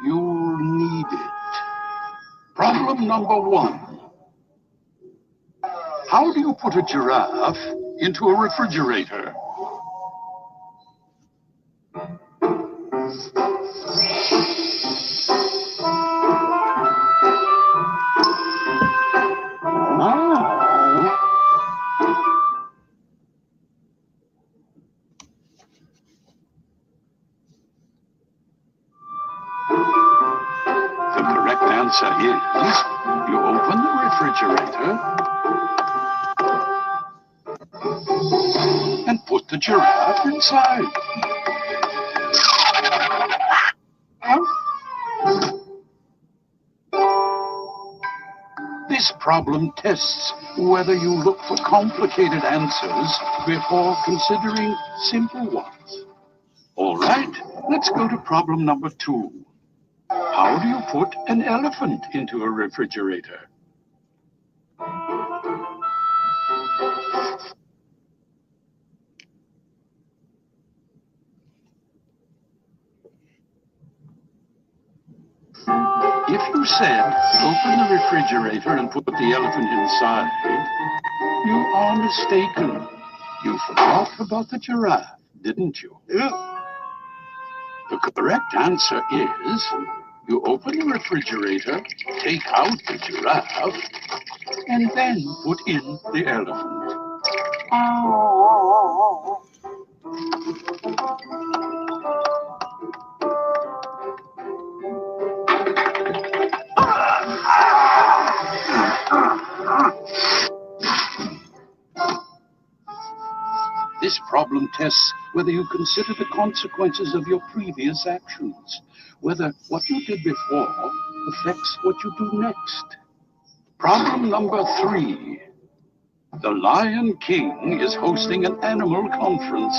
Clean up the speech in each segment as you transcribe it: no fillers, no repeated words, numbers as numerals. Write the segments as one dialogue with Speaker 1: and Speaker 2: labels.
Speaker 1: You'll need it. Problem number 1. How do you put a giraffe into a refrigerator? The correct answer is you open the refrigerator and put the giraffe inside. This problem tests whether you look for complicated answers before considering simple ones. All right, let's go to problem number 2. How do you put an elephant into a refrigerator? If you said, open the refrigerator and put the elephant inside, you are mistaken. You forgot about the giraffe, didn't you? Yeah. The correct answer is, you open the refrigerator, take out the giraffe, and then put in the elephant. This problem tests whether you consider the consequences of your previous actions, whether what you did before affects what you do next. Problem number 3. The Lion King is hosting an animal conference.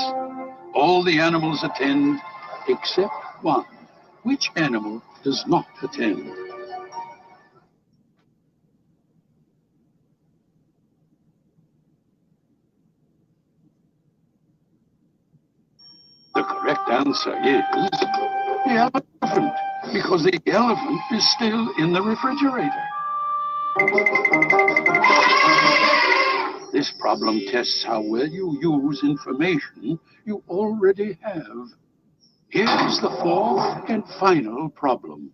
Speaker 1: All the animals attend except one. Which animal does not attend? The correct answer is the elephant, because the elephant is still in the refrigerator. This problem tests how well you use information you already have. Here's the 4th and final problem.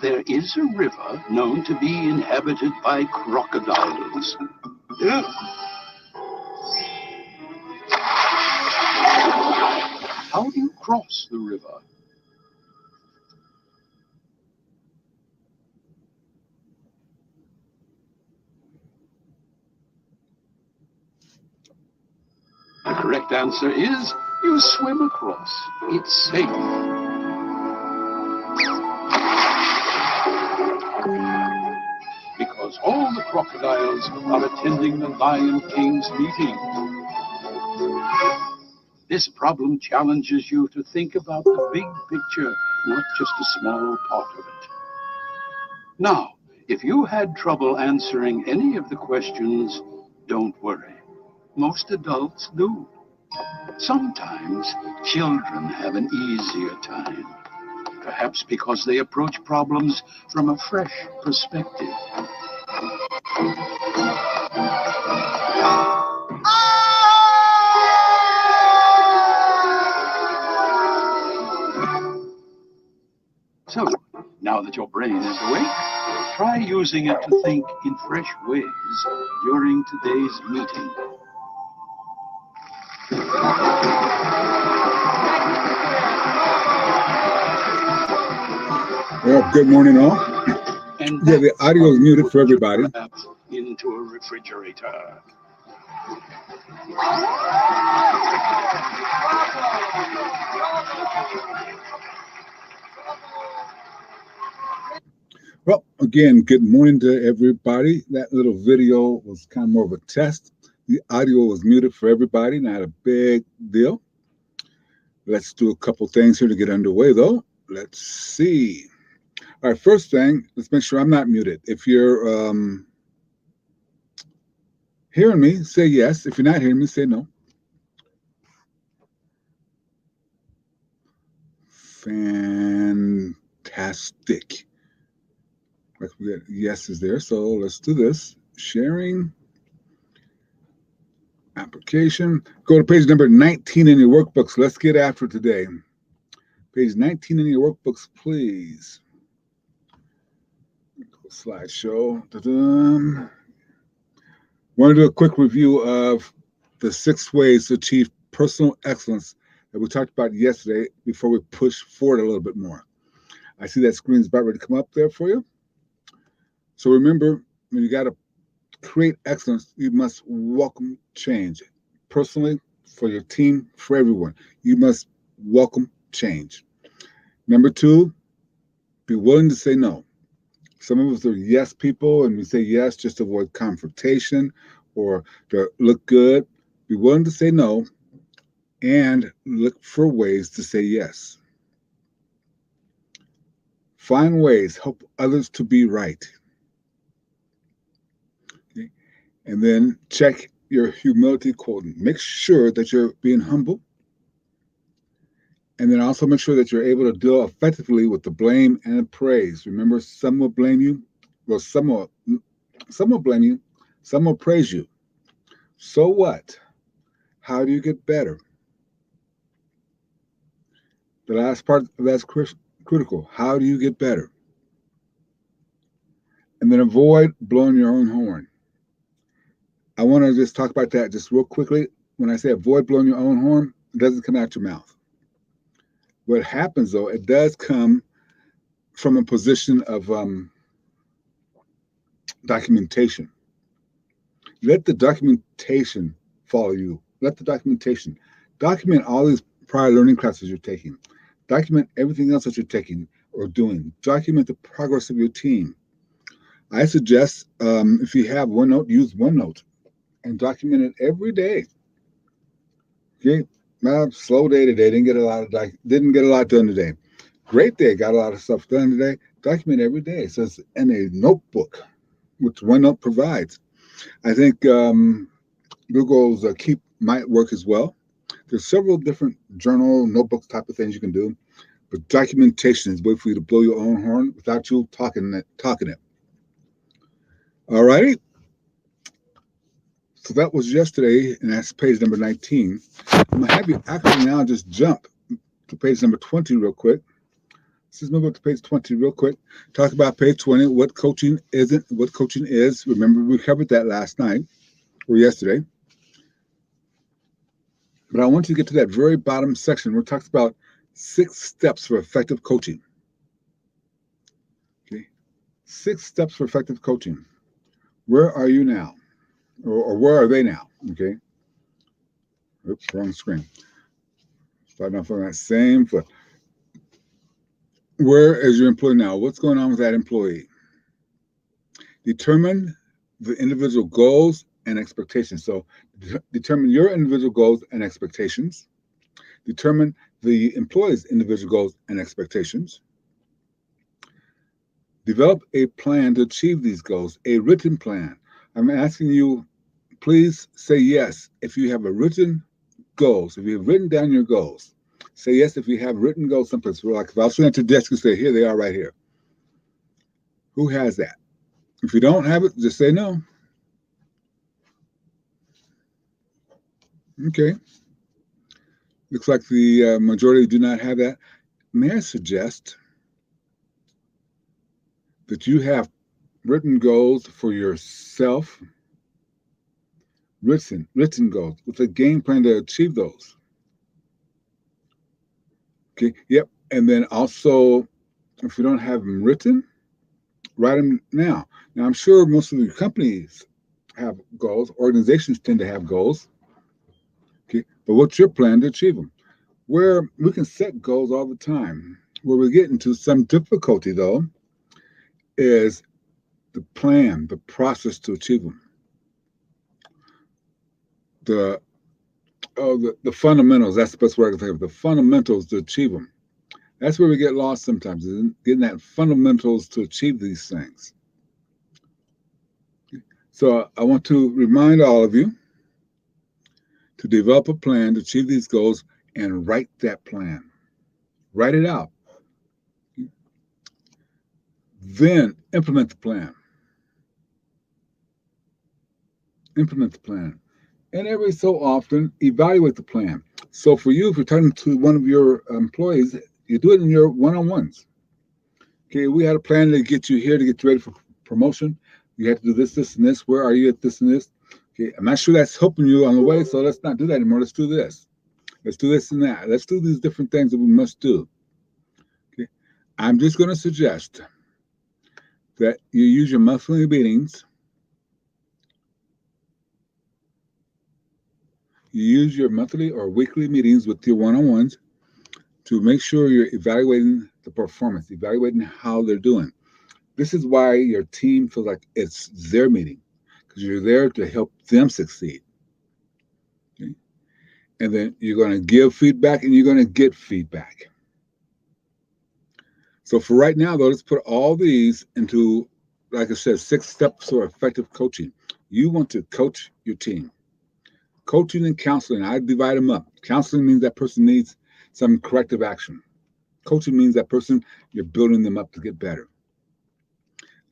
Speaker 1: There is a river known to be inhabited by crocodiles. How do you cross the river? The correct answer is you swim across. It's safe. Because all the crocodiles are attending the Lion King's meeting. This problem challenges you to think about the big picture, not just a small part of it. Now, if you had trouble answering any of the questions, don't worry. Most adults do. Sometimes children have an easier time, perhaps because they approach problems from a fresh perspective. So, now that your brain is awake, try using it to think in fresh ways during today's meeting.
Speaker 2: Well, good morning, all.
Speaker 1: And
Speaker 2: Yeah, the audio is muted for everybody.
Speaker 1: Into a refrigerator.
Speaker 2: Well, again, good morning to everybody. That little video was kind of more of a test. The audio was muted for everybody, not a big deal. Let's do a couple things here to get underway, though. Let's see. All right, first thing, let's make sure I'm not muted. If you're hearing me, say yes. If you're not hearing me, say no. fantastic. Like we got yes is there. So let's do this. Sharing application. Go to page number 19 in your workbooks. Let's get after it today. Page 19 in your workbooks, please. Slideshow. Ta-da. Want to do a quick review of the 6 ways to achieve personal excellence that we talked about yesterday before we push forward a little bit more. I see that screen is about ready to come up there for you. So remember, when you got to create excellence, you must welcome change. Personally, for your team, for everyone, you must welcome change. Number 2, be willing to say no. Some of us are yes people, and we say yes just to avoid confrontation or to look good. Be willing to say no and look for ways to say yes. Find ways, help others to be right. Okay? And then check your humility quotient. Make sure that you're being humble. And then also make sure that you're able to deal effectively with the blame and the praise. Remember, some will blame you. Well, some will blame you. Some will praise you. So what? How do you get better? The last part that's critical. How do you get better? And then avoid blowing your own horn. I want to just talk about that just real quickly. When I say avoid blowing your own horn, it doesn't come out your mouth. What happens, though, it does come from a position of documentation. Let the documentation follow you. Let the documentation. Document all these prior learning classes you're taking. Document everything else that you're taking or doing. Document the progress of your team. I suggest if you have OneNote, use OneNote and document it every day. Okay, slow day today. Didn't get a lot done today. Great day. Got a lot of stuff done today. Document every day. So it's in a notebook, which OneNote provides. I think Google's Keep might work as well. There's several different journal, notebooks type of things you can do, but documentation is a way for you to blow your own horn without you talking it. All righty. So that was yesterday, and that's page number 19. I'm going to have you actually now just jump to page number 20 real quick. Let's just move up to page 20 real quick. Talk about page 20, what coaching isn't, what coaching is. Remember, we covered that last night or yesterday. But I want you to get to that very bottom section where it talks about 6 steps for effective coaching. Okay, 6 steps for effective coaching. Where are you now? Or where are they now? Okay. Oops, wrong screen. Starting off on that same foot. Where is your employee now? What's going on with that employee? Determine the individual goals and expectations. So determine your individual goals and expectations. Determine the employee's individual goals and expectations. Develop a plan to achieve these goals, a written plan. I'm asking you, please say yes if you have a written goals, if you've written down your goals. Say yes if you have written goals someplace. Like if I was sitting at your desk and say, here they are right here. Who has that? If you don't have it, just say no. Okay. Looks like the majority do not have that. May I suggest that you have written goals for yourself, written goals with a game plan to achieve those. Okay, yep. And then also, if you don't have them written, write them now. Now, I'm sure most of the companies have goals. Organizations tend to have goals. Okay, but what's your plan to achieve them? Where we can set goals all the time. Where we get into some difficulty, though, is the plan, the process to achieve them. The fundamentals, that's the best word I can think of, the fundamentals to achieve them. That's where we get lost sometimes, is getting that fundamentals to achieve these things. So I want to remind all of you to develop a plan to achieve these goals and write that plan. Write it out. Then implement the plan. Implement the plan. And every so often, evaluate the plan. So for you, if you're talking to one of your employees, you do it in your one-on-ones. Okay, we had a plan to get you here to get you ready for promotion. You have to do this, this, and this. Where are you at this and this? Okay, I'm not sure that's helping you on the way, so let's not do that anymore. Let's do this. Let's do this and that. Let's do these different things that we must do. Okay, I'm just going to suggest that you use your monthly meetings. You use your monthly or weekly meetings with your one-on-ones to make sure you're evaluating the performance, evaluating how they're doing. This is why your team feels like it's their meeting, because you're there to help them succeed. Okay? And then you're going to give feedback and you're going to get feedback. So for right now, though, let's put all these into, like I said, 6 steps for effective coaching. You want to coach your team. Coaching and counseling, I divide them up. Counseling means that person needs some corrective action. Coaching means that person, you're building them up to get better.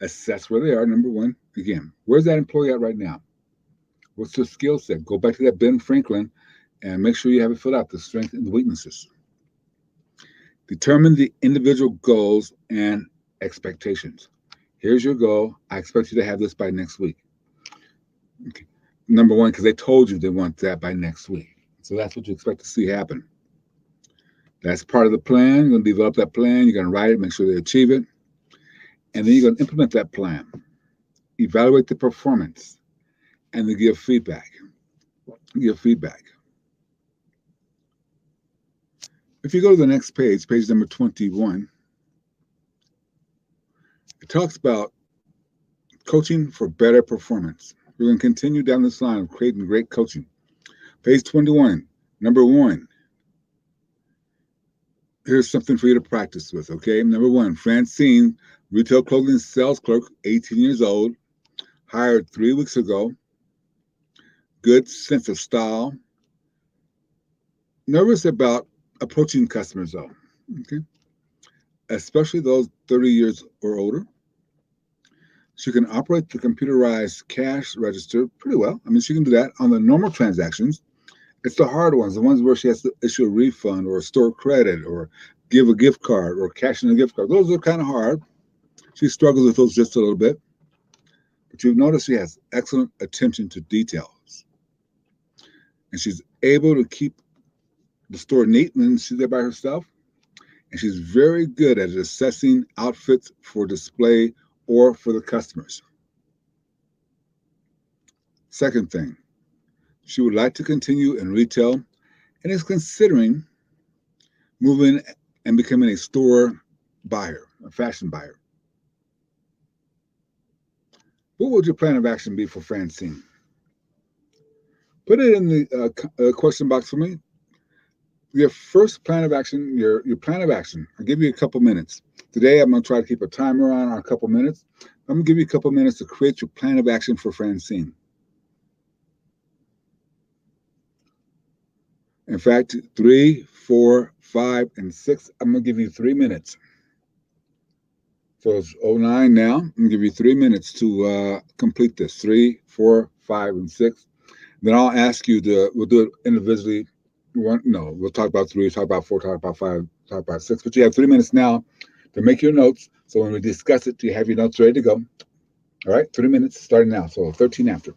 Speaker 2: Assess where they are, number one. Again, where's that employee at right now? What's their skill set? Go back to that Ben Franklin and make sure you have it filled out, the strengths and the weaknesses. Determine the individual goals and expectations. Here's your goal. I expect you to have this by next week. Okay. Number one, because they told you they want that by next week. So that's what you expect to see happen. That's part of the plan. You're going to develop that plan. You're going to write it, make sure they achieve it. And then you're going to implement that plan. Evaluate the performance. And then give feedback. Give feedback. If you go to the next page, page number 21, it talks about coaching for better performance. We're going to continue down this line of creating great coaching. Page 21, number 1. Here's something for you to practice with, okay? Number 1, Francine, retail clothing sales clerk, 18 years old, hired 3 weeks ago, good sense of style, nervous about approaching customers though, okay? Especially those 30 years or older. She can operate the computerized cash register pretty well. I mean, she can do that on the normal transactions. It's the hard ones, the ones where she has to issue a refund or store credit or give a gift card or cash in a gift card. Those are kind of hard. She struggles with those just a little bit. But you've noticed she has excellent attention to details. And she's able to keep the store neat when she's there by herself. And she's very good at assessing outfits for display or for the customers. Second thing, she would like to continue in retail and is considering moving and becoming a store buyer, a fashion buyer. What would your plan of action be for Francine? Put it in the question box for me. Your first plan of action, your plan of action. I'll give you a couple minutes. Today, I'm going to try to keep a timer on a couple minutes. I'm going to give you a couple minutes to create your plan of action for Francine. In fact, 3, 4, 5, and 6, I'm going to give you 3 minutes. So it's 09 now. I'm going to give you 3 minutes to complete this. 3, 4, 5, and 6. Then I'll ask you we'll do it individually. We'll talk about 3, talk about 4, talk about 5, talk about 6. But you have 3 minutes now to make your notes. So when we discuss it, you have your notes ready to go. All right, 3 minutes starting now. So 13 after.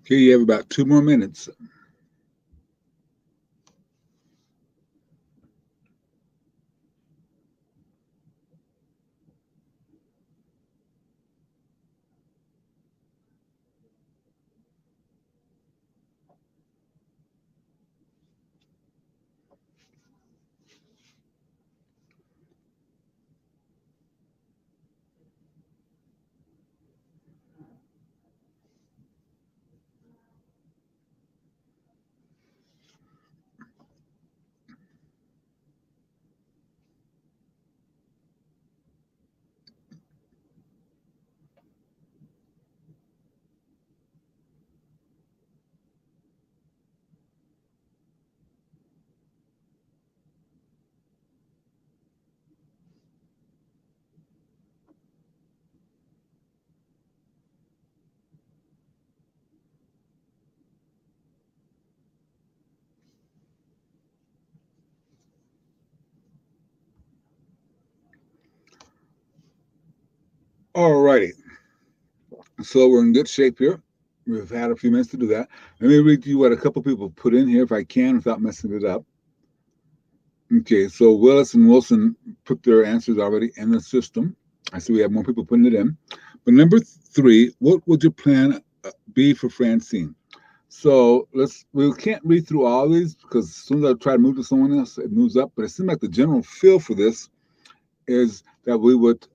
Speaker 2: Okay, you have about 2 more minutes. All righty. So we're in good shape here. We've had a few minutes to do that. Let me read you what a couple people put in here if I can without messing it up. Okay, so Willis and Wilson put their answers already in the system. I see we have more people putting it in. But number 3, what would your plan be for Francine? So we can't read through all these because as soon as I try to move to someone else, it moves up. But it seems like the general feel for this is that we would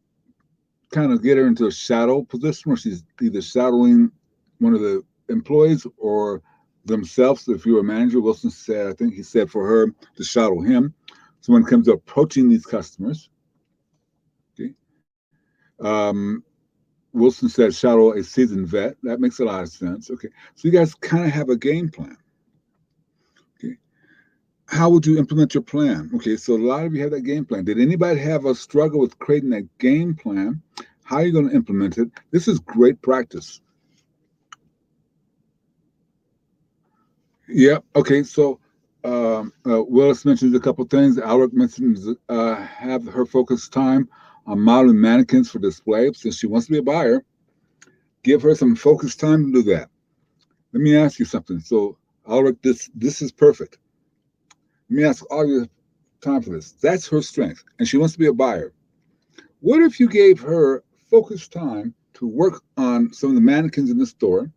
Speaker 2: kind of get her into a shadow position where she's either shadowing one of the employees or themselves. If you're a manager, Wilson said, I think he said for her to shadow him. So when it comes to approaching these customers, okay, Wilson said shadow a seasoned vet. That makes a lot of sense. Okay, so you guys kind of have a game plan. Okay, how would you implement your plan? Okay, so a lot of you have that game plan. Did anybody have a struggle with creating that game plan? How are you going to implement it? This is great practice. Yeah. Okay. So Willis mentions a couple things. Alric mentions have her focus time on modeling mannequins for display. Since she wants to be a buyer, give her some focus time to do that. Let me ask you something. So Alric, this is perfect. Let me ask all your time for this. That's her strength, and she wants to be a buyer. What if you gave her focus time to work on some of the mannequins in the store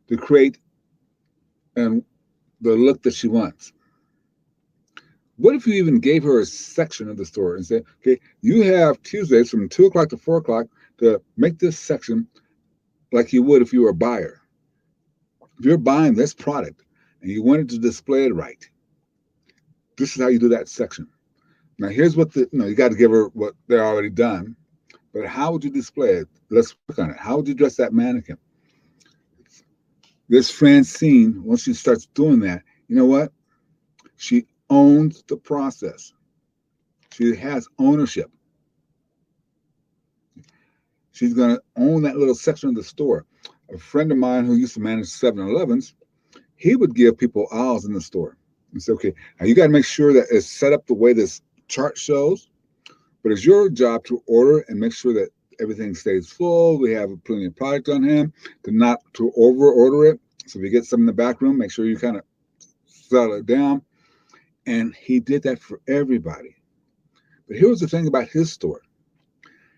Speaker 2: to create and the look that she wants? What if you even gave her a section of the store and said, okay, you have Tuesdays from 2 o'clock to 4 o'clock to make this section like you would if you were a buyer? If you're buying this product and you wanted to display it right, this is how you do that section. Now, here's what you got to give her what they're already done, but how would you display it? Let's work on it. How would you dress that mannequin? This Francine, once she starts doing that, you know what? She owns the process. She has ownership. She's going to own that little section of the store. A friend of mine who used to manage 7-Elevens, he would give people aisles in the store and say, okay, now you got to make sure that it's set up the way this chart shows, but it's your job to order and make sure that everything stays full. We have plenty of product on hand, to over order it. So if you get some in the back room, make sure you kind of settle it down. And he did that for everybody. But here was the thing about his store.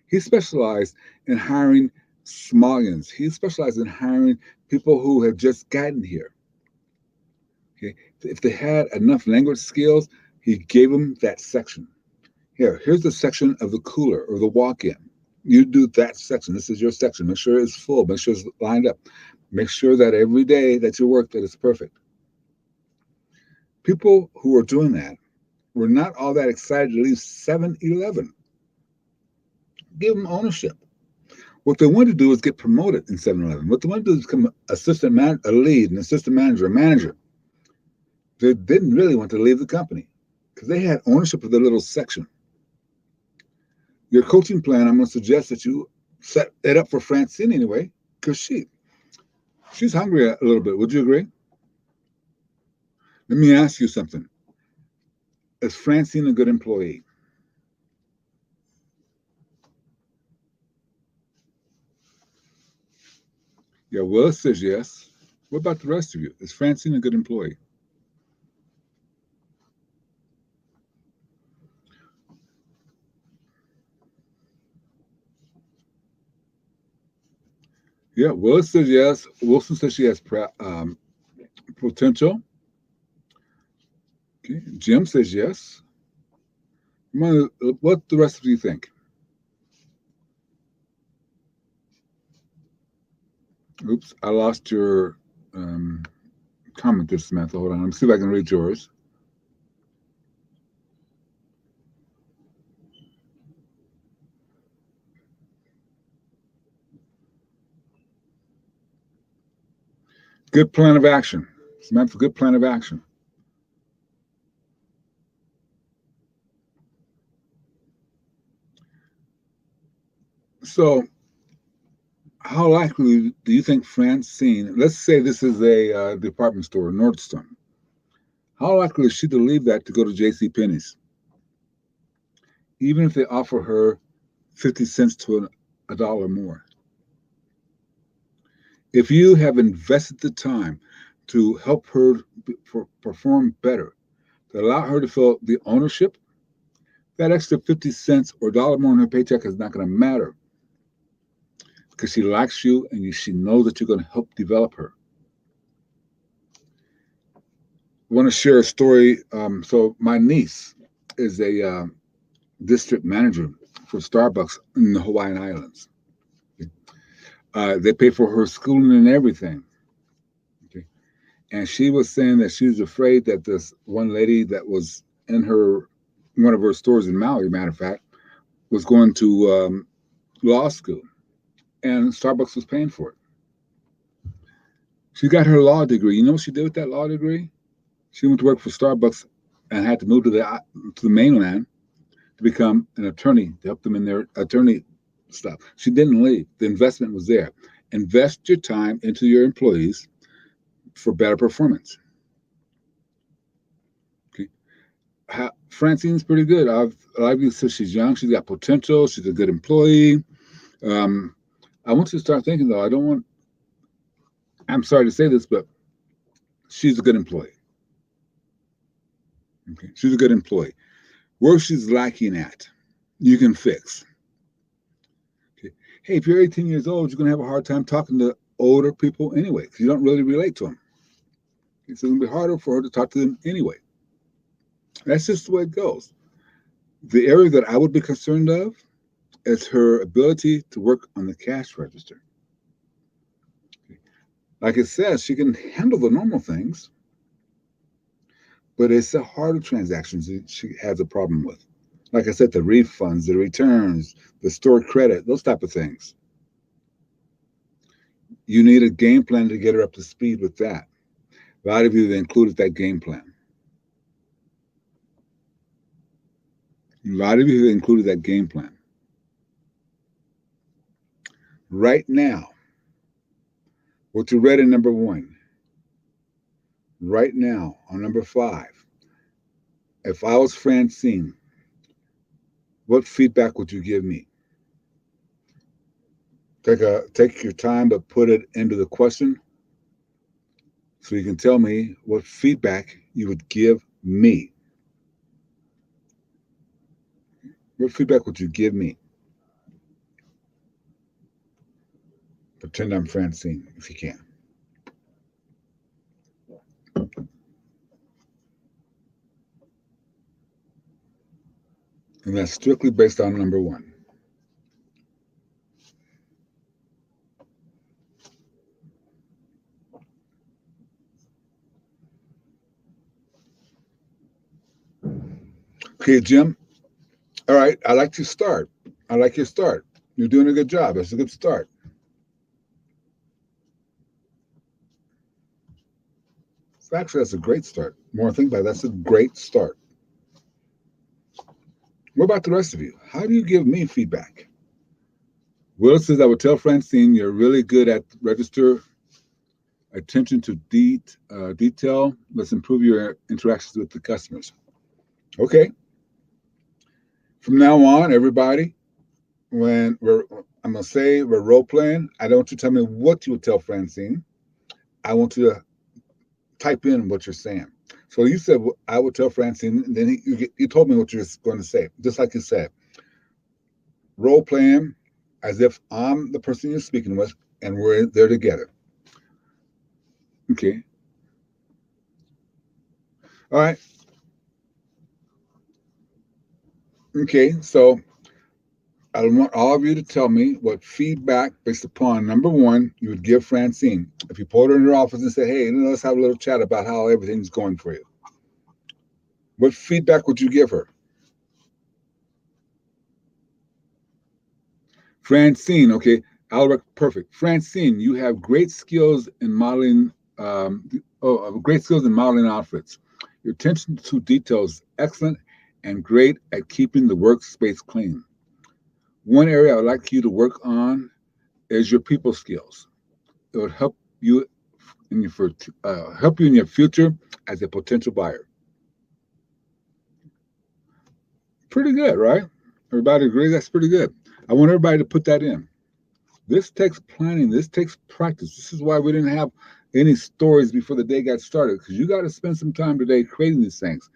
Speaker 2: He specialized in hiring smallions. He specialized in hiring people who have just gotten here. Okay, if they had enough language skills, he gave them that section. Here's the section of the cooler or the walk-in. You do that section. This is your section. Make sure it's full. Make sure it's lined up. Make sure that every day that you work that it's perfect. People who are doing that were not all that excited to leave 7-Eleven. Give them ownership. What they want to do is get promoted in 7-Eleven. What they want to do is become a lead, an assistant manager, a manager. They didn't really want to leave the company because they had ownership of their little section. Your coaching plan, I'm going to suggest that you set it up for Francine anyway, because she's hungry a little bit. Would you agree? Let me ask you something. Is Francine a good employee? Yeah, Willis says yes. What about the rest of you? Is Francine a good employee? Yeah, Willis says yes. Wilson says she has potential. Okay. Jim says yes. What the rest of you think? Oops, I lost your comment there, Samantha. Hold on. Let me see if I can read yours. Good plan of action. Samantha, good plan of action. So, how likely do you think Francine, let's say this is a department store, Nordstrom, how likely is she to leave that to go to J.C. Penney's, even if they offer her 50 cents to a dollar more? If you have invested the time to help her perform better, to allow her to feel the ownership, that extra 50 cents or a dollar more in her paycheck is not going to matter because she likes you and she knows that you're going to help develop her. I want to share a story. So my niece is a district manager for Starbucks in the Hawaiian Islands. They pay for her schooling and everything. Okay. And she was saying that she was afraid that this one lady that was in one of her stores in Maui, matter of fact, was going to law school, and Starbucks was paying for it. She got her law degree. You know what she did with that law degree? She went to work for Starbucks and had to move to the mainland to become an attorney to help them in their attorney stuff. She didn't leave. The investment was there. Invest your time into your employees for better performance. Okay. Francine's pretty good. A lot of you said she's young. She's got potential. She's a good employee. I want you to start thinking, though. I'm sorry to say this, but she's a good employee. Okay. She's a good employee. Where she's lacking at, you can fix. Okay. Hey, if you're 18 years old, you're going to have a hard time talking to older people anyway, because you don't really relate to them. Okay, so it's going to be harder for her to talk to them anyway. That's just the way it goes. The area that I would be concerned of is her ability to work on the cash register. Okay. Like it says, she can handle the normal things, but it's the harder transactions that she has a problem with. Like I said, the refunds, the returns, the store credit, those type of things. You need a game plan to get her up to speed with that. A lot of you have included that game plan. A lot of you have included that game plan. Right now, what you read in number 1, right now on number 5, if I was Francine, what feedback would you give me? Take your time, but put it into the question so you can tell me what feedback you would give me. What feedback would you give me? Pretend I'm Francine, if you can. And that's strictly based on number 1. Okay, Jim. All right, I like your start. I like your start. You're doing a good job. That's a good start. So actually, that's a great start. The more I think about it, that's a great start. What about the rest of you? How do you give me feedback? Will says, I would tell Francine you're really good at register, attention to detail. Let's improve your interactions with the customers. Okay. From now on, everybody, when I'm going to say we're role playing. I don't want you to tell me what you would tell Francine. I want you to type in what you're saying. So you said, I would tell Francine, and then you told me what you're going to say, just like you said. Role playing as if I'm the person you're speaking with and we're there together. Okay. All right. Okay. So I want all of you to tell me what feedback, based upon number one, you would give Francine. If you pulled her in your office and said, hey, let's have a little chat about how everything's going for you. What feedback would you give her? Francine, okay, Albert, perfect. Francine, you have great skills in modeling. Great skills in modeling outfits. Your attention to detail is excellent and great at keeping the workspace clean. One area I would like you to work on is your people skills. It would help you in your future as a potential buyer. Pretty good, right? Everybody agree that's pretty good. I want everybody to put that in. This takes planning. This takes practice. This is why we didn't have any stories before the day got started, because you got to spend some time today creating these things.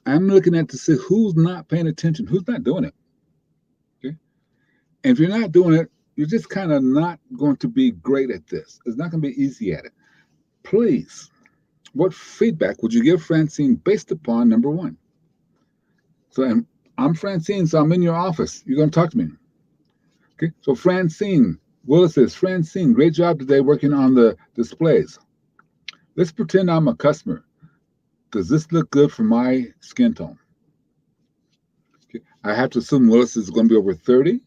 Speaker 2: I'm looking at to see who's not paying attention, who's not doing it. Okay? And if you're not doing it, you're just kind of not going to be great at this. It's not going to be easy at it. Please, what feedback would you give Francine based upon number one? So I'm Francine, so I'm in your office. You're going to talk to me. Okay, so Francine, Willis says, Francine, great job today working on the displays. Let's pretend I'm a customer. Does this look good for my skin tone? Okay. I have to assume Willis is going to be over 30.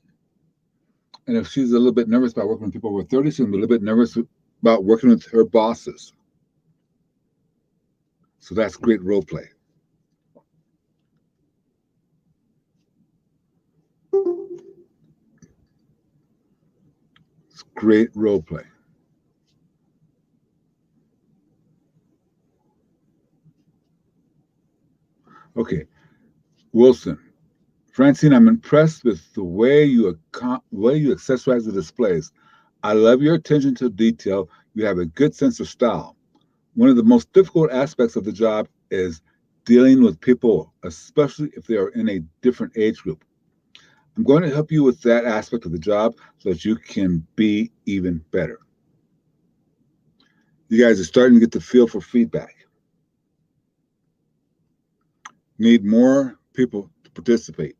Speaker 2: And if she's a little bit nervous about working with people over 30, she's going to be a little bit nervous about working with her bosses. So that's great role play. It's great role play. Okay, Wilson. Francine, I'm impressed with the way you accessorize the displays. I love your attention to detail. You have a good sense of style. One of the most difficult aspects of the job is dealing with people, especially if they are in a different age group. I'm going to help you with that aspect of the job so that you can be even better. You guys are starting to get the feel for feedback. Need more people to participate.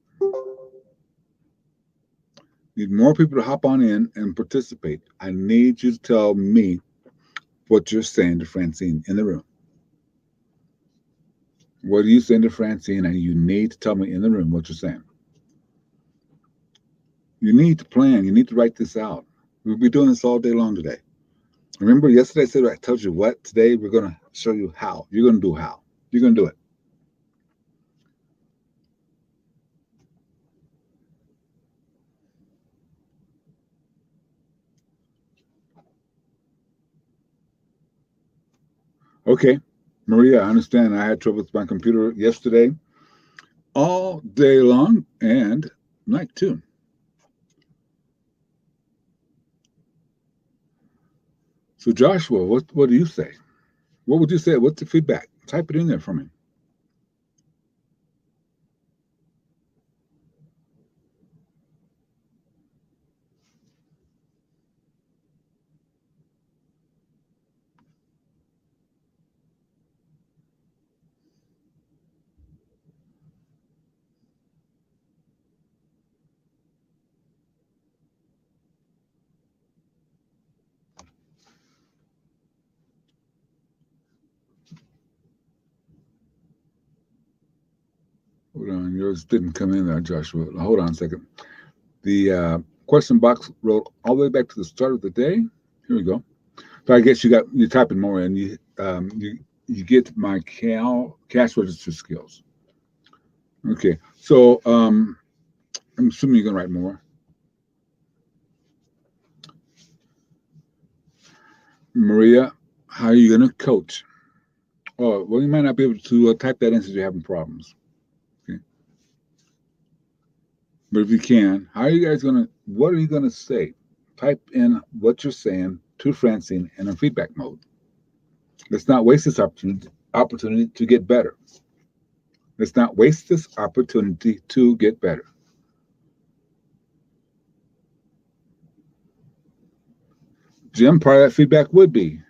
Speaker 2: Need more people to hop on in and participate. I need you to tell me what you're saying to Francine in the room. What are you saying to Francine? And you need to tell me in the room what you're saying. You need to plan. You need to write this out. We'll be doing this all day long today. Remember yesterday I said I told you what? Today we're going to show you how. You're going to do how. You're going to do it. Okay. Maria, I understand I had trouble with my computer yesterday all day long and night too. So Joshua, what do you say? What would you say? What's the feedback? Type it in there for me. Hold on, yours didn't come in there, Joshua. Hold on a second. The question box wrote all the way back to the start of the day. Here we go. So I guess you're typing more in. You get my cash register skills. Okay, so I'm assuming you're gonna write more. Maria, how are you gonna coach? Oh, well, you might not be able to type that in since you're having problems. Okay, but if you can, how are you guys gonna what are you going to say? Type in what you're saying to Francine in a feedback mode. Let's not waste this opportunity to get better. Let's not waste this opportunity to get better. Jim, part of that feedback would be,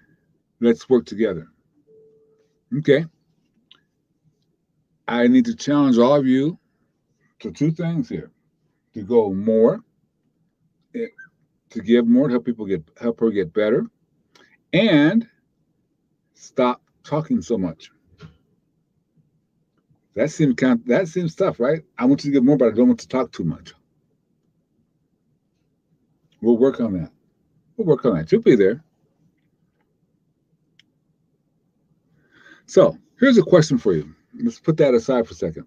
Speaker 2: let's work together. Okay. I need to challenge all of you to two things here: to go more, eh, to give more, to help her get better, and stop talking so much. That seems tough, right? I want you to get more, but I don't want to talk too much. We'll work on that. We'll work on that. You'll be there. So here's a question for you. Let's put that aside for a second.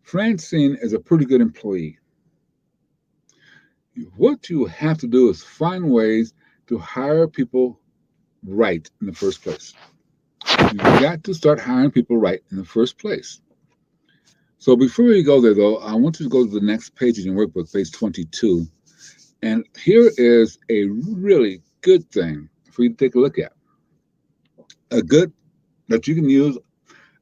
Speaker 2: Francine is a pretty good employee. What you have to do is find ways to hire people right in the first place. You've got to start hiring people right in the first place. So before we go there, though, I want you to go to the next page in your workbook, page 22. And here is a really good thing for you to take a look at. A good that you can use.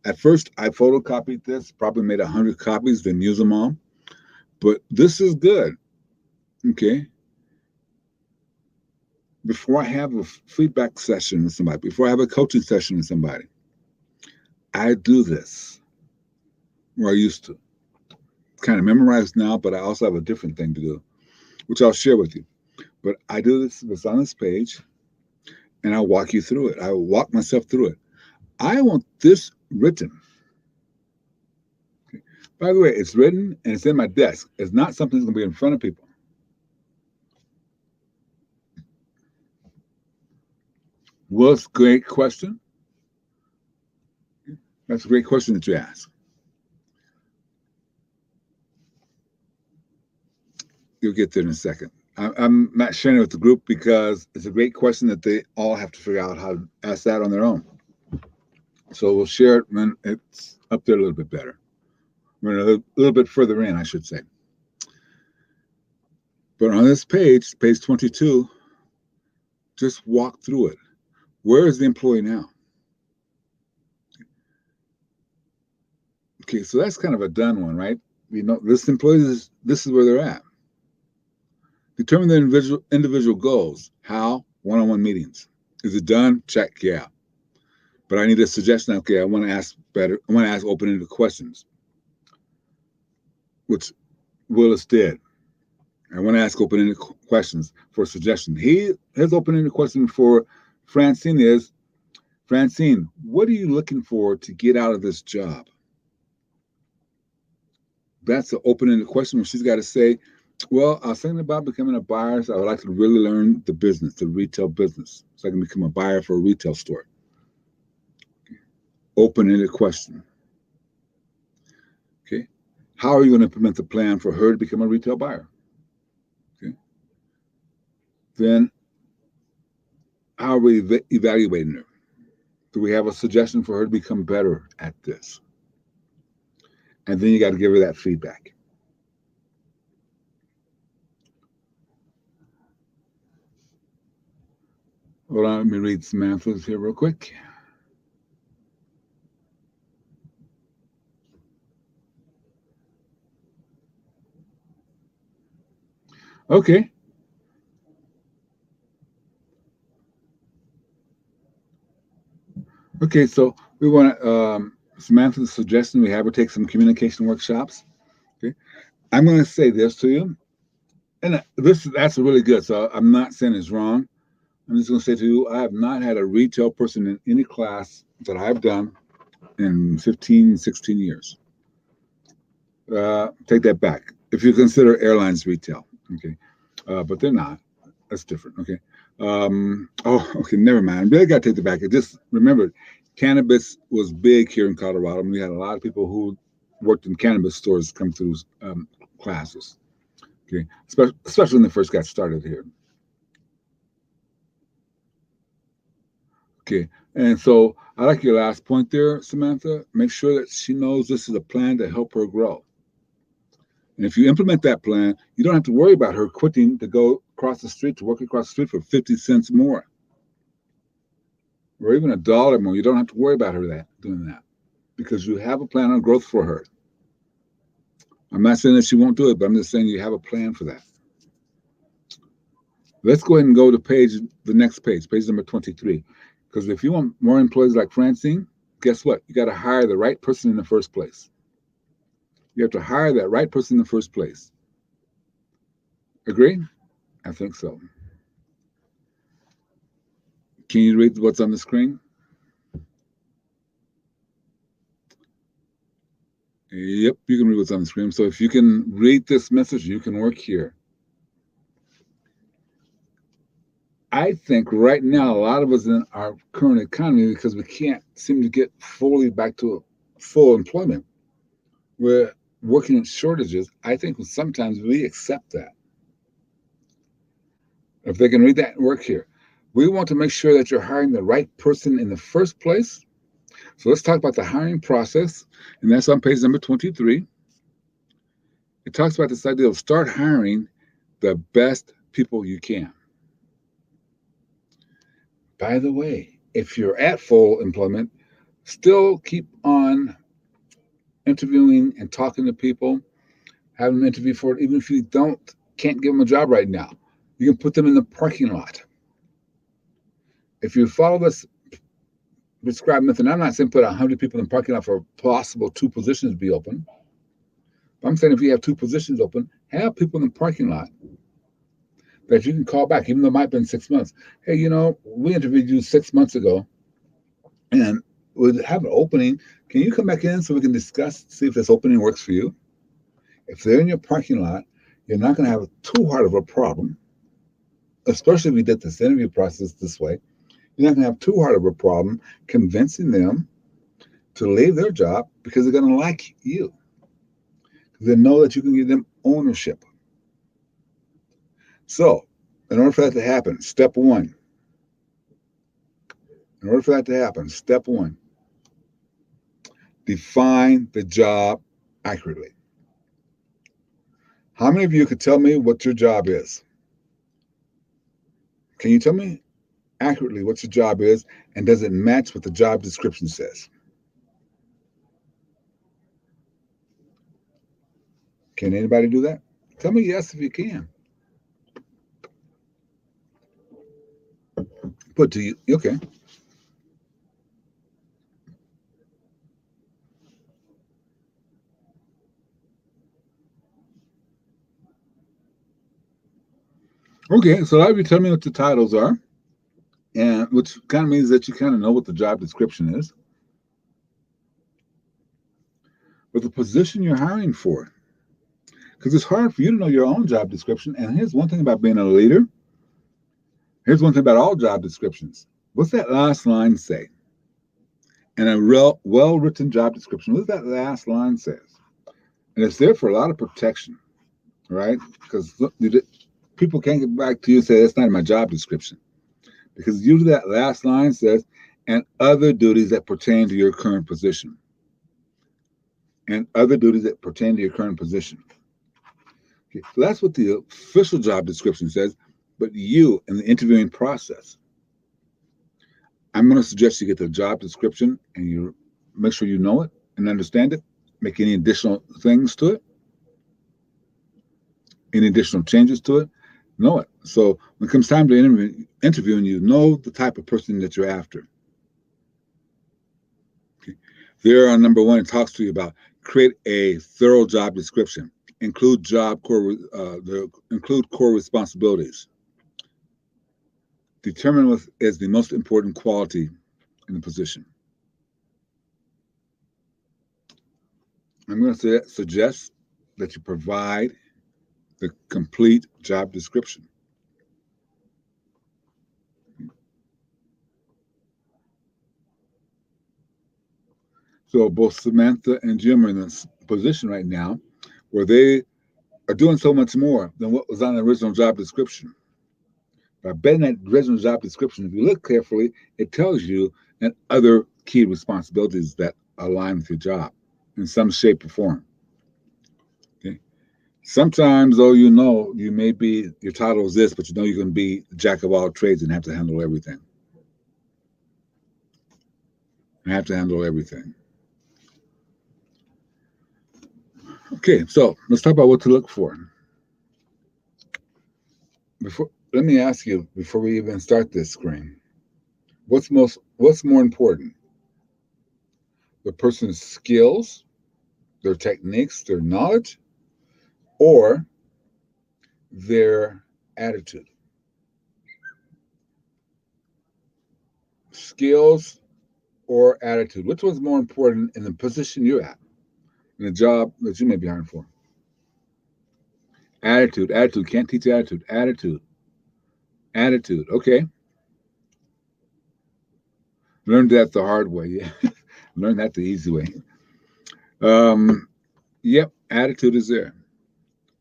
Speaker 2: At first, I photocopied this, probably made 100 copies, then use them all. But this is good. Okay. Before I have a feedback session with somebody, before I have a coaching session with somebody, I do this, or I used to. Kind of memorize now, but I also have a different thing to do, which I'll share with you. But I do this, it's on this page, and I'll walk you through it. I will walk myself through it. I want this written. Okay. By the way, it's written and it's in my desk. It's not something that's going to be in front of people. Well, it's a great question. That's a great question that you ask. You'll get there in a second. I'm not sharing it with the group because it's a great question that they all have to figure out how to ask that on their own. So we'll share it when it's up there a little bit better. We're a little bit further in, I should say. But on this page, page 22, just walk through it. Where is the employee now? Okay, so that's kind of a done one, right? You know, this employee, this is where they're at. Determine the individual goals. How? One-on-one meetings. Is it done? Check, yeah. But I need a suggestion. Okay, I want to ask better. I want to ask open-ended questions, which Willis did. I want to ask open-ended questions for a suggestion. His open-ended question for Francine is, Francine, what are you looking for to get out of this job? That's an open-ended question where she's got to say, well, I was thinking about becoming a buyer, so I would like to really learn the business, the retail business, so I can become a buyer for a retail store. Open-ended question. Okay. How are you going to implement the plan for her to become a retail buyer? Okay. Then, how are we evaluating her? Do we have a suggestion for her to become better at this? And then you got to give her that feedback. Hold on, let me read Samantha's here real quick. Okay. Okay, so we want to, Samantha's suggestion, we have her take some communication workshops. Okay. I'm going to say this to you, and that's really good. So I'm not saying it's wrong. I'm just going to say to you, I have not had a retail person in any class that I've done in 15, 16 years. Take that back. If you consider airlines retail, okay, but they're not. That's different. Okay. Okay. Never mind. I really got to take that back. Just remember, cannabis was big here in Colorado, and we had a lot of people who worked in cannabis stores come through classes. Okay, especially when they first got started here. Okay, and so I like your last point there, Samantha. Make sure that she knows this is a plan to help her grow. And if you implement that plan, you don't have to worry about her quitting to go across the street, to work across the street for 50 cents more, or even $1 more. You don't have to worry about her doing that, because you have a plan on growth for her. I'm not saying that she won't do it, but I'm just saying you have a plan for that. Let's go ahead and go to the next page number 23. Because if you want more employees like Francine, guess what? You got to hire the right person in the first place. You have to hire that right person in the first place. Agree? I think so. Can you read what's on the screen? Yep, you can read what's on the screen. So if you can read this message, you can work here. I think right now, a lot of us in our current economy, because we can't seem to get fully back to full employment, we're working in shortages. I think sometimes we accept that. If they can read that and work here. We want to make sure that you're hiring the right person in the first place. So let's talk about the hiring process, and that's on page number 23. It talks about this idea of start hiring the best people you can. By the way, if you're at full employment, still keep on interviewing and talking to people, have them interview for it, even if you can't give them a job right now. You can put them in the parking lot. If you follow this prescribed method, I'm not saying put 100 people in the parking lot for possible 2 positions be open. I'm saying if you have 2 positions open, have people in the parking lot that you can call back, even though it might have been 6 months. Hey, we interviewed you 6 months ago, and we'll have an opening. Can you come back in so we can discuss, see if this opening works for you? If they're in your parking lot, you're not going to have too hard of a problem, especially if we did this interview process this way. You're not going to have too hard of a problem convincing them to leave their job, because they're going to like you. They know that you can give them ownership. So, in order for that to happen, step one, define the job accurately. How many of you could tell me what your job is? Can you tell me accurately what your job is, and does it match what the job description says? Can anybody do that? Tell me yes if you can. Put to you, okay. Okay, so a lot of you tell me what the titles are, and which kind of means that you kind of know what the job description is. But the position you're hiring for, because it's hard for you to know your own job description. And here's one thing about being a leader. Here's one thing about all job descriptions. What's that last line say? And a real well-written job description, what does that last line say? And it's there for a lot of protection, right? Because people can't get back to you and say, that's not in my job description. Because usually that last line says, and other duties that pertain to your current position. And other duties that pertain to your current position. Okay, so that's what the official job description says, but you, in the interviewing process, I'm going to suggest you get the job description and you make sure you know it and understand it, make any additional things to it, any additional changes to it, know it. So when it comes time to interviewing, you know the type of person that you're after. Okay. There on number 1, it talks to you about create a thorough job description, include core responsibilities. Determine what is the most important quality in the position. I'm going to suggest that you provide the complete job description. So both Samantha and Jim are in this position right now where they are doing so much more than what was on the original job description. By betting that original job description, if you look carefully, it tells you and other key responsibilities that align with your job in some shape or form. Okay. Sometimes, though, you may be, your title is this, but you're going to be the jack of all trades and have to handle everything. Okay, so let's talk about what to look for. Let me ask you before we even start this screen, what's more important? The person's skills, their techniques, their knowledge, or their attitude? Skills or attitude? Which one's more important in the position you're at, in the job that you may be hiring for? Attitude. Can't teach attitude. Attitude. Okay. Learned that the hard way. Yeah. Learned that the easy way. Yep. Attitude is there.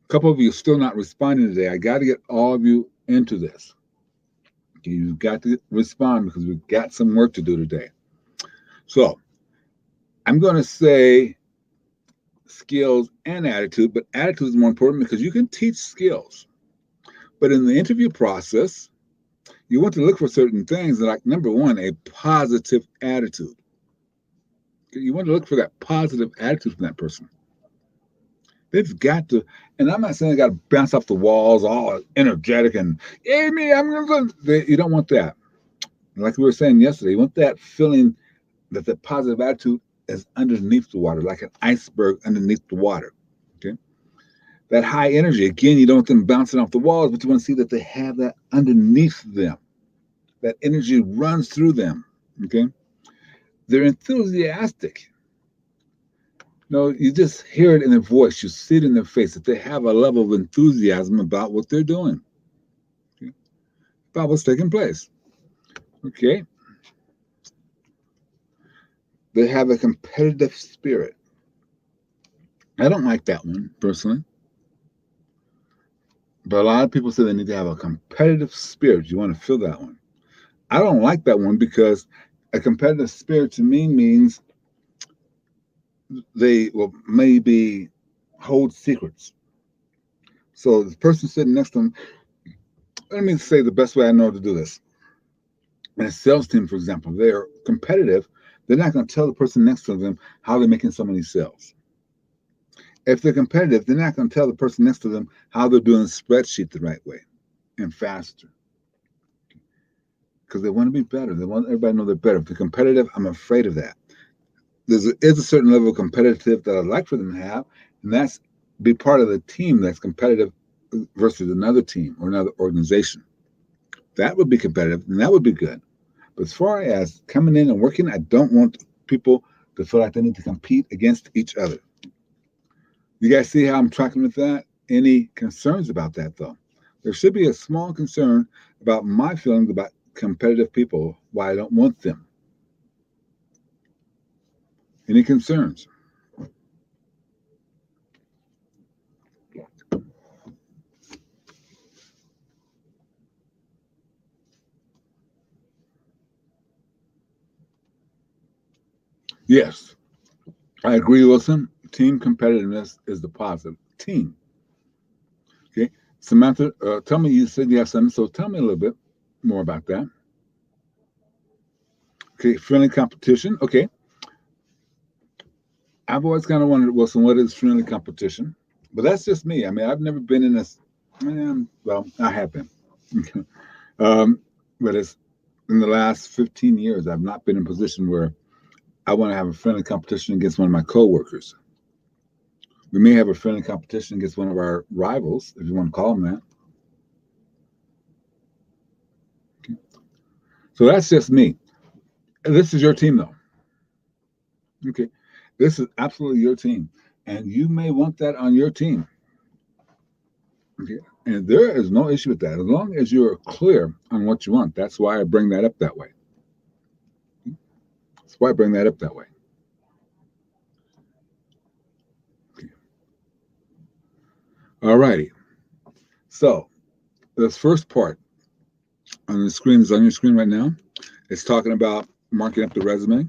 Speaker 2: A couple of you are still not responding today. I got to get all of you into this. Okay, you've got to respond because we've got some work to do today. So I'm going to say skills and attitude, but attitude is more important because you can teach skills. But in the interview process, you want to look for certain things like, number one, a positive attitude. You want to look for that positive attitude from that person. They've got to, and I'm not saying they got to bounce off the walls, all energetic and, hey, me, I'm going to, you don't want that. Like we were saying yesterday, you want that feeling that the positive attitude is underneath the water, like an iceberg underneath the water. Okay. That high energy, again, you don't want them bouncing off the walls, but you want to see that they have that underneath them. That energy runs through them. Okay. They're enthusiastic. No, you just hear it in their voice. You see it in their face that they have a level of enthusiasm about what they're doing, okay? About what's taking place. Okay. They have a competitive spirit. I don't like that one personally. But a lot of people say they need to have a competitive spirit. You want to feel that one. I don't like that one because a competitive spirit to me means they will maybe hold secrets. So the person sitting next to them, let me say the best way I know to do this. In a sales team, for example, they're competitive. They're not going to tell the person next to them how they're making so many sales. If they're competitive, they're not going to tell the person next to them how they're doing the spreadsheet the right way and faster. Because they want to be better. They want everybody to know they're better. If they're competitive, I'm afraid of that. There is a certain level of competitive that I'd like for them to have, and that's be part of the team that's competitive versus another team or another organization. That would be competitive, and that would be good. But as far as coming in and working, I don't want people to feel like they need to compete against each other. You guys see how I'm tracking with that? Any concerns about that, though? There should be a small concern about my feelings about competitive people, why I don't want them. Any concerns? Yes, I agree, Wilson. Team competitiveness is the positive. Team. Okay. Samantha, tell me, you said you have something, so tell me a little bit more about that. Okay, friendly competition. Okay. I've always kind of wondered, Wilson, what is friendly competition? But that's just me. I mean, I've never been in this. Well, I have been. But it's in the last 15 years, I've not been in a position where I want to have a friendly competition against one of my coworkers. We may have a friendly competition against one of our rivals, if you want to call them that. Okay. So that's just me. This is your team, though. Okay. This is absolutely your team. And you may want that on your team. Okay. And there is no issue with that. As long as you're clear on what you want. That's why I bring that up that way. That's why I bring that up that way. Okay. All righty. So this first part on the screen is on your screen right now. It's talking about marking up the resume.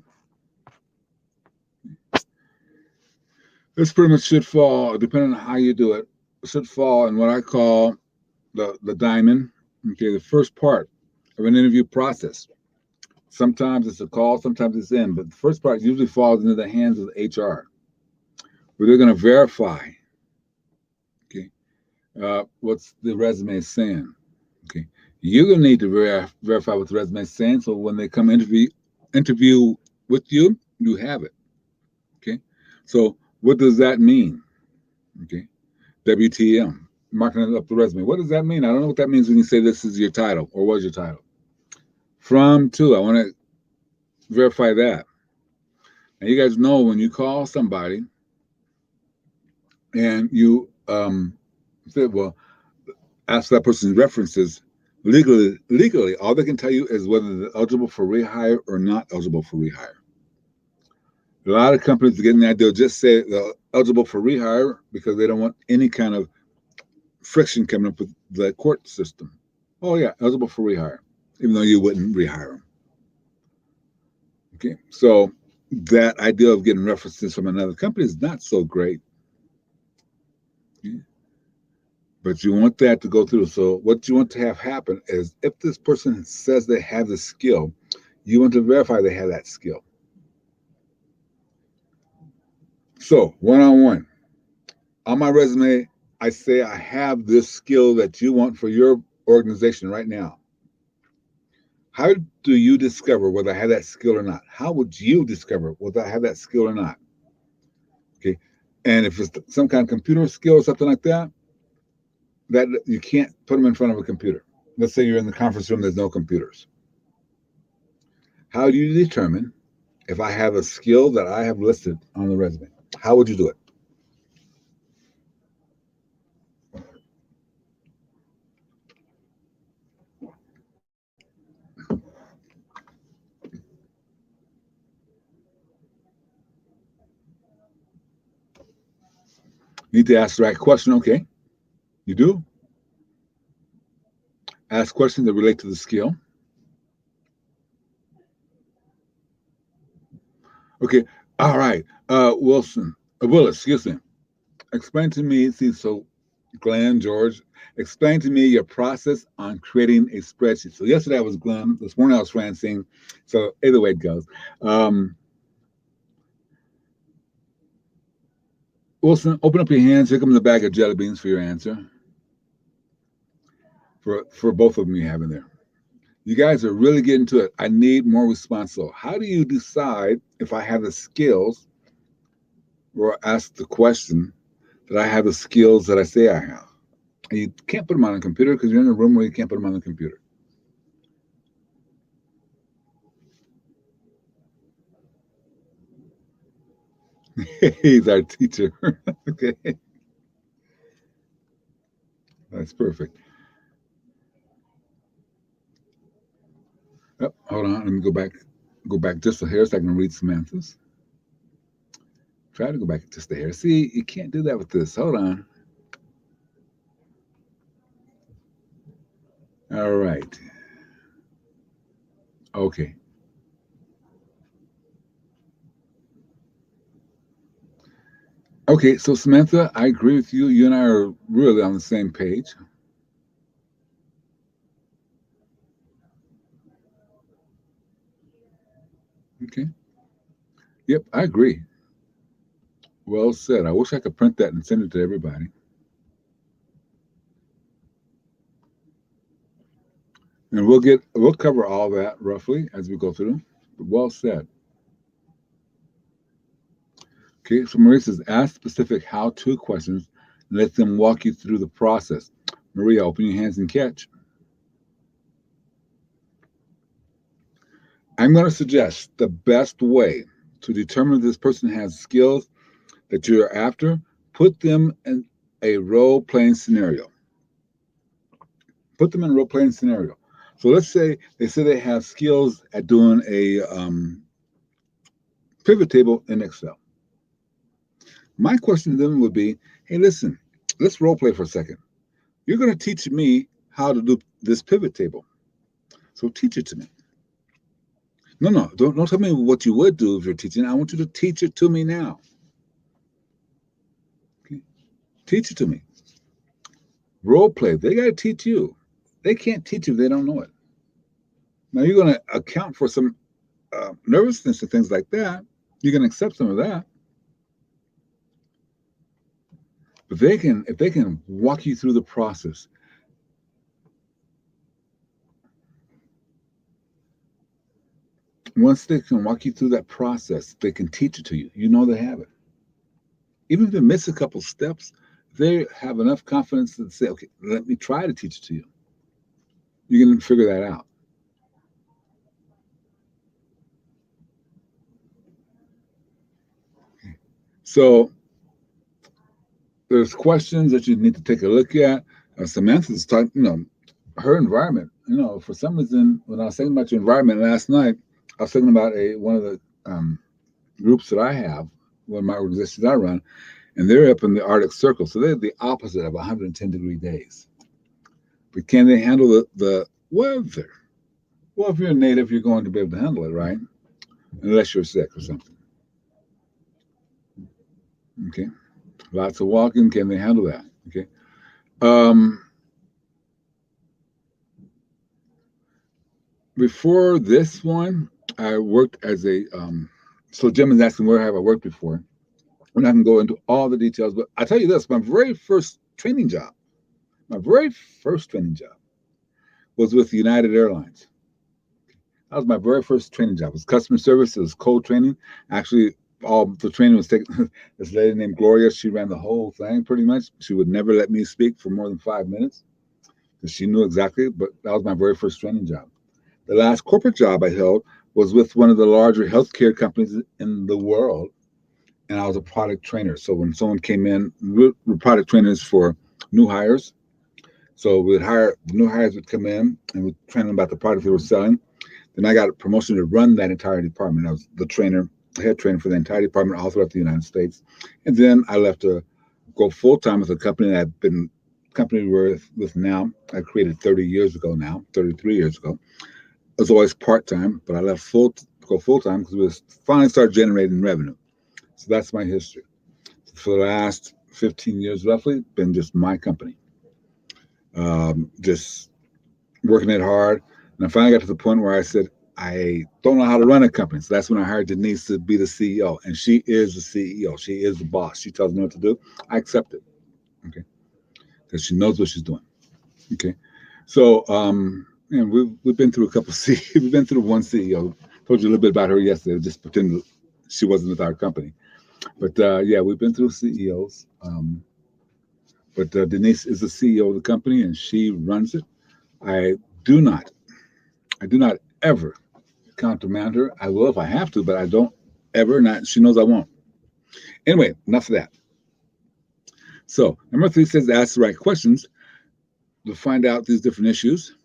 Speaker 2: This pretty much should fall, depending on how you do it, should fall in what I call the diamond, okay, the first part of an interview process. Sometimes it's a call, sometimes it's in, but the first part usually falls into the hands of the HR, where they're going to verify, okay, what's the resume saying. Okay, you're going to need to verify what the resume is saying, so when they come interview with you, you have it. Okay, so what does that mean? Okay, WTM, marking up the resume. What does that mean? I don't know what that means when you say this is your title or was your title. From to, I want to verify that. And you guys know when you call somebody and you say, well, ask that person's references, legally, all they can tell you is whether they're eligible for rehire or not eligible for rehire. A lot of companies are getting that they'll just say they're eligible for rehire because they don't want any kind of friction coming up with the court system. Oh yeah, eligible for rehire, even though you wouldn't rehire them. Okay, so that idea of getting references from another company is not so great. Okay? But you want that to go through. So what you want to have happen is if this person says they have the skill, you want to verify they have that skill. So one-on-one, on my resume, I say I have this skill that you want for your organization right now. How do you discover whether I have that skill or not? How would you discover whether I have that skill or not? Okay. And if it's some kind of computer skill or something like that, that you can't put them in front of a computer. Let's say you're in the conference room, there's no computers. How do you determine if I have a skill that I have listed on the resume? How would you do it? You need to ask the right question. Okay, you do. Ask questions that relate to the skill. Okay, all right. Willis, excuse me. Explain to me, see, so Glenn, George, explain to me your process on creating a spreadsheet. So yesterday I was Glenn, this morning I was Francine. So either way it goes. Wilson, open up your hands. Here comes a bag of jelly beans for your answer. For both of them you have in there. You guys are really getting to it. I need more response. So how do you decide if I have the skills or ask the question that I have the skills that I say I have? And you can't put them on a computer because you're in a room where you can't put them on the computer. He's our teacher. Okay. That's perfect. Oh, hold on. Let me go back just a hair so I can read Samantha's. Try to go back just a hair. See, you can't do that with this. Hold on. All right. Okay. Okay, so Samantha, I agree with you. You and I are really on the same page. Okay. Yep, I agree. Well said. I wish I could print that and send it to everybody. And we'll cover all that roughly as we go through. Well said. Okay, so Maria says ask specific how-to questions and let them walk you through the process. Maria, open your hands and catch. I'm going to suggest the best way to determine if this person has skills that you're after, put them in a role-playing scenario. Put them in a role-playing scenario. So let's say they have skills at doing a pivot table in Excel. My question to them would be, hey, listen, let's role play for a second. You're going to teach me how to do this pivot table. So teach it to me. No, don't tell me what you would do if you're teaching. I want you to teach it to me now. Okay? Teach it to me. Role play, they got to teach you. They can't teach you if they don't know it. Now you're going to account for some nervousness and things like that. You can accept some of that. But if they can walk you through the process, once they can walk you through that process, they can teach it to you. You know they have it. Even if they miss a couple steps, they have enough confidence to say, okay, let me try to teach it to you. You can figure that out. So there's questions that you need to take a look at. Samantha's talking, her environment. For some reason, when I was thinking about your environment last night, I was thinking about one of the groups that I have, one of my organizations I run, and they're up in the Arctic Circle. So they're the opposite of 110-degree days. But can they handle the weather? Well, if you're a native, you're going to be able to handle it, right? Unless you're sick or something. Okay. Lots of walking. Can they handle that? Okay. Before this one, I worked as a. So Jim is asking where have I worked before. We're not going to go into all the details, but I tell you this: my very first training job was with United Airlines. That was my very first training job. It was customer service. It was cold training. Actually, all the training was taken. This lady named Gloria, she ran the whole thing pretty much. She would never let me speak for more than 5 minutes because she knew exactly. But that was my very first training job. The last corporate job I held was with one of the larger healthcare companies in the world, and I was a product trainer. So when someone came in, we were product trainers for new hires. So we'd hire new hires would come in and we'd train them about the product they were selling. Then I got a promotion to run that entire department. I was the head trainer for the entire department all throughout the United States. And then I left to go full time with a company that I've been with now. I created 33 years ago. It was always part time, but I left go full time because we finally started generating revenue. So that's my history. For the last 15 years, roughly, been just my company, just working it hard. And I finally got to the point where I said, I don't know how to run a company. So that's when I hired Denise to be the CEO. And she is the CEO. She is the boss. She tells me what to do. I accept it. Okay. Because she knows what she's doing. Okay. So, and we've been through we've been through one CEO. Told you a little bit about her yesterday. Just pretend she wasn't with our company. But yeah, we've been through CEOs. But Denise is the CEO of the company and she runs it. I do not ever countermand her. I will if I have to, but I don't ever. Not she knows I won't. Anyway, enough of that. So number 3 says ask the right questions to find out these different issues.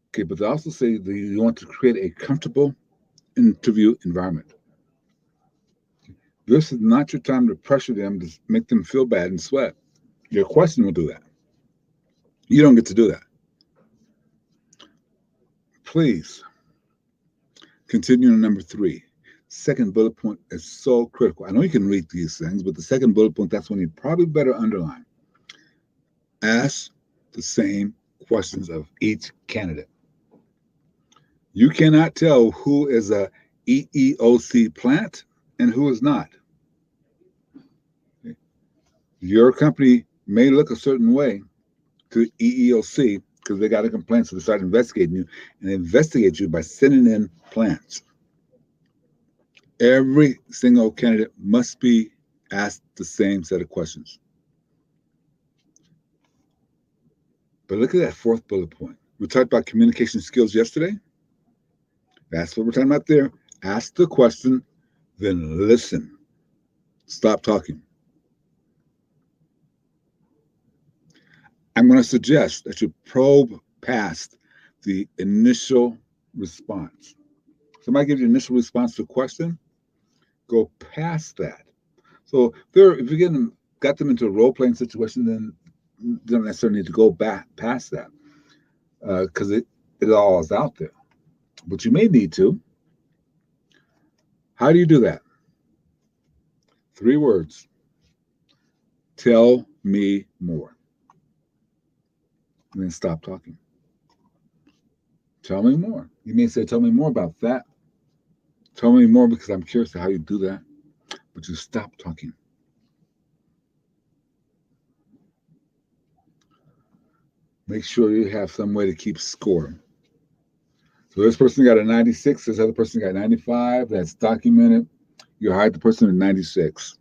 Speaker 2: Okay, but they also say that you want to create a comfortable interview environment. This is not your time to pressure them to make them feel bad and sweat. Your question will do that. You don't get to do that. Please continue on number 3. Second bullet point is so critical. I know you can read these things, but the second bullet point, that's when you probably better underline. Ask the same questions of each candidate. You cannot tell who is a EEOC plant and who is not. Your company may look a certain way to EEOC because they got a complaint, so they start investigating you, and they investigate you by sending in plants. Every single candidate must be asked the same set of questions. But look at that 4th bullet point. We talked about communication skills yesterday. That's what we're talking about there. Ask the question, then listen. Stop talking. I'm going to suggest that you probe past the initial response. Somebody gives you initial response to a question, go past that. So if you got them into a role-playing situation, then you don't necessarily need to go back past that because it all is out there. But you may need to. How do you do that? 3 words. Tell me more. and then stop talking. Tell me more. You may say, tell me more about that. Tell me more because I'm curious how you do that. But you stop talking. Make sure you have some way to keep score. So this person got a 96, this other person got 95. That's documented. You hired the person at 96.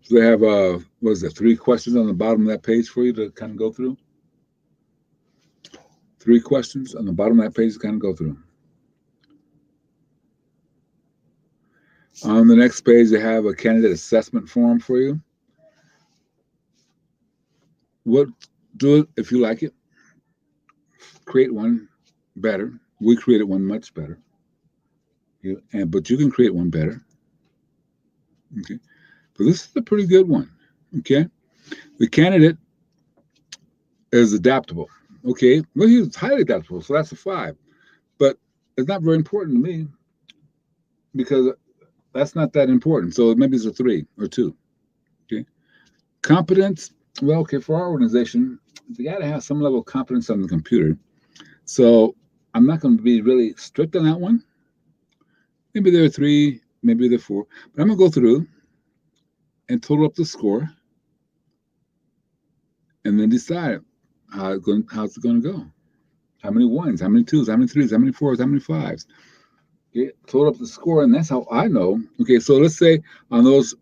Speaker 2: So they have, what is it, 3 questions on the bottom of that page for you to kind of go through? 3 questions on the bottom of that page to kind of go through. On the next page, they have a candidate assessment form for you. Do it if you like it. Create one better. We created one much better. But you can create one better. Okay. But this is a pretty good one. Okay. The candidate is adaptable. Okay. Well, he's highly adaptable, so that's a 5. But it's not very important to me because that's not that important. So maybe it's a 3 or 2. Okay. Competence. Well, okay, for our organization, you got to have some level of competence on the computer. So I'm not going to be really strict on that one. Maybe there are 3, maybe there are 4. But I'm going to go through and total up the score and then decide how's it going to go. How many 1s, how many 2s, how many 3s, how many 4s, how many 5s. Okay, total up the score, and that's how I know. Okay, so let's say on those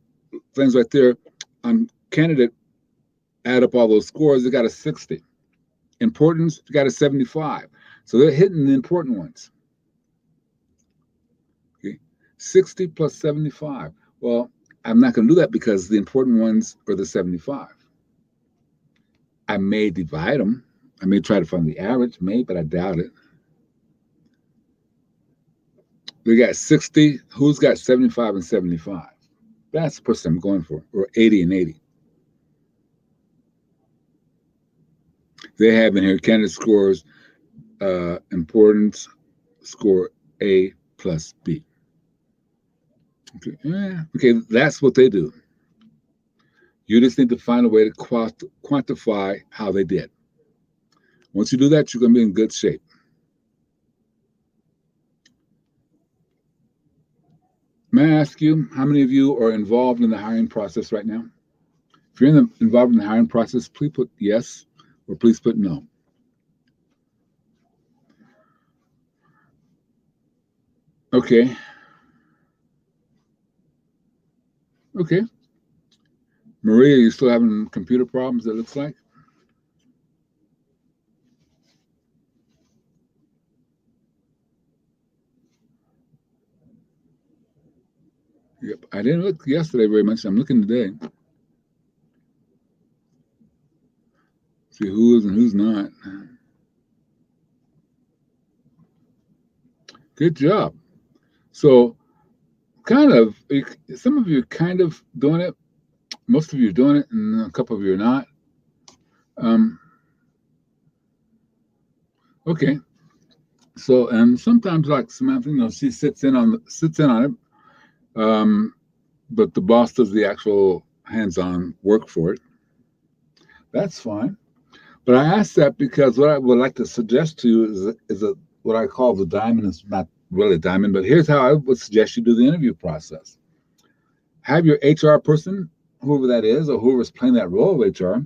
Speaker 2: things right there, on candidate, add up all those scores, they got a 60. Importance, they got a 75. So they're hitting the important ones. Okay, 60 plus 75. Well, I'm not going to do that because the important ones are the 75. I may divide them. I may try to find the average, but I doubt it. We got 60. Who's got 75 and 75? That's the person I'm going for, or 80 and 80. They have in here candidate scores, importance, score A plus B. Okay, that's what they do. You just need to find a way to quantify how they did. Once you do that, you're going to be in good shape. May I ask you, how many of you are involved in the hiring process right now? If you're involved in the hiring process, please put yes or please put no. Okay. Okay. Maria, you still having computer problems, it looks like? Yep. I didn't look yesterday very much. I'm looking today. See who is and who's not. Good job. So, some of you are kind of doing it. Most of you are doing it, and a couple of you are not. Okay. So, and sometimes, like Samantha, she sits in on it, but the boss does the actual hands-on work for it. That's fine. But I ask that because what I would like to suggest to you is what I call the diamond. It's not really a diamond, but here's how I would suggest you do the interview process. Have your HR person, whoever that is, or whoever's playing that role of HR,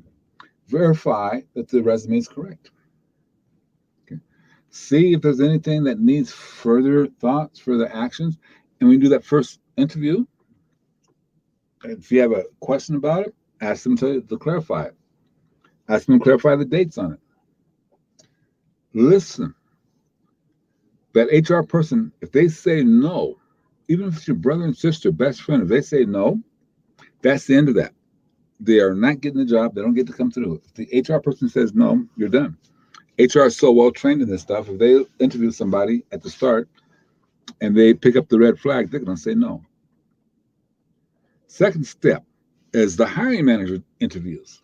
Speaker 2: verify that the resume is correct. Okay. See if there's anything that needs further thoughts, further actions. And when you do that first interview, if you have a question about it, ask them to clarify it. Ask them to clarify the dates on it. Listen. That HR person, if they say no, even if it's your brother and sister, best friend, if they say no, that's the end of that. They are not getting the job. They don't get to come through. If the HR person says no, you're done. HR is so well trained in this stuff. If they interview somebody at the start and they pick up the red flag, they're going to say no. Second step is the hiring manager interviews.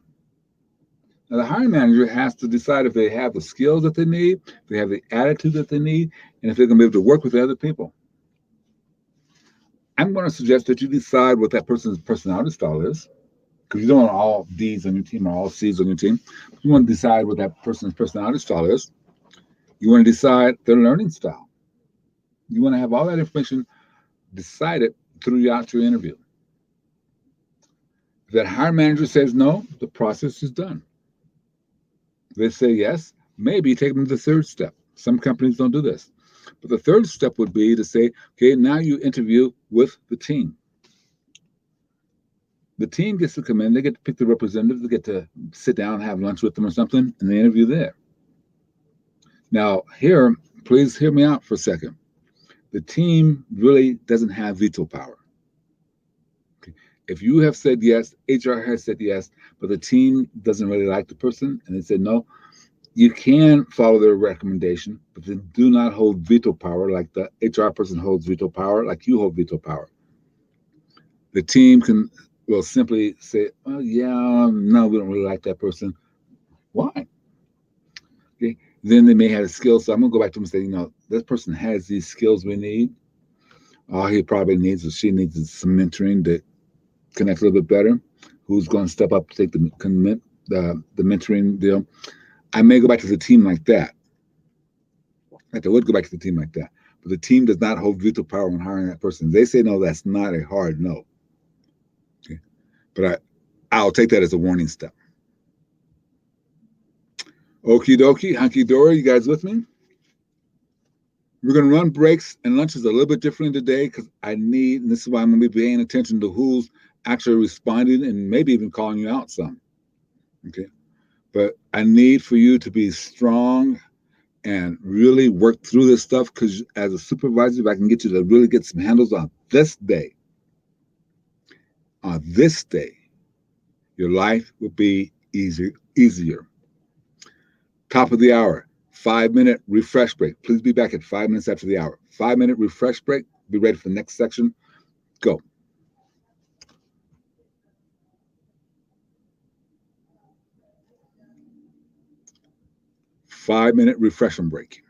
Speaker 2: Now, the hiring manager has to decide if they have the skills that they need, if they have the attitude that they need, and if they're going to be able to work with other people. I'm going to suggest that you decide what that person's personality style is, because you don't want all D's on your team or all C's on your team. You want to decide what that person's personality style is. You want to decide their learning style. You want to have all that information decided throughout your interview. If that hiring manager says no, the process is done. If they say yes, maybe take them to the third step. Some companies don't do this. But the third step would be to say, okay, now you interview with the team. The team gets to come in, they get to pick the representatives, they get to sit down, have lunch with them or something, and they interview there. Now, here, please hear me out for a second. The team really doesn't have veto power. Okay. If you have said yes, HR has said yes, but the team doesn't really like the person and they said no, you can follow their recommendation, but they do not hold veto power like the HR person holds veto power, like you hold veto power. The team will simply say, oh, yeah, no, we don't really like that person. Why? Okay. Then they may have a skill. So I'm going to go back to them and say, this person has these skills we need. All he probably needs or she needs is some mentoring to connect a little bit better. Who's going to step up to take the mentoring deal? I may go back to the team like that. I would go back to the team like that. But the team does not hold veto power when hiring that person. They say no, that's not a hard no. Okay. But I'll take that as a warning step. Okie dokie, hunky dory, you guys with me? We're going to run breaks and lunches a little bit differently today because and this is why I'm going to be paying attention to who's actually responding and maybe even calling you out some. Okay. But I need for you to be strong and really work through this stuff because as a supervisor, if I can get you to really get some handles on this day, your life will be easier. Top of the hour, 5-minute refresh break. Please be back at 5 minutes after the hour. 5-minute refresh break. Be ready for the next section. Go. Five-minute refreshment break.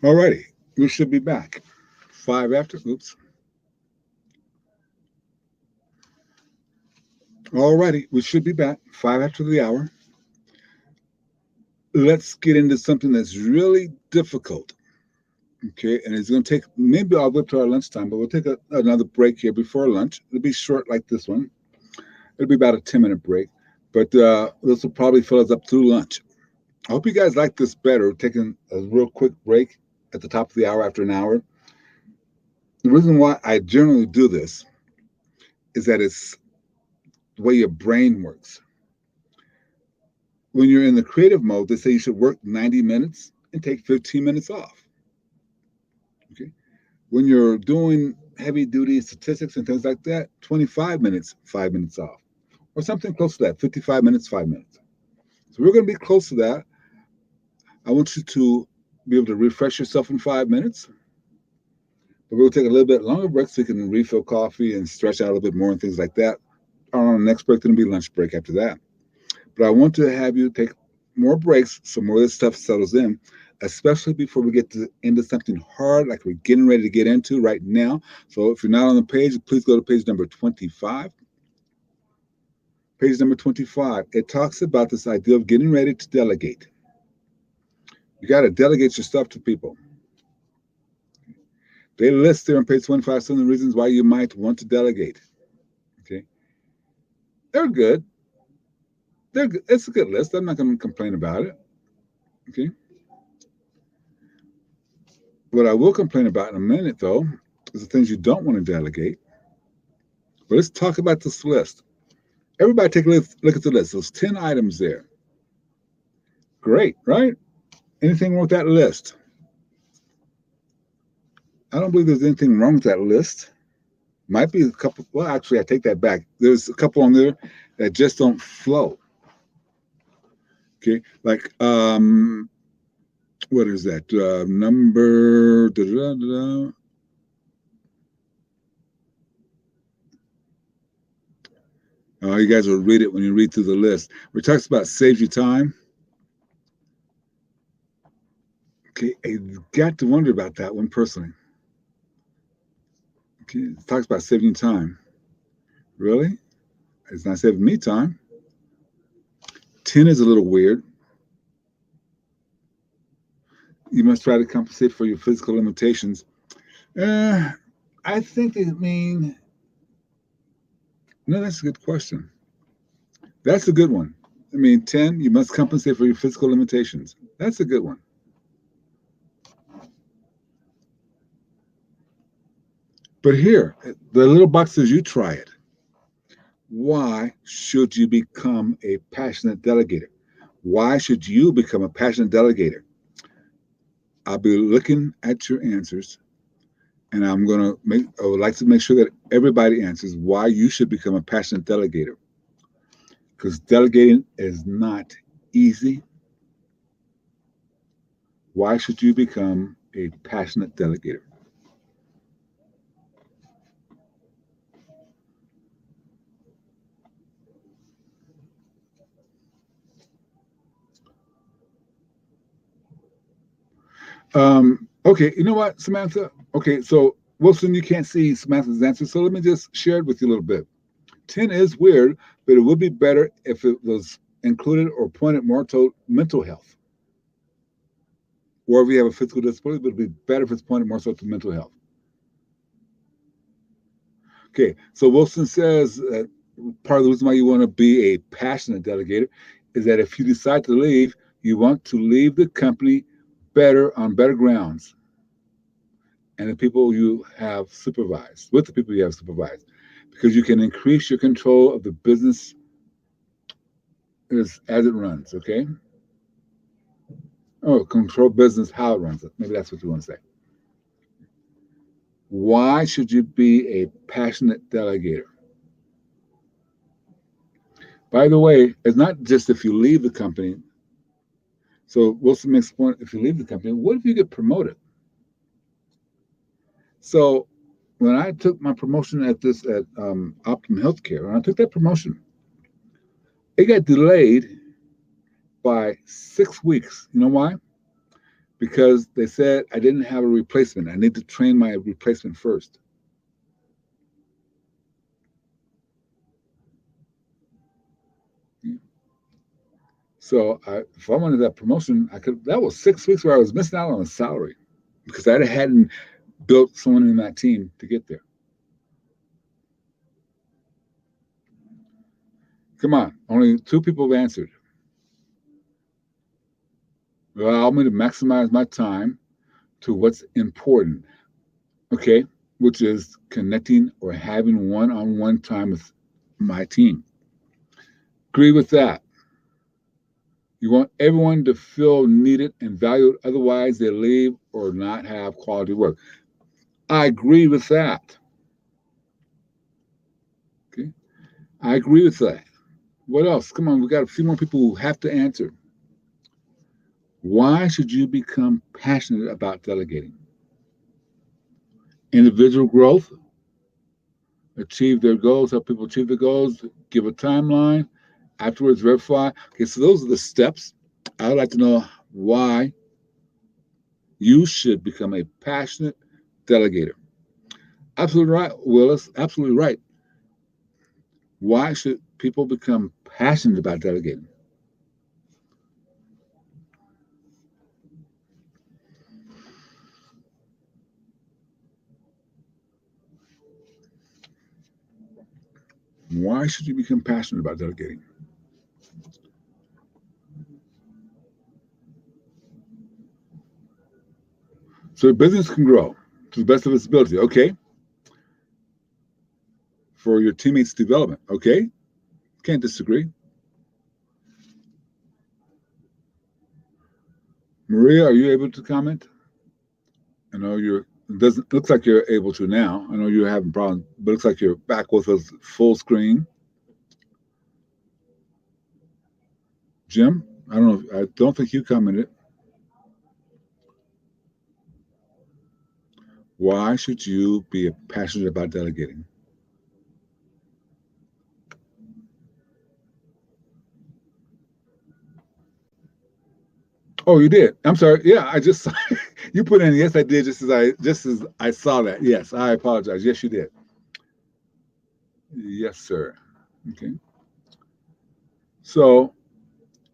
Speaker 2: Alrighty, we should be back. 5 after. Oops. Alrighty, we should be back. 5 after the hour. Let's get into something that's really difficult. Okay, and it's going to take, maybe I'll whip to our lunchtime, but we'll take another break here before lunch. It'll be short like this one. It'll be about a 10-minute break, but this will probably fill us up through lunch. I hope you guys like this better, taking a real quick break at the top of the hour after an hour. The reason why I generally do this is that it's the way your brain works. When you're in the creative mode, they say you should work 90 minutes and take 15 minutes off. Okay. When you're doing heavy duty statistics and things like that, 25 minutes, 5 minutes off, or something close to that, 55 minutes, 5 minutes. So we're going to be close to that. I want you to be able to refresh yourself in 5 minutes. But we'll take a little bit longer break so you can refill coffee and stretch out a little bit more and things like that. On the next break, then it'll be lunch break after that. But I want to have you take more breaks so more of this stuff settles in, especially before we get into something hard like we're getting ready to get into right now. So if you're not on the page, please go to page number 25. Page number 25. It talks about this idea of getting ready to delegate. You got to delegate your stuff to people. They list there on page 25 some of the reasons why you might want to delegate. Okay. They're good. It's a good list. I'm not going to complain about it. Okay. What I will complain about in a minute, though, is the things you don't want to delegate. But let's talk about this list. Everybody take a look at the list. Those 10 items there. Great, right? Anything wrong with that list? I don't believe there's anything wrong with that list. Might be a couple. Well, actually, I take that back. There's a couple on there that just don't flow. Okay, like what is that number? Oh, you guys will read it when you read through the list. Where it talks about saves you time. Okay, you got to wonder about that one personally. Okay, it talks about saving time. Really? It's not saving me time. 10 is a little weird. You must try to compensate for your physical limitations. I think they mean, no, that's a good question. That's a good one. I mean, 10, you must compensate for your physical limitations. That's a good one. But here, the little box says you try it. Why should you become a passionate delegator? Why should you become a passionate delegator? I'll be looking at your answers, and I would like to make sure that everybody answers why you should become a passionate delegator. Because delegating is not easy. Why should you become a passionate delegator? Okay, you know what, Samantha? Okay, so Wilson, you can't see Samantha's answer, so let me just share it with you a little bit. 10 is weird, but it would be better if it was included or pointed more to mental health. Or if you have a physical disability, but it would be better if it's pointed more so to mental health. Okay, so Wilson says that part of the reason why you want to be a passionate delegator is that if you decide to leave, you want to leave the company on better grounds. And the people you have supervised, with the people you have supervised, because you can increase your control of the business as it runs, okay? Oh, control business, how it runs. Maybe that's what you want to say. Why should you be a passionate delegator? By the way, it's not just if you leave the company. So Wilson makes the point, if you leave the company, what if you get promoted? So when I took my promotion at Optum Healthcare, when I took that promotion, it got delayed by 6 weeks. You know why? because they said I didn't have a replacement. I need to train my replacement first. So if I wanted that promotion, I could. That was 6 weeks where I was missing out on a salary because I hadn't built someone in that team to get there. Come on, only 2 people have answered. Allow me to maximize my time to what's important, okay, which is connecting or having one-on-one time with my team. Agree with that. You want everyone to feel needed and valued, otherwise they leave or not have quality work. I agree with that. Okay, I agree with that. What else? Come on, we got a few more people who have to answer. Why should you become passionate about delegating? Individual growth, achieve their goals, help people achieve their goals, give a timeline, afterwards verify. Okay, so those are the steps. I would like to know why you should become a passionate delegator. Absolutely right, Willis. Absolutely right. Why should people become passionate about delegating? Why should you become passionate about delegating? So your business can grow to the best of its ability. Okay. For your teammates' development. Okay. Can't disagree. Maria, are you able to comment? I know you're. It doesn't looks like you're able to now. I know you're having problems, but it looks like you're back with us full screen. Jim, I don't know. I don't think you commented. Why should you be passionate about delegating? Oh, you did. I'm sorry. Yeah, I just you put in yes, I did. Just as I saw that. Yes, I apologize. Yes, you did. Yes, sir. Okay. So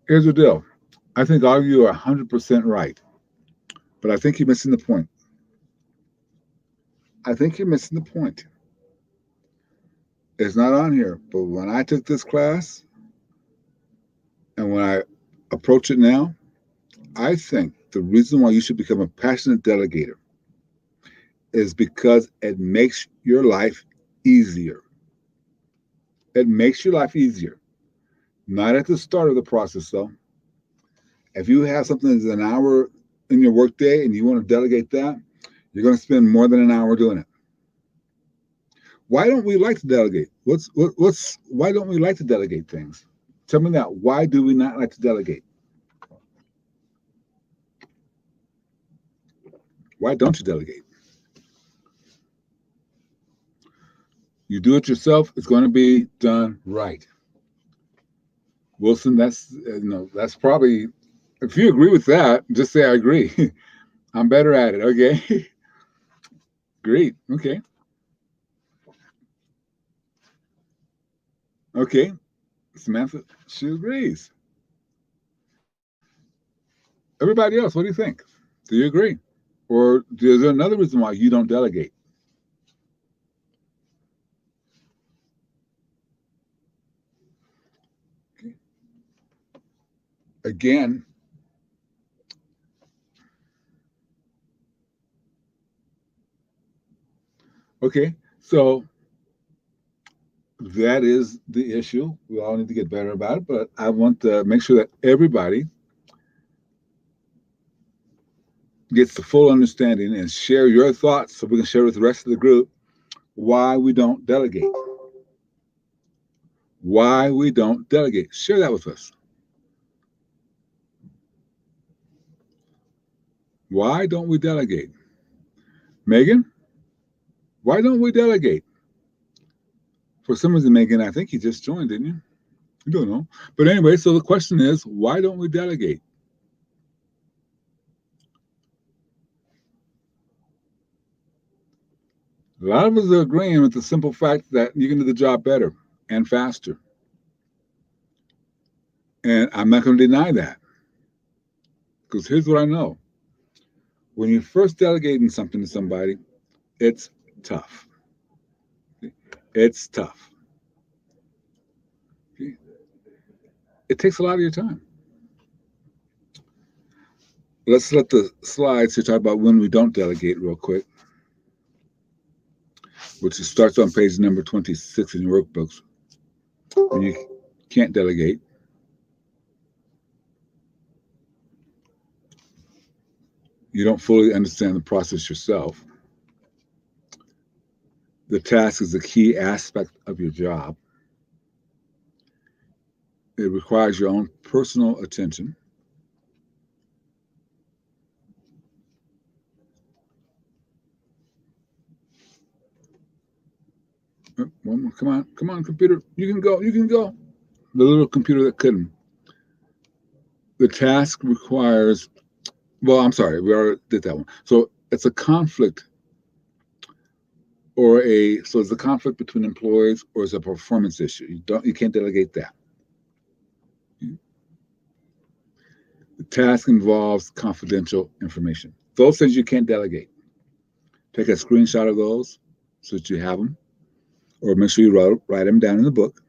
Speaker 2: here's the deal. I think all of you are 100% right, but I think you're missing the point. I think you're missing the point. It's not on here, but when I took this class and when I approach it now, I think the reason why you should become a passionate delegator is because it makes your life easier. It makes your life easier. Not at the start of the process, though. If you have something that's an hour in your workday and you want to delegate that, you're going to spend more than an hour doing it. Why don't we like to delegate? Why don't we like to delegate things? Tell me that. Why do we not like to delegate? Why don't you delegate? You do it yourself, it's going to be done right. Wilson, that's probably, if you agree with that, just say I agree. I'm better at it. Okay. Great. Okay. Okay. Samantha, she agrees. Everybody else, what do you think? Do you agree? Or is there another reason why you don't delegate? Okay. Again, okay, so that is the issue. We all need to get better about it, but I want to make sure that everybody gets the full understanding and share your thoughts so we can share with the rest of the group why we don't delegate. Why we don't delegate. Share that with us. Why don't we delegate? Megan, why don't we delegate? For some reason, Megan, I think you just joined, didn't you? I don't know. But anyway, so the question is, why don't we delegate? A lot of us are agreeing with the simple fact that you can do the job better and faster. And I'm not going to deny that. Because here's what I know. When you're first delegating something to somebody, it's tough. It's tough. It takes a lot of your time. Let's let the slides here talk about when we don't delegate real quick, which starts on page number 26 in your workbooks. When you can't delegate, you don't fully understand the process yourself. The task is a key aspect of your job. It requires your own personal attention. One more. Come on, computer. You can go. The little computer that couldn't. The task requires, well, I'm sorry, we already did that one. So it's a conflict it's a conflict between employees or it's a performance issue. You can't delegate that. The task involves confidential information. Those things you can't delegate. Take a screenshot of those so that you have them, or make sure you write them down in the book.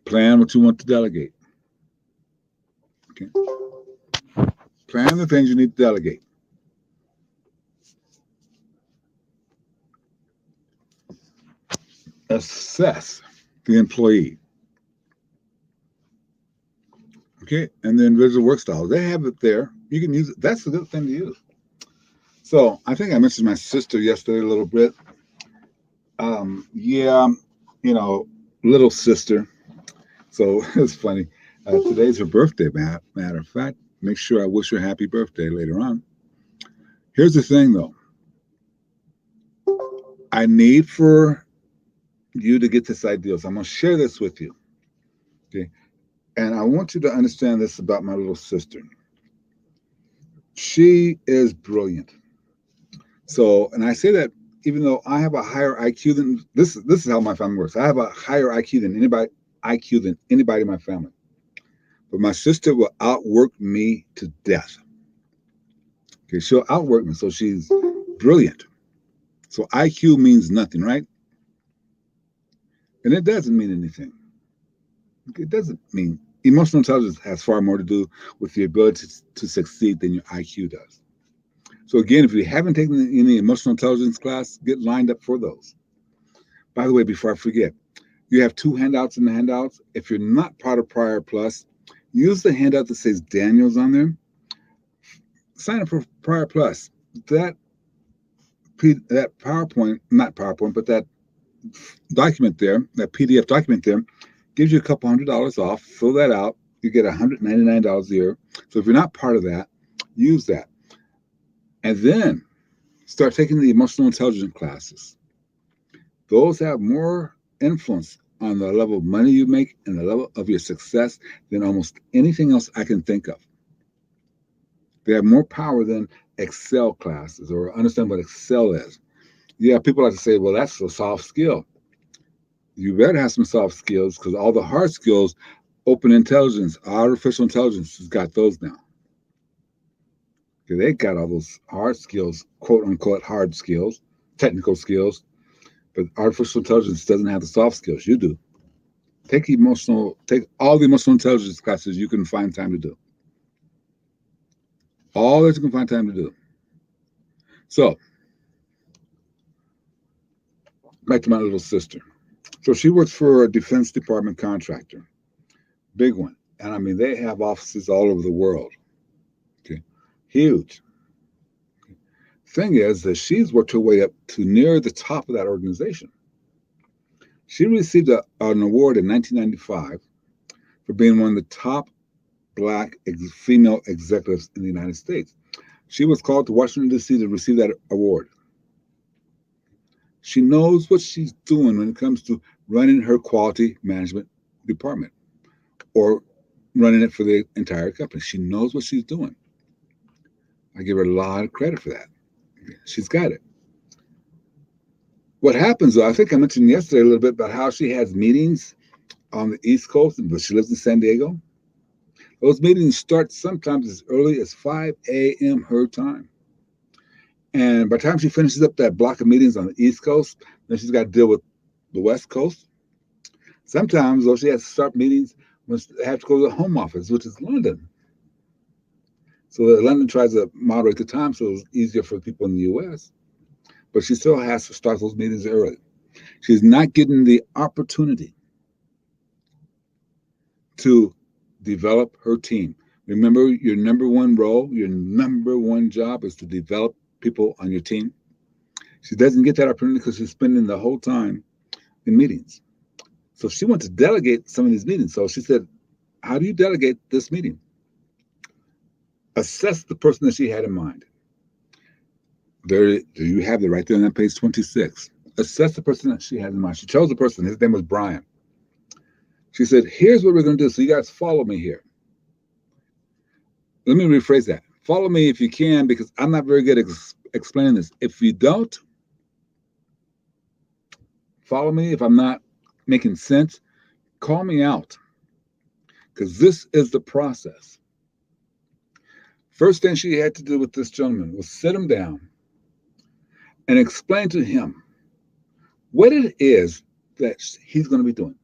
Speaker 2: Plan what you want to delegate. Okay. Plan the things you need to delegate. Assess the employee. Okay, and the individual work style. They have it there. You can use it. That's a good thing to use. So I think I mentioned my sister yesterday a little bit. Little sister. So it's funny. Today's her birthday, matter of fact. Make sure I wish her happy birthday later on. Here's the thing, though. I need for you to get this idea. So I'm going to share this with you. Okay. And I want you to understand this about my little sister. She is brilliant. So, and I say that even though I have a higher IQ than this is how my family works. I have a higher IQ than anybody in my family. But my sister will outwork me to death. Okay, she'll outwork me. So she's brilliant. So IQ means nothing, right? And it doesn't mean anything. It doesn't mean emotional intelligence has far more to do with the ability to succeed than your IQ does. So again, if you haven't taken any emotional intelligence class, get lined up for those. By the way, before I forget, you have 2 handouts in the handouts. If you're not part of Prior Plus, use the handout that says Daniels on there. Sign up for Prior Plus. That PowerPoint, not PowerPoint, but that document there, that PDF document there, gives you a couple $100 off. Fill that out. You get $199 a year. So if you're not part of that, use that. And then start taking the emotional intelligence classes. Those have more influence on the level of money you make and the level of your success than almost anything else I can think of. They have more power than Excel classes or understand what Excel is. Yeah, people like to say, well, that's a soft skill. You better have some soft skills because all the hard skills, open intelligence, artificial intelligence has got those now. They got all those hard skills, quote unquote hard skills, technical skills, but artificial intelligence doesn't have the soft skills. You do. Take all the emotional intelligence classes you can find time to do. All that you can find time to do. So, back to my little sister. So she works for a Defense Department contractor, big one. And I mean, they have offices all over the world. Okay, huge. Thing is that she's worked her way up to near the top of that organization. She received an award in 1995 for being one of the top Black female executives in the United States. She was called to Washington, D.C. to receive that award. She knows what she's doing when it comes to running her quality management department or running it for the entire company. She knows what she's doing. I give her a lot of credit for that. She's got it. What happens, though, I think I mentioned yesterday a little bit about how she has meetings on the East Coast, but she lives in San Diego. Those meetings start sometimes as early as 5 a.m. her time. And by the time she finishes up that block of meetings on the East Coast, then she's got to deal with the West Coast. Sometimes, though, she has to start meetings when she has to go to the home office, which is London. So London tries to moderate the time so it's easier for people in the U.S., but she still has to start those meetings early. She's not getting the opportunity to develop her team. Remember, your number one role, your number one job is to develop people on your team. She doesn't get that opportunity because she's spending the whole time in meetings. So she wants to delegate some of these meetings. So she said, how do you delegate this meeting? Assess the person that she had in mind. There you have it right there on page 26. Assess the person that she had in mind. She chose the person. His name was Brian. She said, here's what we're going to do. So you guys follow me here. Let me rephrase that. Follow me if you can, because I'm not very good at explaining this. If you don't follow me, if I'm not making sense, call me out, because this is the process. First thing she had to do with this gentleman was sit him down and explain to him what it is that he's going to be doing,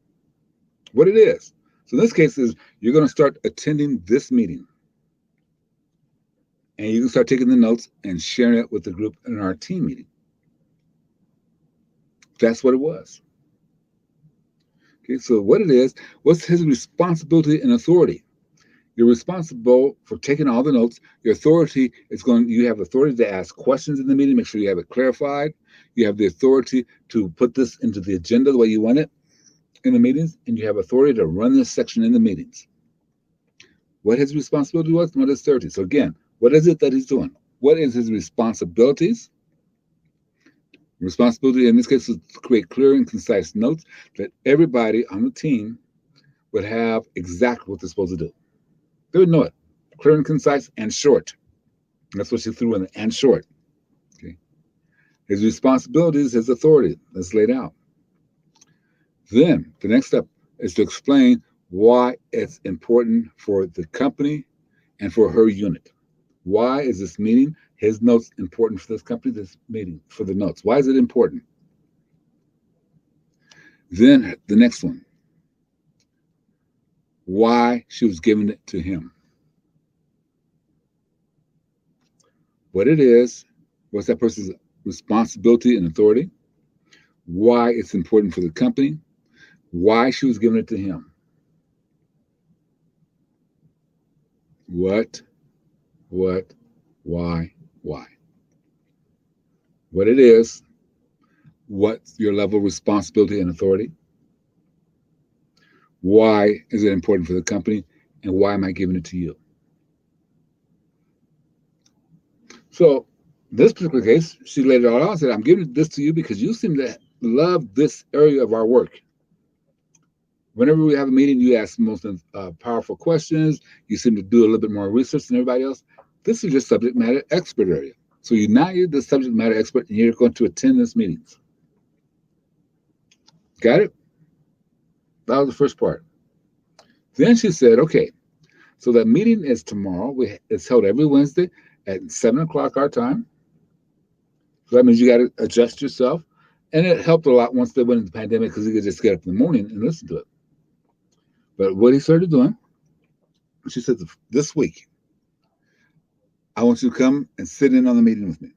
Speaker 2: what it is. So in this case is you're going to start attending this meeting, and you can start taking the notes and sharing it with the group in our team meeting. That's what it was. Okay, so what it is, what's his responsibility and authority? You're responsible for taking all the notes. Your authority is you have authority to ask questions in the meeting, make sure you have it clarified. You have the authority to put this into the agenda the way you want it in the meetings, and you have authority to run this section in the meetings. What his responsibility was, what his authority. So again, what is it that he's doing? What is his responsibilities? Responsibility in this case is to create clear and concise notes that everybody on the team would have exactly what they're supposed to do. They would know it. Clear and concise and short. That's what she threw in, and short. Okay. His responsibilities, his authority, that's laid out. Then the next step is to explain why it's important for the company and for her unit. Why is this meeting, his notes, important for this company, this meeting, for the notes? Why is it important? Then the next one, why she was giving it to him. What it is, what's that person's responsibility and authority, why it's important for the company, why she was giving it to him. What, why. What it is, what's your level of responsibility and authority, why is it important for the company, and why am I giving it to you? So this particular case, she laid it all out and said, I'm giving this to you because you seem to love this area of our work. Whenever we have a meeting, you ask the most powerful questions. You seem to do a little bit more research than everybody else. This is your subject matter expert area. So you're the subject matter expert, and you're going to attend this meetings. Got it? That was the first part. Then she said, okay, so that meeting is tomorrow. It's held every Wednesday at 7 o'clock our time. So that means you got to adjust yourself. And it helped a lot once they went into the pandemic because you could just get up in the morning and listen to it. But what he started doing, she said, this week, I want you to come and sit in on the meeting with me.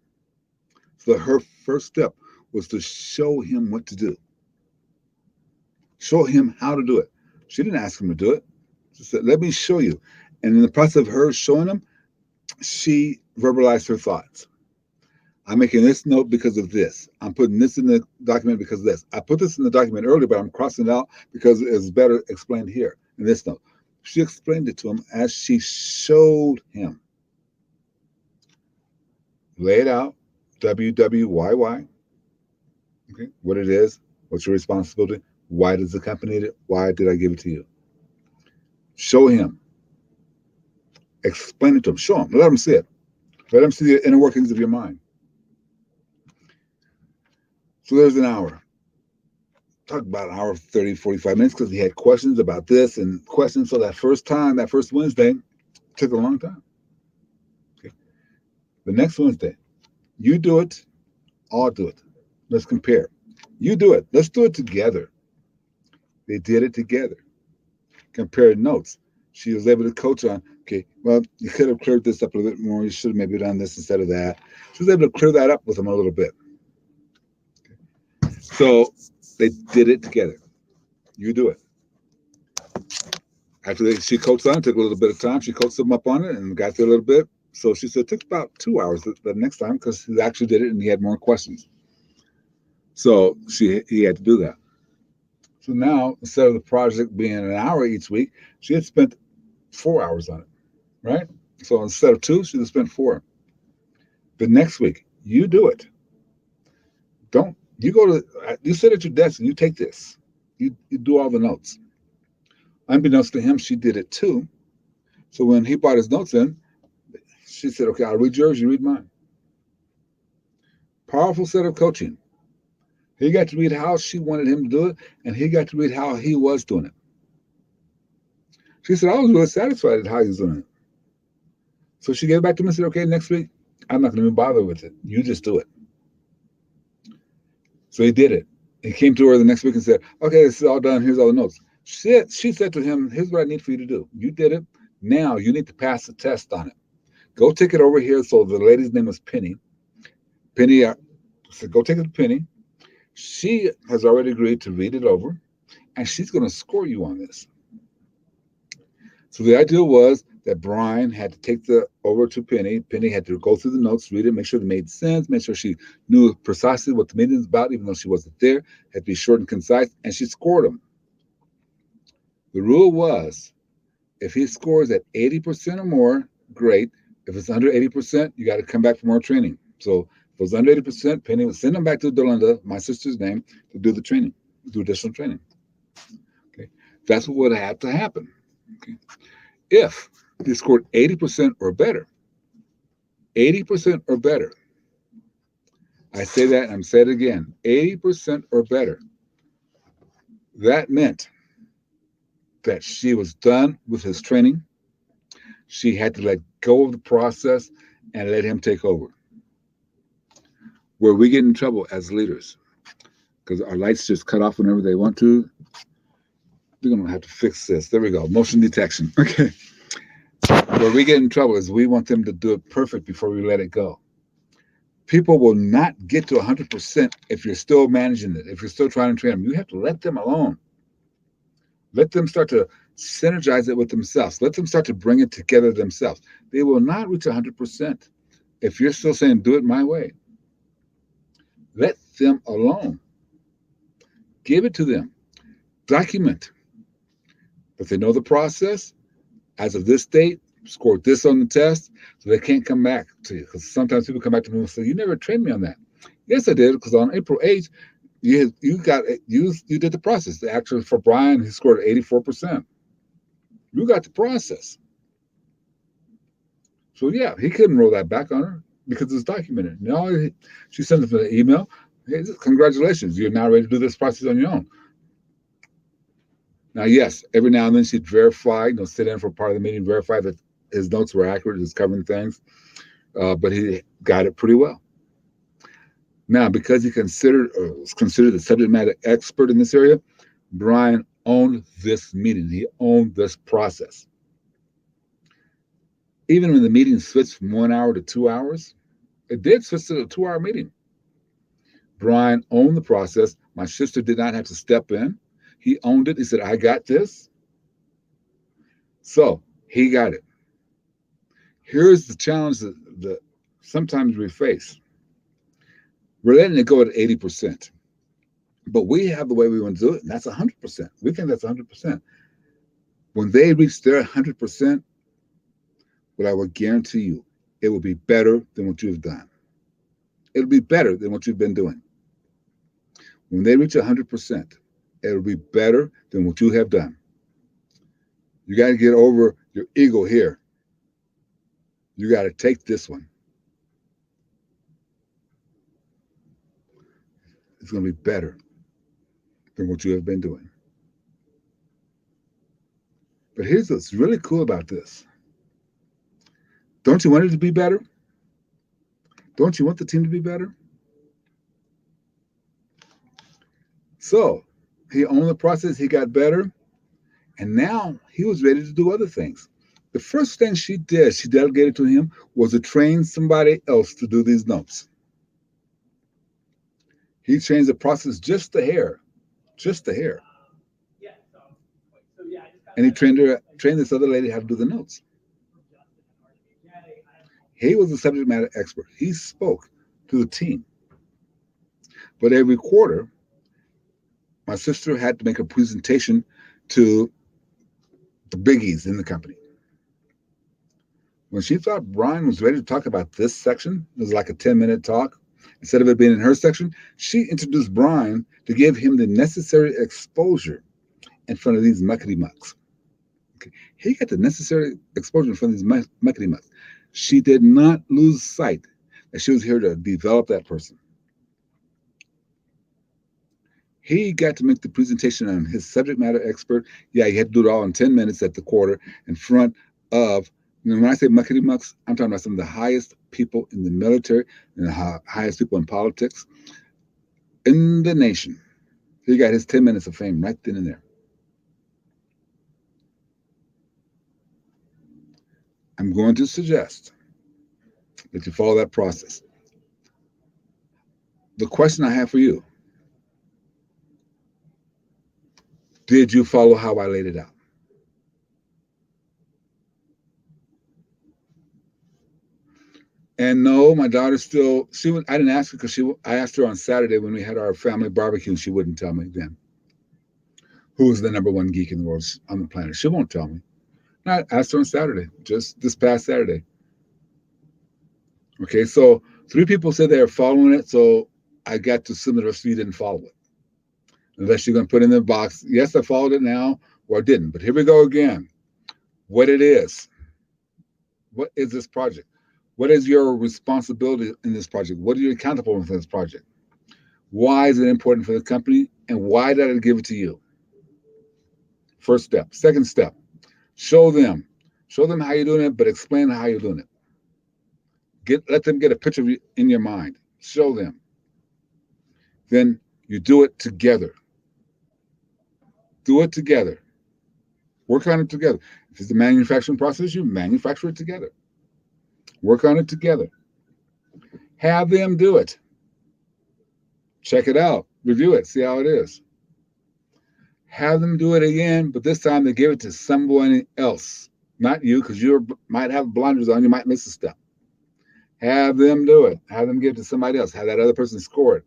Speaker 2: So her first step was to show him what to do. Show him how to do it. She didn't ask him to do it. She said, let me show you. And in the process of her showing him, she verbalized her thoughts. I'm making this note because of this. I'm putting this in the document because of this. I put this in the document earlier, but I'm crossing it out because it's better explained here in this note. She explained it to him as she showed him. Lay it out, WWYY. Okay, what it is, what's your responsibility, why does the company need it, why did I give it to you? Show him. Explain it to him. Show him. Let him see it. Let them see the inner workings of your mind. So there's an hour. Talk about an hour, 30, 45 minutes because he had questions about this and questions. So that first time, that first Wednesday, took a long time. Okay. The next Wednesday, you do it, I'll do it. Let's compare. You do it. Let's do it together. They did it together. Compared notes. She was able to coach on, okay, well, you could have cleared this up a little bit more. You should have maybe done this instead of that. She was able to clear that up with him a little bit. So they did it together. You do it. After she coached on it, took a little bit of time. She coached them up on it and got there a little bit. So she said it took about 2 hours the next time because he actually did it and he had more questions. So he had to do that. So now, instead of the project being an hour each week, she had spent 4 hours on it, right? So instead of 2, she had spent 4. The next week, you do it. You sit at your desk and you take this. You do all the notes. Unbeknownst to him, she did it too. So when he brought his notes in, she said, okay, I'll read yours, you read mine. Powerful set of coaching. He got to read how she wanted him to do it, and he got to read how he was doing it. She said, I was really satisfied with how he was doing it. So she gave it back to him and said, okay, next week, I'm not going to even bother with it. You just do it. So he did it. He came to her the next week and said, okay, this is all done. Here's all the notes. She said to him, here's what I need for you to do. You did it. Now you need to pass the test on it. Go take it over here. So the lady's name was Penny. Penny said, go take it to Penny. She has already agreed to read it over, and she's going to score you on this. So the idea was that Brian had to take over to Penny. Penny had to go through the notes, read it, make sure they made sense, make sure she knew precisely what the meeting was about, even though she wasn't there. Had to be short and concise, and she scored him. The rule was, if he scores at 80% or more, great. If it's under 80%, you got to come back for more training. So if it was under 80%, Penny would send him back to Delinda, my sister's name, to do the training, do additional training. Okay, that's what would have to happen. Okay, if he scored 80% or better, 80% or better. I say that and I'm saying it again, 80% or better. That meant that she was done with his training. She had to let go of the process and let him take over. Where we get in trouble as leaders, because our lights just cut off whenever they want to. They're going to have to fix this. There we go. Motion detection. Okay. Where we get in trouble is we want them to do it perfect before we let it go. People will not get to 100% if you're still managing it, if you're still trying to train them. You have to let them alone. Let them start to synergize it with themselves. Let them start to bring it together themselves. They will not reach 100% if you're still saying, do it my way. Let them alone. Give it to them. Document that they know the process. As of this date, scored this on the test, so they can't come back to you. Because sometimes people come back to me and say, you never trained me on that. Yes, I did, because on April 8th, you did the process. Actually, for Brian, he scored 84%. You got the process. So yeah, he couldn't roll that back on her because it's documented. Now she sent him an email. Hey, congratulations, you're now ready to do this process on your own. Now, yes, every now and then she'd verify, sit in for part of the meeting, verify that his notes were accurate, he's covering things, but he got it pretty well. Now, because he was considered the subject matter expert in this area, Brian owned this meeting. He owned this process. Even when the meeting switched from 1 hour to 2 hours, it did switch to a 2-hour meeting. Brian owned the process. My sister did not have to step in. He owned it. He said, I got this. So he got it. Here's the challenge that sometimes we face. We're letting it go at 80%. But we have the way we want to do it, and that's 100%. We think that's 100%. When they reach their 100%, what I will guarantee you, it will be better than what you've done. It'll be better than what you've been doing. When they reach 100%, it'll be better than what you have done. You got to get over your ego here. You got to take this one. is going to be better than what you have been doing. But here's what's really cool about this. Don't you want it to be better? Don't you want the team to be better? So he owned the process, he got better, and now he was ready to do other things. The first thing she delegated to him, was to train somebody else to do these notes. He changed the process just a hair. And he trained this other lady how to do the notes. He was a subject matter expert. He spoke to the team. But every quarter, my sister had to make a presentation to the biggies in the company. When she thought Brian was ready to talk about this section, it was like a 10-minute talk. Instead of it being in her section, she introduced Brian to give him the necessary exposure in front of these muckety mucks. Okay. He got the necessary exposure in front of these muckety mucks. She did not lose sight that she was here to develop that person. He got to make the presentation on his subject matter expert. Yeah, he had to do it all in 10 minutes at the quarter in front of, when I say muckety mucks, I'm talking about some of the highest people in the military and the highest people in politics in the nation. He got his 10 minutes of fame right then and there. I'm going to suggest that you follow that process. The question I have for you, did you follow how I laid it out? And no, my daughter still, I didn't ask her because I asked her on Saturday when we had our family barbecue. She wouldn't tell me then who was the number one geek in the world on the planet. She won't tell me. And I asked her on Saturday, just this past Saturday. Okay, so 3 people said they were following it, so I got to assume the rest of you didn't follow it. Unless you're going to put in the box, yes, I followed it now, or I didn't. But here we go again. What it is. What is this project? What is your responsibility in this project? What are you accountable for this project? Why is it important for the company? And why did I give it to you? First step. Second step, show them. Show them how you're doing it, but explain how you're doing it. Let them get a picture of you in your mind. Show them. Then you do it together. Do it together. Work on it together. If it's the manufacturing process, you manufacture it together. Work on it together. Have them do it. Check it out. Review it. See how it is. Have them do it again, but this time they give it to someone else. Not you, because you might have blinders on. You might miss a step. Have them do it. Have them give it to somebody else. Have that other person score it.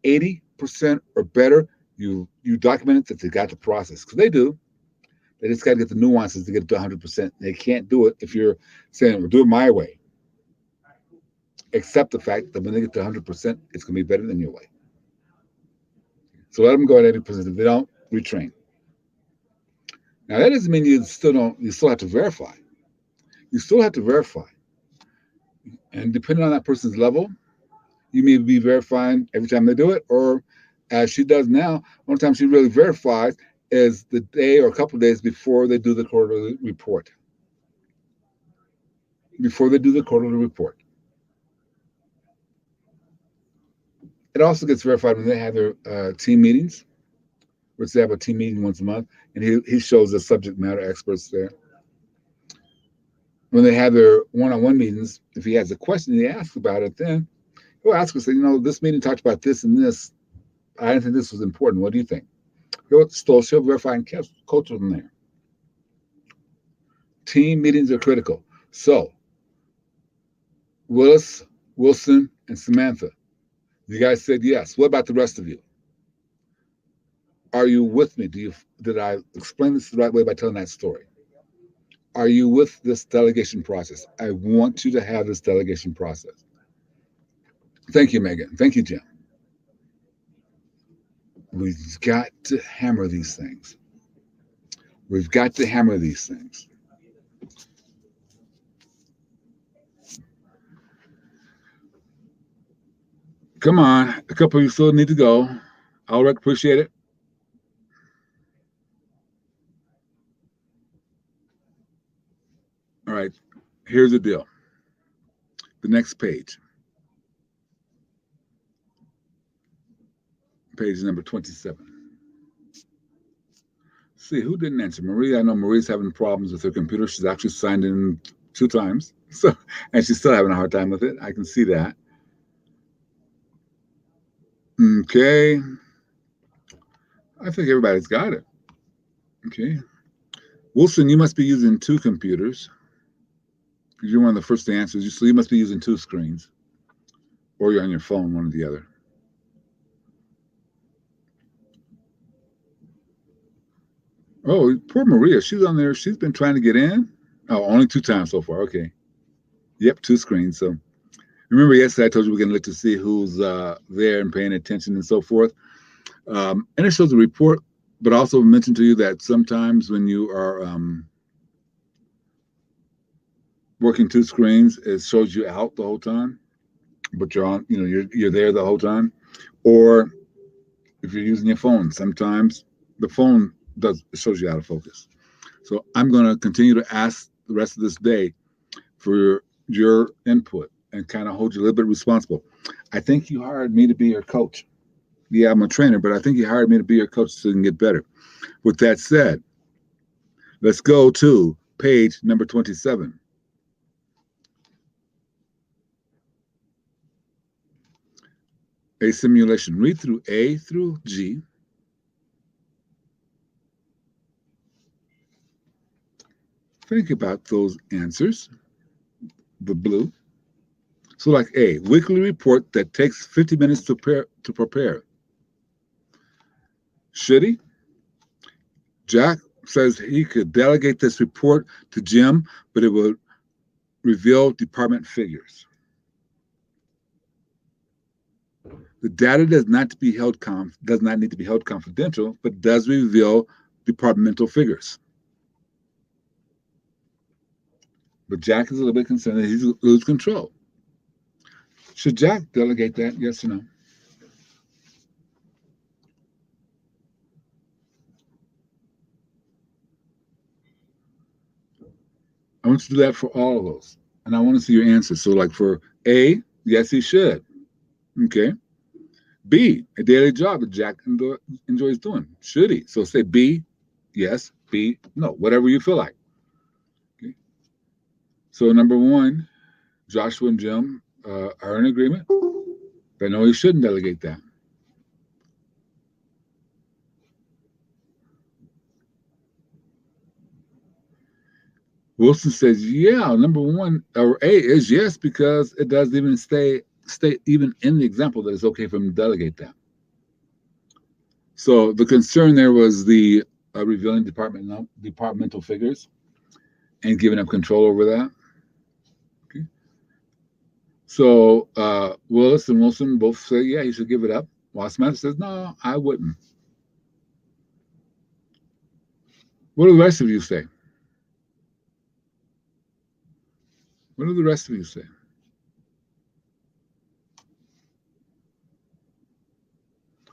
Speaker 2: 80% or better, you document it that they got the process. Because they do. They just got to get the nuances to get it to 100%. They can't do it if you're saying, well, do it my way. Accept the fact that when they get to 100%, it's going to be better than your way. So let them go at 80%. If they don't, retrain. Now, that doesn't mean you still have to verify. You still have to verify. And depending on that person's level, you may be verifying every time they do it, or as she does now, one time she really verifies is the day or a couple of days before they do the quarterly report. Before they do the quarterly report. It also gets verified when they have their team meetings, which they have a team meeting once a month, and he shows the subject matter experts there. When they have their one-on-one meetings, if he has a question he asks about it, then he'll ask us, this meeting talked about this and this. I didn't think this was important. What do you think? She'll verify and coach them there. Team meetings are critical. So, Willis, Wilson, and Samantha, you guys said yes. What about the rest of you? Are you with me? Did I explain this the right way by telling that story? Are you with this delegation process? I want you to have this delegation process. Thank you, Megan. Thank you, Jim. We've got to hammer these things. We've got to hammer these things. Come on. A couple of you still need to go. I'll appreciate it. All right. Here's the deal. The next page. Page number 27. See, who didn't answer? Maria. I know Maria's having problems with her computer. She's actually signed in 2 times. So, and she's still having a hard time with it. I can see that. Okay. I think everybody's got it. Okay. Wilson, you must be using 2 computers. You're one of the first to answer. So you must be using 2 screens. Or you're on your phone, one or the other. Oh, poor Maria. She's on there. She's been trying to get in. Oh, only 2 times so far. Okay. Yep, 2 screens. So remember yesterday I told you we're going to look to see who's there and paying attention and so forth. And it shows a report, but also mentioned to you that sometimes when you are working 2 screens, it shows you out the whole time, but you're on, you're there the whole time. Or if you're using your phone, sometimes the phone shows you out of focus. So I'm going to continue to ask the rest of this day for your input and kind of hold you a little bit responsible. I think you hired me to be your coach. Yeah, I'm a trainer, but I think you hired me to be your coach so you can get better. With that said, let's go to page number 27. A simulation. Read through A through G. Think about those answers. The blue. So like A, weekly report that takes 50 minutes to prepare. Should he? Jack says he could delegate this report to Jim, but it would reveal department figures. The data does not need to be held confidential, but does reveal departmental figures. But Jack is a little bit concerned that he's lose control. Should Jack delegate that? Yes or no? I want you to do that for all of those. And I want to see your answers. So like for A, yes, he should. Okay. B, a daily job that Jack enjoys doing. Should he? So say B, yes, B, no, whatever you feel like. Okay. So number 1, Joshua and Jim are in agreement. They know he shouldn't delegate that. Wilson says, yeah, number 1, or A is yes, because it does even state even in the example that it's okay for him to delegate that. So the concern there was the revealing departmental figures and giving up control over that. Okay. So Willis and Wilson both say, yeah, he should give it up. While Samantha says, no, I wouldn't. What do the rest of you say? What do the rest of you say?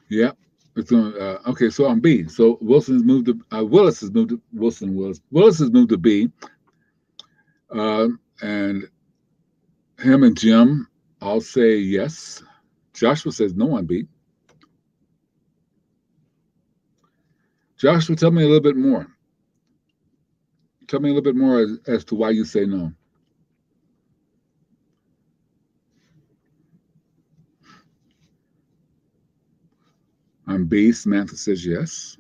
Speaker 2: Yeah. It's going, okay, so on B. So Willis has moved to B. And him and Jim all say yes. Joshua says no on B. Joshua, tell me a little bit more. Tell me a little bit more as to why you say no. On B, Samantha says yes.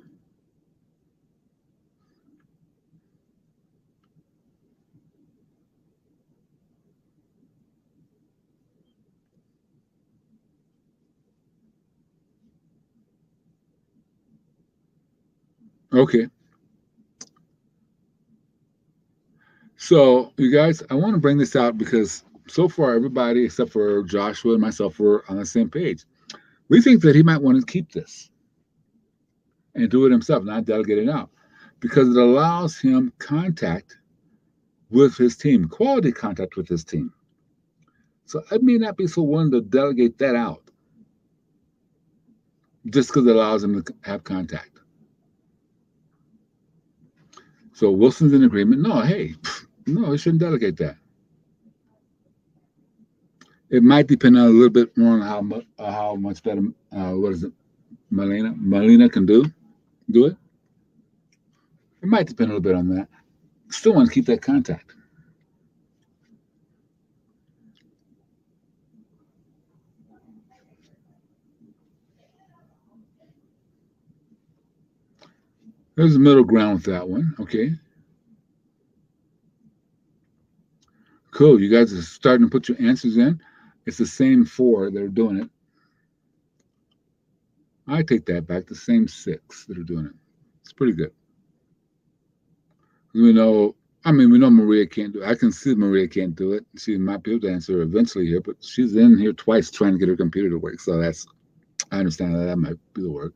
Speaker 2: Okay. So, you guys, I want to bring this out because so far everybody except for Joshua and myself were on the same page. We think that he might want to keep this and do it himself, not delegate it out, because it allows him contact with his team, quality contact with his team. So I may not be so willing to delegate that out. just because it allows him to have contact. So Wilson's in agreement. No, hey, no, he shouldn't delegate that. It might depend on a little bit more on how much better what is it, Melina can do it. It might depend a little bit on that. Still want to keep that contact. There's a middle ground with that one. Okay. Cool. You guys are starting to put your answers in. It's the same 4 that are doing it. I take that back. The same 6 that are doing it. It's pretty good. We know Maria can't do it. I can see Maria can't do it. She might be able to answer eventually here, but she's in here twice trying to get her computer to work. So I understand that might be the work.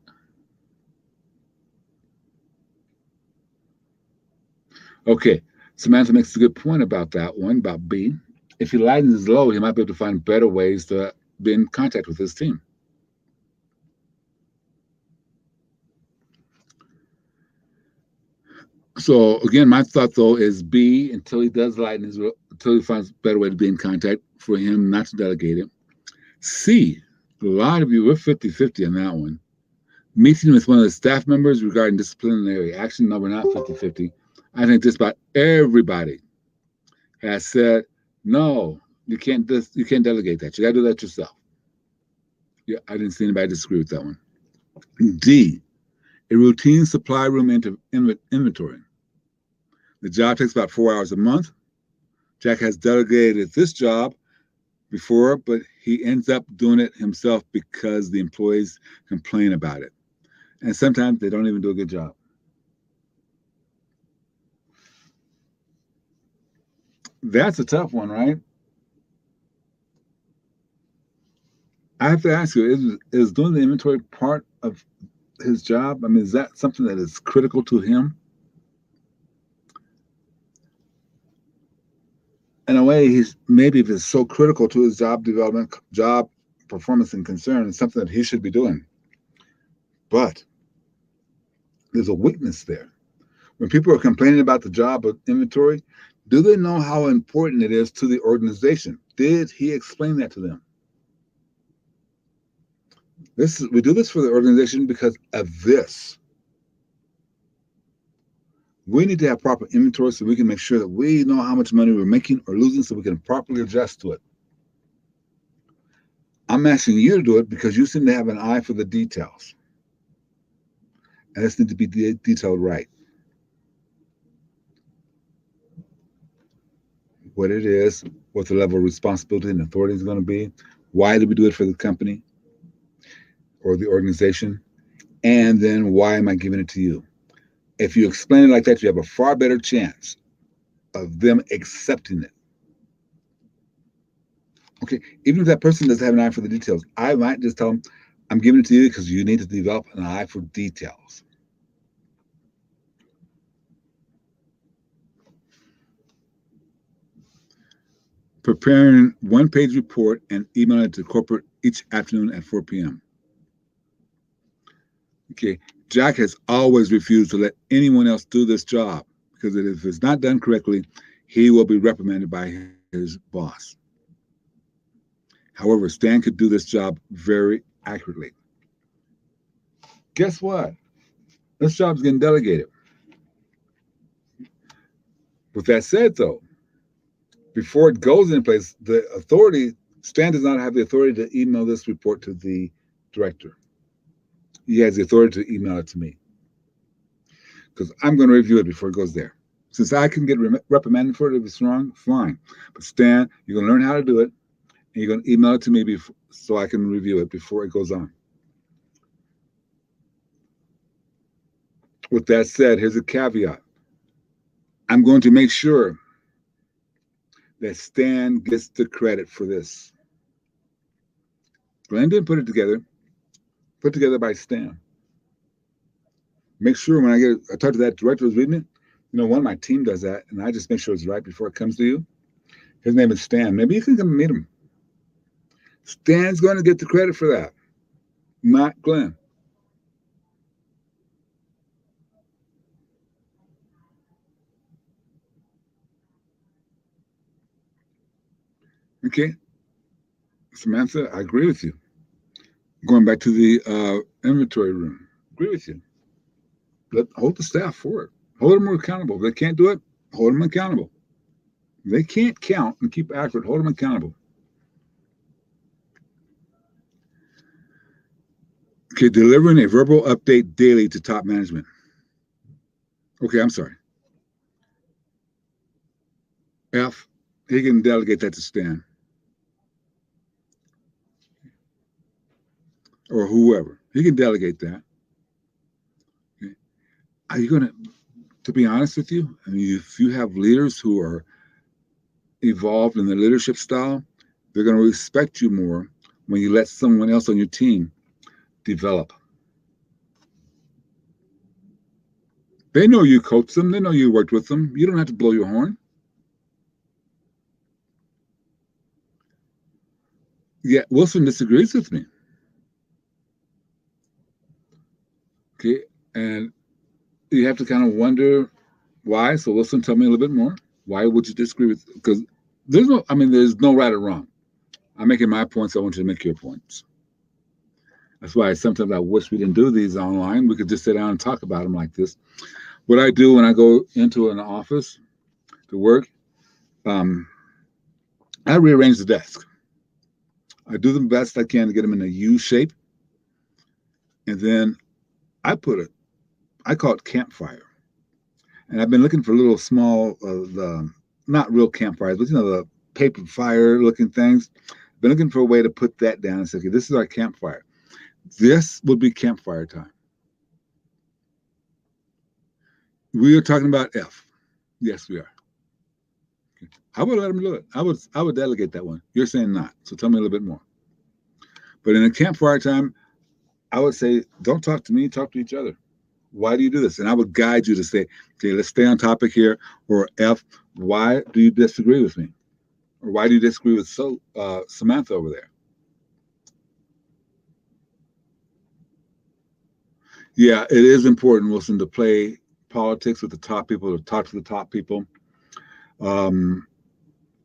Speaker 2: Okay, Samantha makes a good point about that one, about B. If he lightens his load, he might be able to find better ways to be in contact with his team. So again, my thought though is B, until he does lighten his load, until he finds a better way to be in contact, for him not to delegate it. C, a lot of you, we're 50-50 on that one. Meeting with one of the staff members regarding disciplinary action. No, we're not 50-50. I think just about everybody has said, no, you can't delegate that. You got to do that yourself. Yeah, I didn't see anybody disagree with that one. D, a routine supply room inventory. The job takes about 4 hours a month. Jack has delegated this job before, but he ends up doing it himself because the employees complain about it. And sometimes they don't even do a good job. That's a tough one, right? I have to ask you, is doing the inventory part of his job? I mean, is that something that is critical to him? In a way, maybe if it's so critical to his job development, job performance and concern, it's something that he should be doing. But there's a weakness there. When people are complaining about the job of inventory, do they know how important it is to the organization? Did he explain that to them? We do this for the organization because of this. We need to have proper inventory so we can make sure that we know how much money we're making or losing so we can properly adjust to it. I'm asking you to do it because you seem to have an eye for the details. And this needs to be detailed right. What it is, what the level of responsibility and authority is going to be, why do we do it for the company or the organization, and then why am I giving it to you? If you explain it like that, you have a far better chance of them accepting it. Okay, even if that person doesn't have an eye for the details, I might just tell them, I'm giving it to you because you need to develop an eye for details. Preparing one-page report and email it to corporate each afternoon at 4 p.m. Okay, Jack has always refused to let anyone else do this job because if it's not done correctly, he will be reprimanded by his boss. However, Stan could do this job very accurately. Guess what? This job's getting delegated. With that said, though, before it goes in place, Stan does not have the authority to email this report to the director. He has the authority to email it to me because I'm going to review it before it goes there. Since I can get reprimanded for it if it's wrong, fine. But Stan, you're going to learn how to do it, and you're going to email it to me so I can review it before it goes on. With that said, here's a caveat. I'm going to make sure that Stan gets the credit for this. Glenn didn't put it together. Put together by Stan. Make sure when I talk to that director who's reading it, one of my team does that, and I just make sure it's right before it comes to you. His name is Stan. Maybe you can come and meet him. Stan's going to get the credit for that, not Glenn. Okay, Samantha, I agree with you. Going back to the inventory room, agree with you. Hold the staff for it. Hold them accountable. If they can't do it, hold them accountable. If they can't count and keep accurate, hold them accountable. Okay, delivering a verbal update daily to top management. Okay, I'm sorry. F, he can delegate that to Stan or whoever. He can delegate that. Okay. Are you going to be honest with you? I mean, if you have leaders who are evolved in their leadership style, they're going to respect you more when you let someone else on your team develop. They know you coached them. They know you worked with them. You don't have to blow your horn. Yeah, Wilson disagrees with me. Okay, and you have to kind of wonder why. So Wilson, tell me a little bit more. Why would you disagree with? Because there's no right or wrong. I'm making my points. I want you to make your points. That's why sometimes I wish we didn't do these online. We could just sit down and talk about them like this. What I do when I go into an office to work, um, I rearrange the desk. I do the best I can to get them in a U shape, and then I call it campfire. And I've been looking for little small, not real campfires, but the paper fire looking things. Been looking for a way to put that down and say, okay, this is our campfire. This would be campfire time. We are talking about F. Yes, we are. Okay. I would let them do it. I would delegate that one. You're saying not. So tell me a little bit more. But in a campfire time, I would say, don't talk to me, talk to each other. Why do you do this? And I would guide you to say, okay, let's stay on topic here. Or F, why do you disagree with me? Or why do you disagree with Samantha over there? Yeah, it is important, Wilson, to play politics with the top people, to talk to the top people. Um,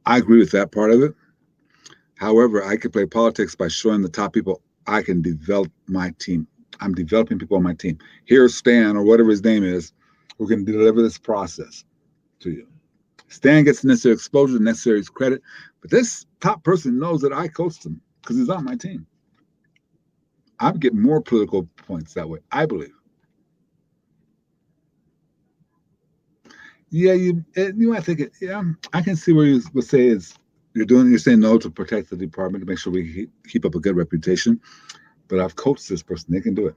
Speaker 2: I agree with that part of it. However, I can play politics by showing the top people I can develop my team. I'm developing people on my team. Here's Stan, or whatever his name is, who can deliver this process to you. Stan gets the necessary exposure, the necessary credit, but this top person knows that I coached him because he's on my team. I get more political points that way, I believe. Yeah, I think yeah, I can see where you would say is you're saying no to protect the department to make sure we keep up a good reputation. But I've coached this person; they can do it.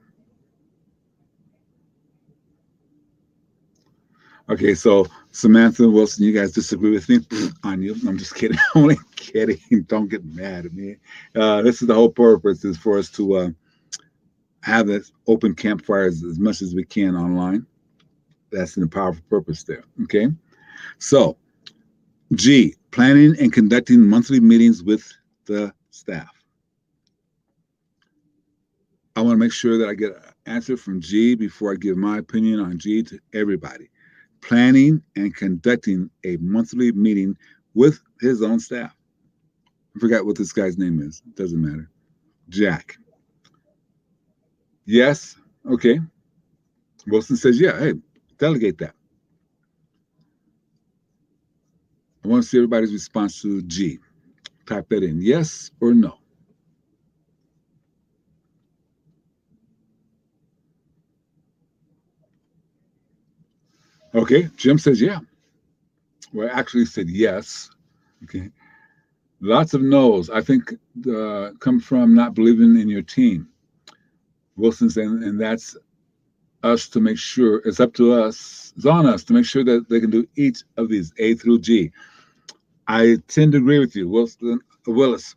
Speaker 2: Okay, so Samantha Wilson, you guys disagree with me on you? I'm just kidding. I'm only kidding. Don't get mad at me. This is the whole purpose is for us to have this open campfires as much as we can online. That's the powerful purpose there. Okay, so G, planning and conducting monthly meetings with the staff. I want to make sure that I get an answer from G before I give my opinion on G to everybody. Planning and conducting a monthly meeting with his own staff. I forgot what this guy's name is. It doesn't matter. Jack. Yes. Okay. Wilson says, yeah, hey, delegate that. I want to see everybody's response to G. Type that in. Yes or no. Okay. Jim says, yeah. Well, I actually said yes. Okay. Lots of no's. I think come from not believing in your team. Wilson saying, and that's us to make sure it's up to us. It's on us to make sure that they can do each of these A through G. I tend to agree with you, Willis.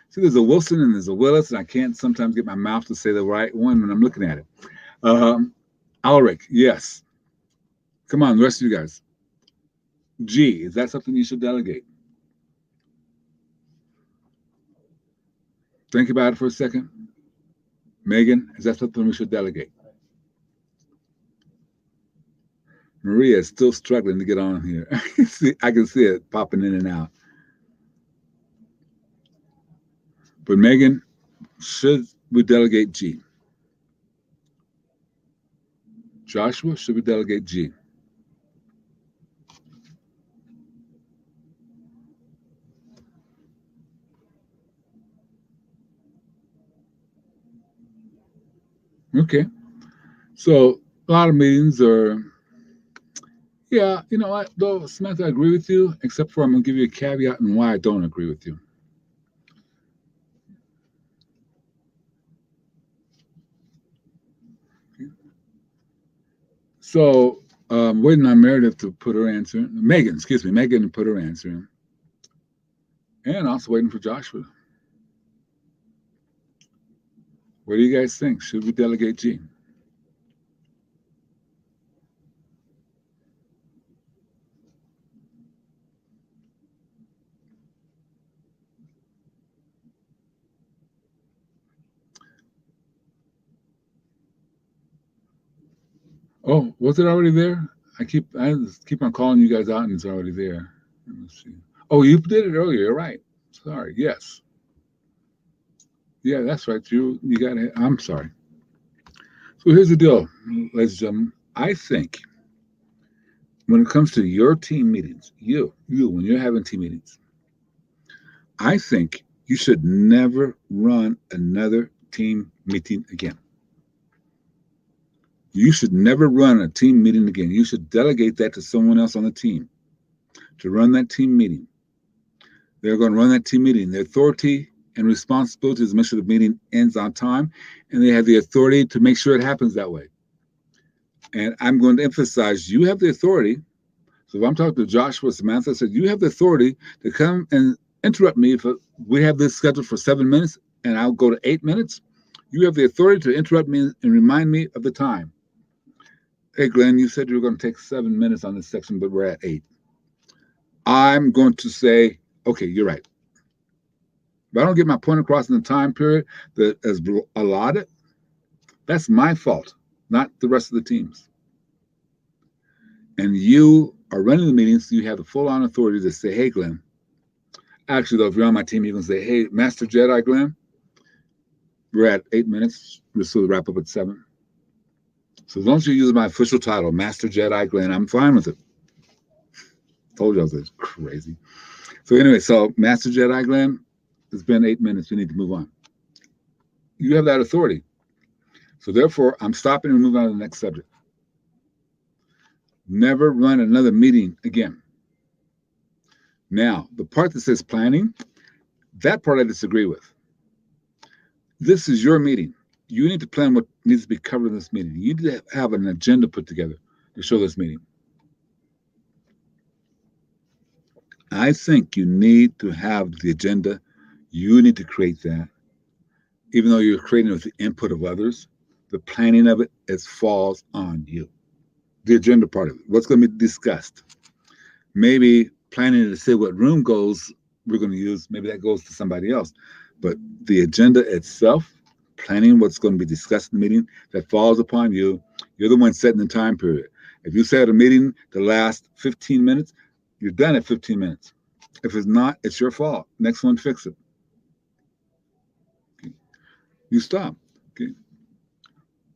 Speaker 2: See, there's a Wilson and there's a Willis, and I can't sometimes get my mouth to say the right one when I'm looking at it. Ulrich, yes. Come on, the rest of you guys. G, is that something you should delegate? Think about it for a second. Megan, is that something we should delegate? Maria is still struggling to get on here. I can see it popping in and out. But Megan, should we delegate G? Joshua, should we delegate G? Okay. So a lot of meetings are, yeah, you know what, though, Samantha, I agree with you, except for I'm going to give you a caveat on why I don't agree with you. So, waiting on Meredith to put her answer in. Megan to put her answer in. And also waiting for Joshua. What do you guys think? Should we delegate G? Oh, was it already there? I keep on calling you guys out and it's already there. Let me see. Oh, you did it earlier. You're right. Sorry. Yes. Yeah, that's right. You got it. I'm sorry. So here's the deal, ladies and gentlemen. I think when it comes to your team meetings, when you're having team meetings, I think you should never run another team meeting again. You should never run a team meeting again. You should delegate that to someone else on the team to run that team meeting. They're going to run that team meeting. Their authority and responsibility is to make sure the meeting ends on time, and they have the authority to make sure it happens that way. And I'm going to emphasize you have the authority. So if I'm talking to Joshua, Samantha, I said, you have the authority to come and interrupt me if we have this scheduled for 7 minutes and I'll go to 8 minutes. You have the authority to interrupt me and remind me of the time. Hey, Glenn, you said you were going to take 7 minutes on this section, but we're at 8. I'm going to say, okay, you're right. If I don't get my point across in the time period that is allotted, that's my fault, not the rest of the teams. And you are running the meetings, so you have the full-on authority to say, hey, Glenn. Actually, though, if you're on my team, you can say, hey, Master Jedi Glenn, we're at 8 minutes. We'll still wrap up at 7. So as long as you use my official title, Master Jedi Glenn, I'm fine with it. Told you I was crazy. So anyway, so Master Jedi Glenn, it's been 8 minutes. We need to move on. You have that authority. So therefore, I'm stopping and moving on to the next subject. Never run another meeting again. Now, the part that says planning, that part I disagree with. This is your meeting. You need to plan what needs to be covered in this meeting. You need to have an agenda put together to show this meeting. I think you need to have the agenda. You need to create that. Even though you're creating it with the input of others, the planning of it falls on you. The agenda part of it, what's going to be discussed. Maybe planning to say what room goes we're going to use, maybe that goes to somebody else. But the agenda itself, planning what's going to be discussed in the meeting, that falls upon you. You're the one setting the time period. If you set a meeting to last 15 minutes, you're done at 15 minutes. If it's not, it's your fault. Next one, fix it. Okay. You stop. Okay.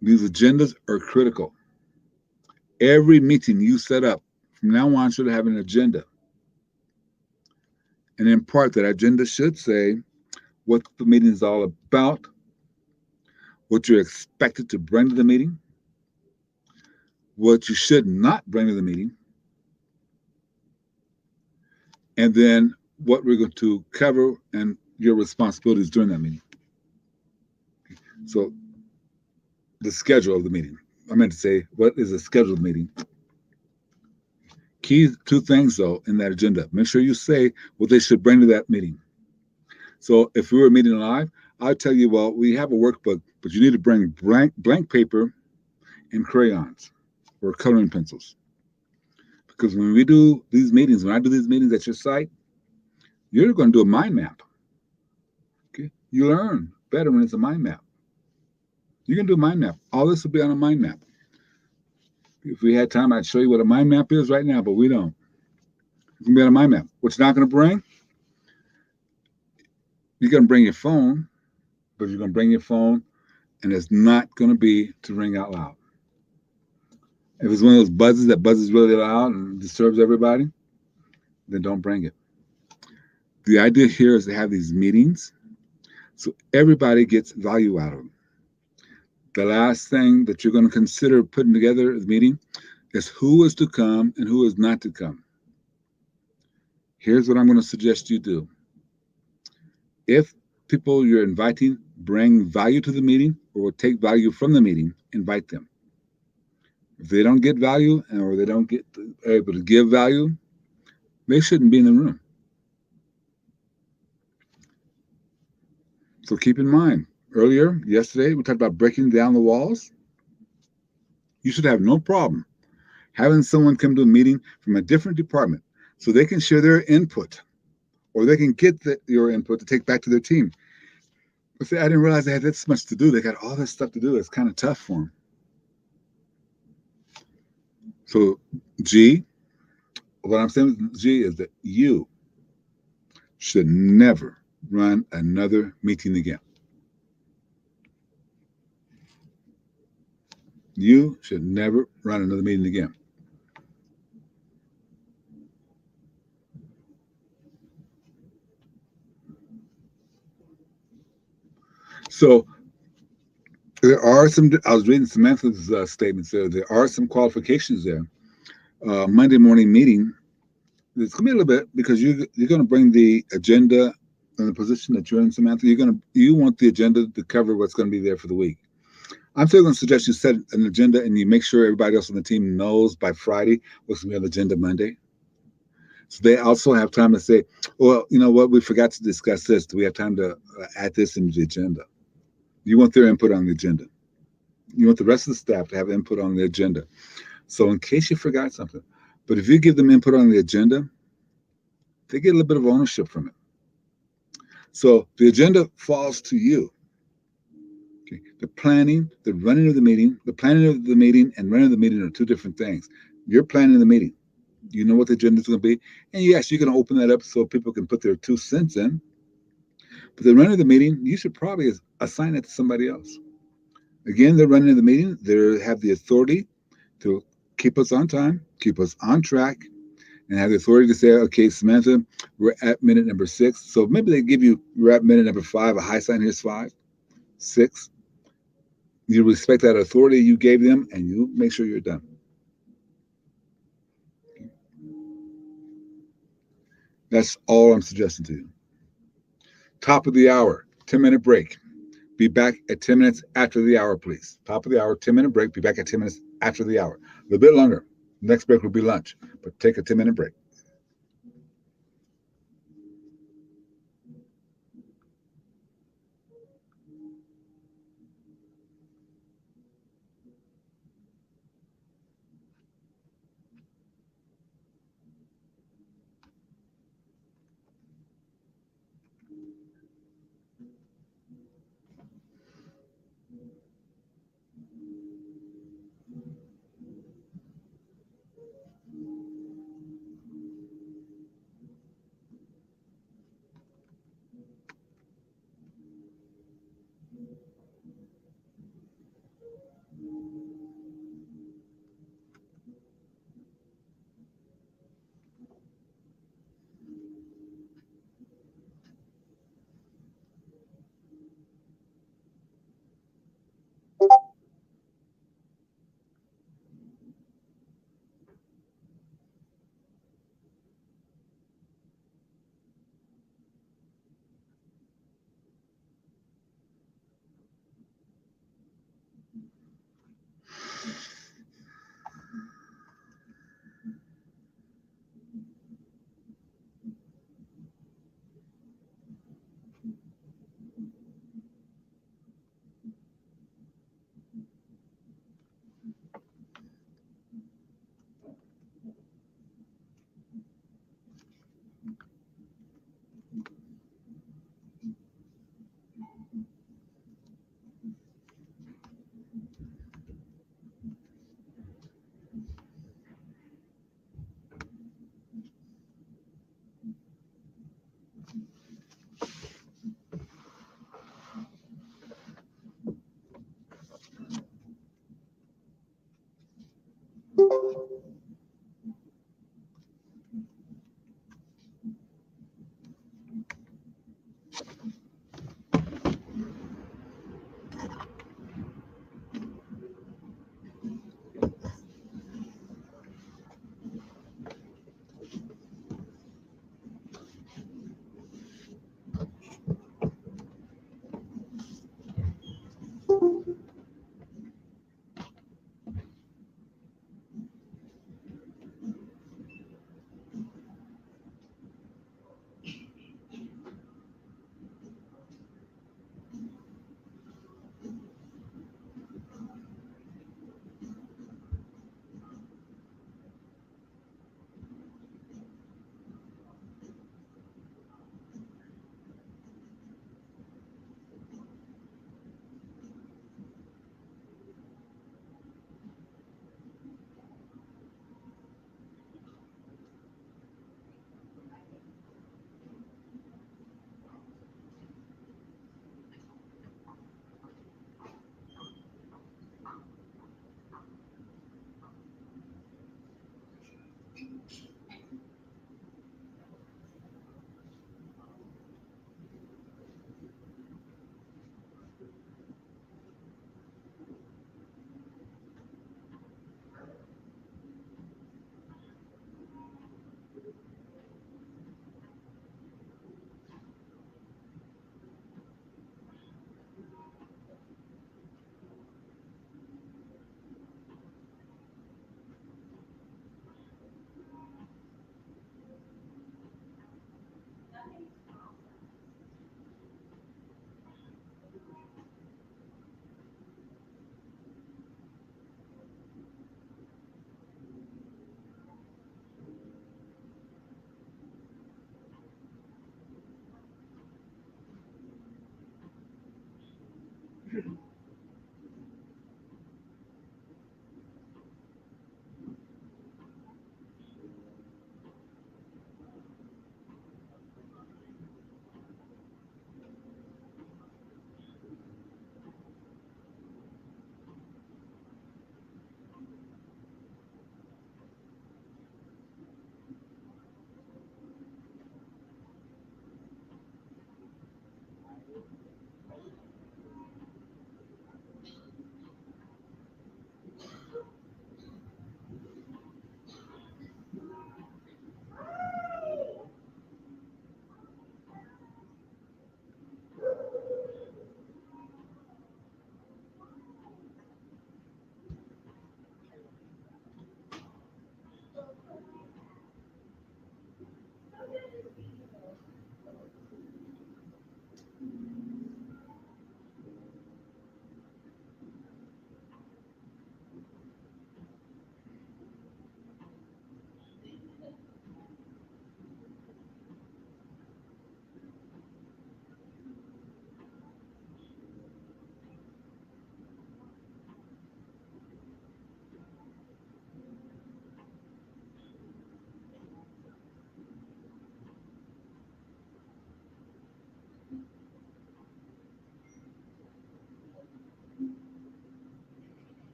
Speaker 2: These agendas are critical. Every meeting you set up from now on should have an agenda. And in part, that agenda should say what the meeting is all about, what you're expected to bring to the meeting, what you should not bring to the meeting, and then what we're going to cover and your responsibilities during that meeting. So the schedule of the meeting. I meant to say, what is a scheduled meeting? Key 2 things, though, in that agenda. Make sure you say what they should bring to that meeting. So if we were meeting live, I'd tell you, well, we have a workbook, but you need to bring blank paper and crayons or coloring pencils. Because when we do these meetings, when I do these meetings at your site, you're going to do a mind map. Okay? You learn better when it's a mind map. You can do a mind map. All this will be on a mind map. If we had time, I'd show you what a mind map is right now, but we don't. It's going to be on a mind map. What you're not going to bring, You're going to bring your phone, but you're going to bring your phone, and it's not going to be to ring out loud. If it's one of those buzzes that buzzes really loud and disturbs everybody, then don't bring it. The idea here is to have these meetings so everybody gets value out of them. The last thing that you're going to consider putting together as a meeting is who is to come and who is not to come. Here's what I'm going to suggest you do. If people you're inviting bring value to the meeting or will take value from the meeting, invite them. If they don't get value or they don't get able to give value, they shouldn't be in the room. So keep in mind, yesterday, we talked about breaking down the walls. You should have no problem having someone come to a meeting from a different department so they can share their input or they can get your input to take back to their team. But say, I didn't realize they had this much to do. They got all this stuff to do. It's kind of tough for them. So G, what I'm saying with G is that you should never run another meeting again. You should never run another meeting again. So there are some, I was reading Samantha's statements there. There are some qualifications there. Monday morning meeting, it's going to be a little bit because you're going to bring the agenda and the position that you're in, Samantha. You want the agenda to cover what's going to be there for the week. I'm still going to suggest you set an agenda and you make sure everybody else on the team knows by Friday what's going to be on the agenda Monday. So they also have time to say, well, you know what, we forgot to discuss this. Do we have time to add this into the agenda? You want their input on the agenda. You want the rest of the staff to have input on the agenda. So in case you forgot something, but if you give them input on the agenda, they get a little bit of ownership from it. So the agenda falls to you. Okay. The planning, the running of the meeting, the planning of the meeting and running of the meeting are two different things. You're planning the meeting. You know what the agenda is going to be. And yes, you're going to open that up so people can put their 2 cents in. But the running of the meeting, you should probably assign it to somebody else. Again, the running of the meeting, they have the authority to keep us on time, keep us on track, and have the authority to say, okay, Samantha, we're at minute number 6. So maybe they give you, we're at minute number 5, a high sign, here's 5, 6. You respect that authority you gave them, and you make sure you're done. That's all I'm suggesting to you. Top of the hour, 10-minute break. Be back at 10 minutes after the hour, please. Top of the hour, 10-minute break. Be back at 10 minutes after the hour. A little bit longer. Next break will be lunch, but take a 10-minute break.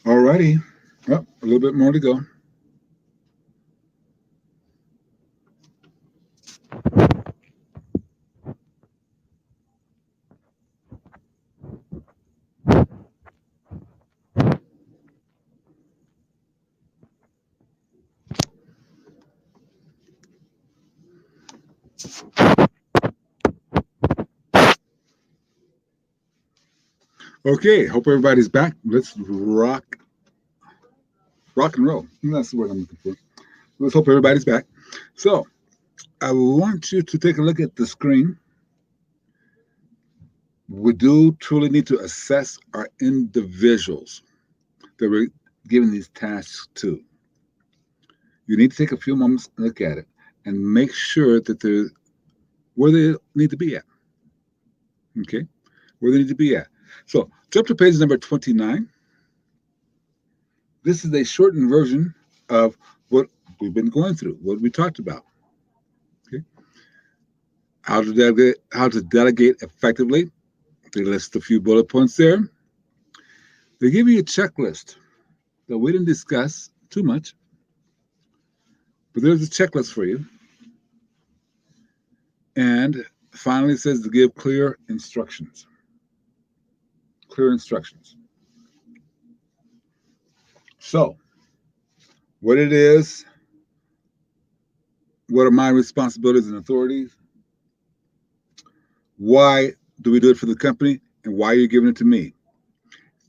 Speaker 2: All righty. Oh, a little bit more to go. Okay, hope everybody's back. Let's rock and roll. That's the word I'm looking for. Let's hope everybody's back. So I want you to take a look at the screen. We do truly need to assess our individuals that we're giving these tasks to. You need to take a few moments and look at it and make sure that they're where they need to be at. Okay, where they need to be at. So jump to page number 29. This is a shortened version of what we've been going through, what we talked about. Okay, how to delegate effectively. They list a few bullet points there. They give you a checklist that we didn't discuss too much, but there's a checklist for you. And finally, it says to give clear instructions. Clear instructions. So, what it is, what are my responsibilities and authorities? Why do we do it for the company? And why are you giving it to me?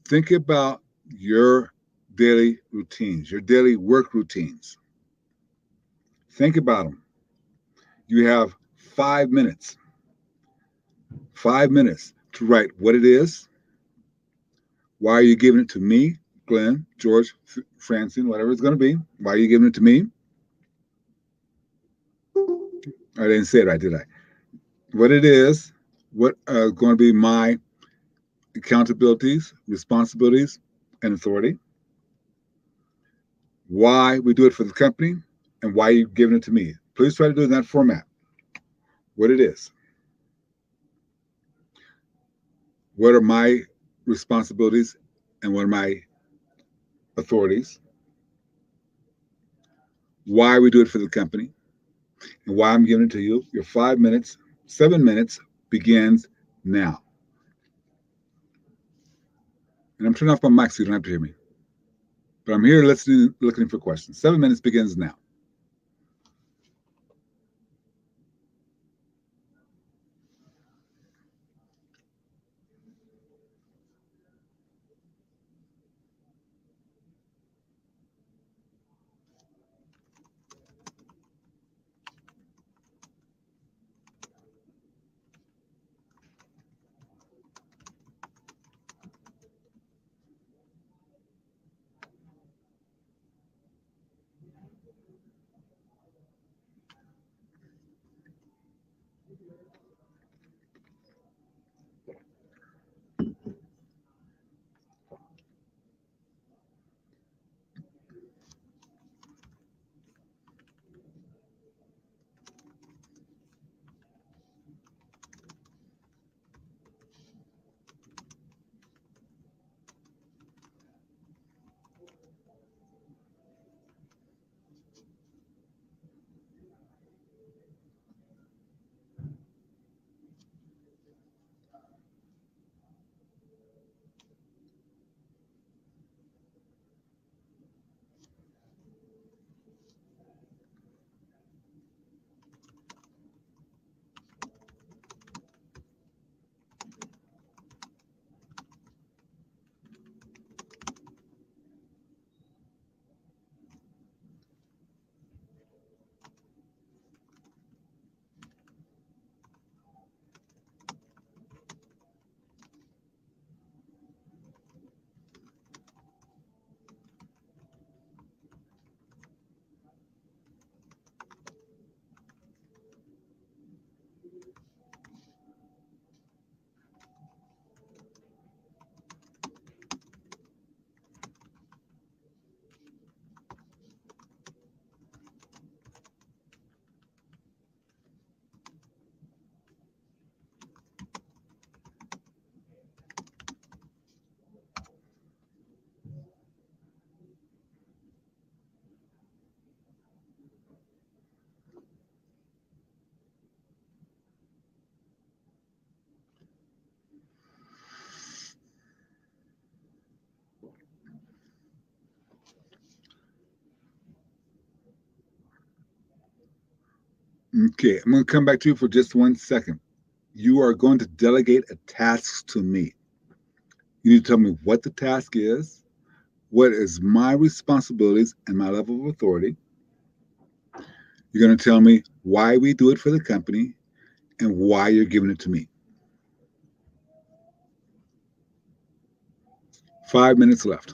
Speaker 2: Think about your daily routines, your daily work routines. Think about them. You have 5 minutes, 5 minutes to write what it is. Why are you giving it to me, Glenn, George, Francine, whatever it's going to be? Why are you giving it to me? I didn't say it right, did I? What it is, what are going to be my accountabilities, responsibilities, and authority. Why we do it for the company, and why you're giving it to me. Please try to do it in that format. What it is. What are my responsibilities and what are my authorities? Why we do it for the company and why I'm giving it to you. Your 5 minutes, 7 minutes begins now. And I'm turning off my mic so you don't have to hear me. But I'm here listening, looking for questions. 7 minutes begins now. Okay, I'm going to come back to you for just 1 second. You are going to delegate a task to me. You need to tell me what the task is, what is my responsibilities and my level of authority. You're going to tell me why we do it for the company and why you're giving it to me. 5 minutes left.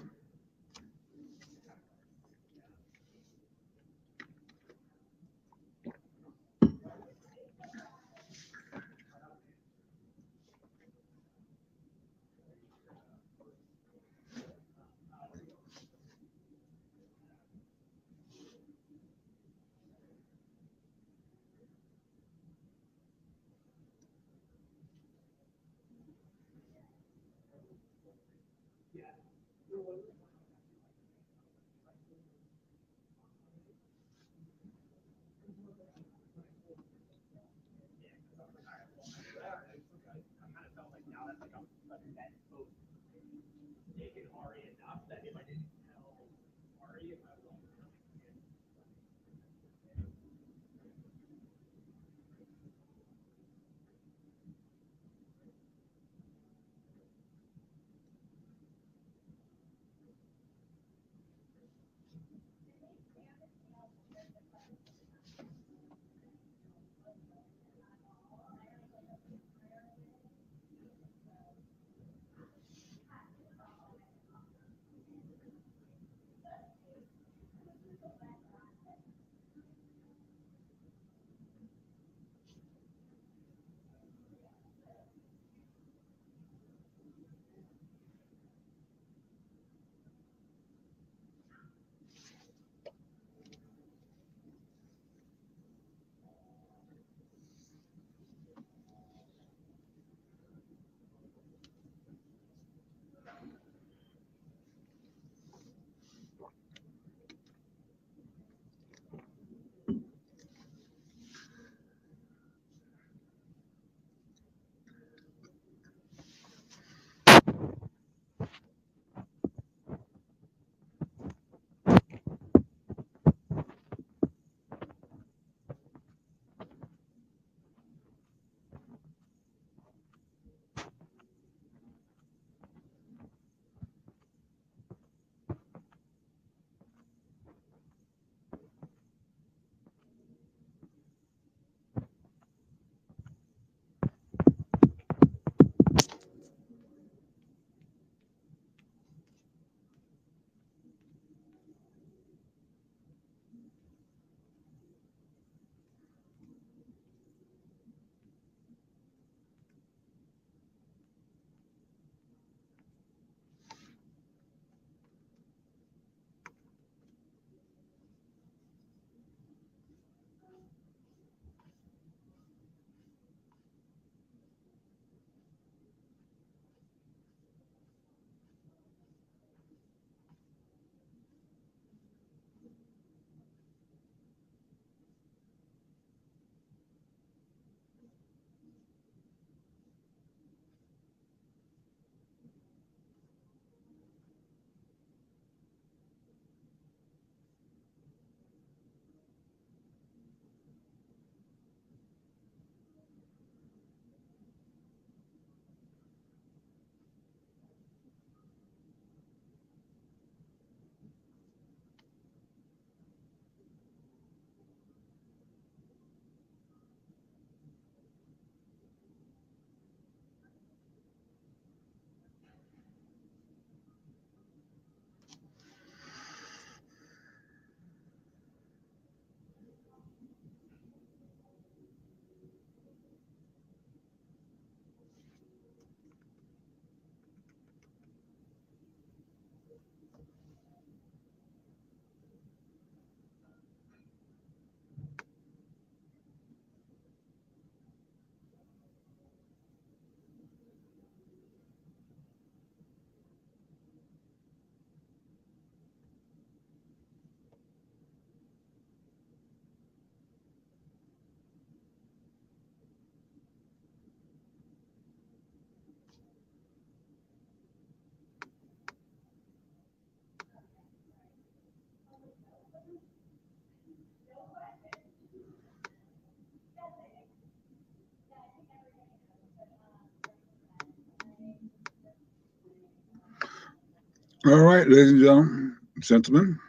Speaker 2: All right, ladies and gentlemen,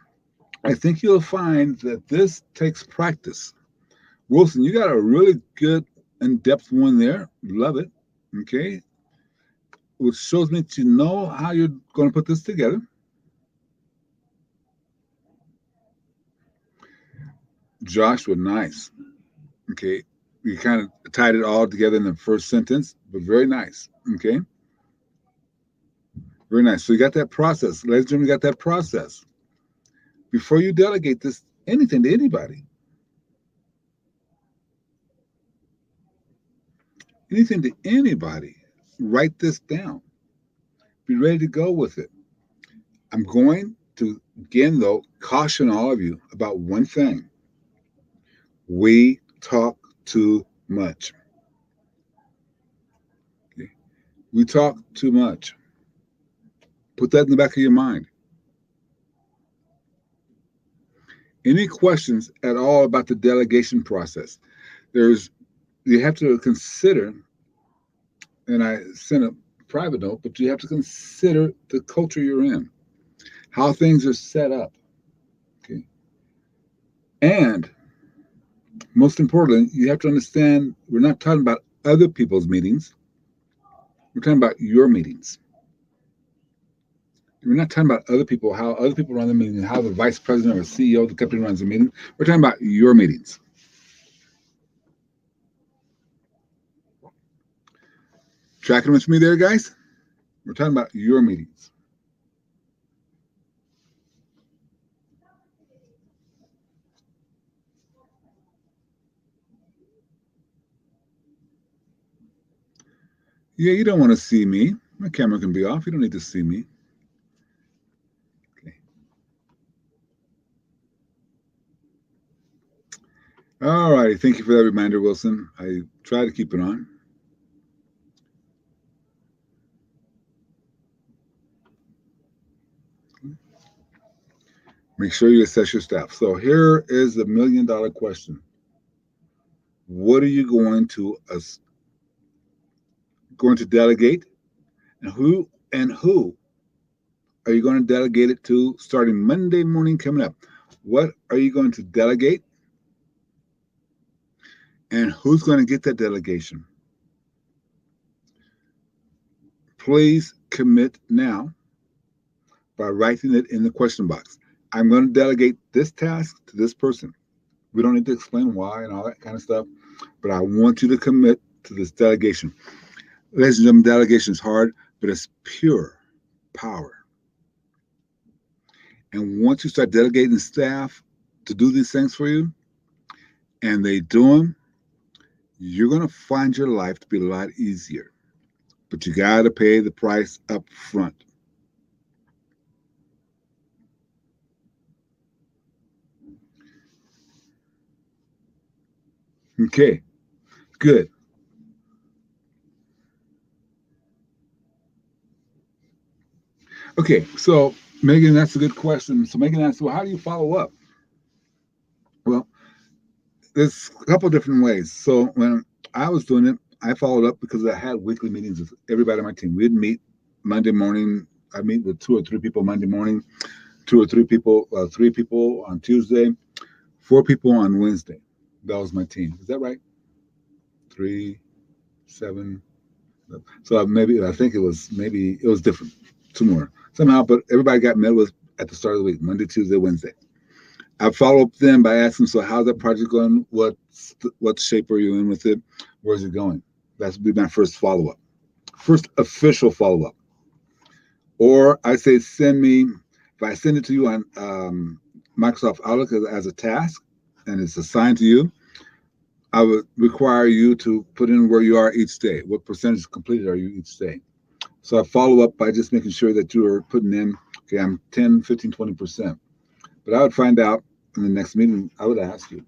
Speaker 2: I think you'll find that this takes practice. Wilson, you got a really good in-depth one there. Love it. Okay. Which shows me to know how you're going to put this together. Joshua, nice. Okay. You kind of tied it all together in the first sentence, but very nice. Okay. Very nice. So you got that process. Ladies and gentlemen, you got that process. Before you delegate this anything to anybody, write this down. Be ready to go with it. I'm going to, again, though, caution all of you about one thing. We talk too much. Okay? We talk too much. Put that in the back of your mind. Any questions at all about the delegation process? You have to consider, and I sent a private note, but you have to consider the culture you're in, how things are set up. Okay. And most importantly, you have to understand we're not talking about other people's meetings. We're talking about your meetings. We're not talking about other people, how other people run the meeting, how the vice president or CEO of the company runs the meeting. We're talking about your meetings. Tracking with me there, guys? We're talking about your meetings. Yeah, you don't want to see me. My camera can be off. You don't need to see me. Okay. All righty. Thank you for that reminder, Wilson. I try to keep it on. Make sure you assess your staff. So here is the $1,000,000 question. What are you going to delegate, and who are you going to delegate it to starting Monday morning coming up? What are you going to delegate, and who's going to get that delegation? Please commit now by writing it in the question box. I'm going to delegate this task to this person. We don't need to explain why and all that kind of stuff, but I want you to commit to this delegation. Ladies and gentlemen, delegation is hard, but it's pure power. And once you start delegating staff to do these things for you, and they do them, you're going to find your life to be a lot easier. But you got to pay the price up front. Okay, good. Okay, so Megan, that's a good question. So Megan asked, well, how do you follow up? Well, there's a couple of different ways. So when I was doing it, I followed up because I had weekly meetings with everybody on my team. We'd meet Monday morning. I meet with 2 or 3 people Monday morning, 2 or 3 people, 3 people on Tuesday, 4 people on Wednesday. That was my team. Is that right? 3, 7. So I think it was different, 2 more somehow. But everybody got met with at the start of the week, Monday, Tuesday, Wednesday. I follow up them by asking, so how's that project going? What shape are you in with it? Where's it going? That's be my first follow up, first official follow up. Or I say, if I send it to you on Microsoft Outlook as a task and it's assigned to you, I would require you to put in where you are each day. What percentage completed are you each day? So I follow up by just making sure that you are putting in, okay, I'm 10, 15, 20%. But I would find out in the next meeting, I would ask you.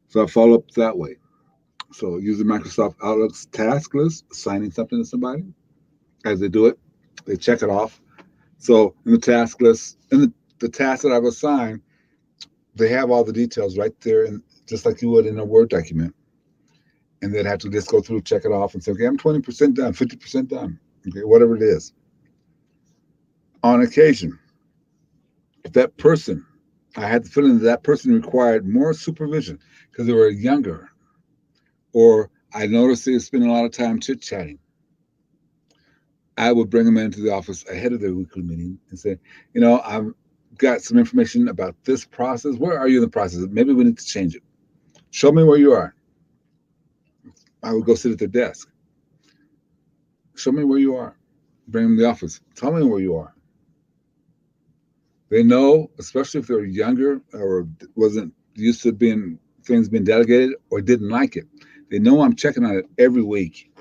Speaker 2: So I follow up that way. So using Microsoft Outlook's task list, assigning something to somebody. As they do it, they check it off. So in the task list, in the task that I've assigned, they have all the details right there, and just like you would in a Word document. And they'd have to just go through, check it off, and say, okay, I'm 20% done, 50% done, okay, whatever it is. On occasion, if that person, I had the feeling that that person required more supervision because they were younger, or I noticed they were spending a lot of time chit chatting, I would bring them into the office ahead of their weekly meeting and say, I've got some information about this process. Where are you in the process? Maybe we need to change it. Show me where you are. I would go sit at their desk. Show me where you are. Bring them to the office. Tell me where you are. They know, especially if they're younger or wasn't used to being things being delegated or didn't like it. They know I'm checking on it every week,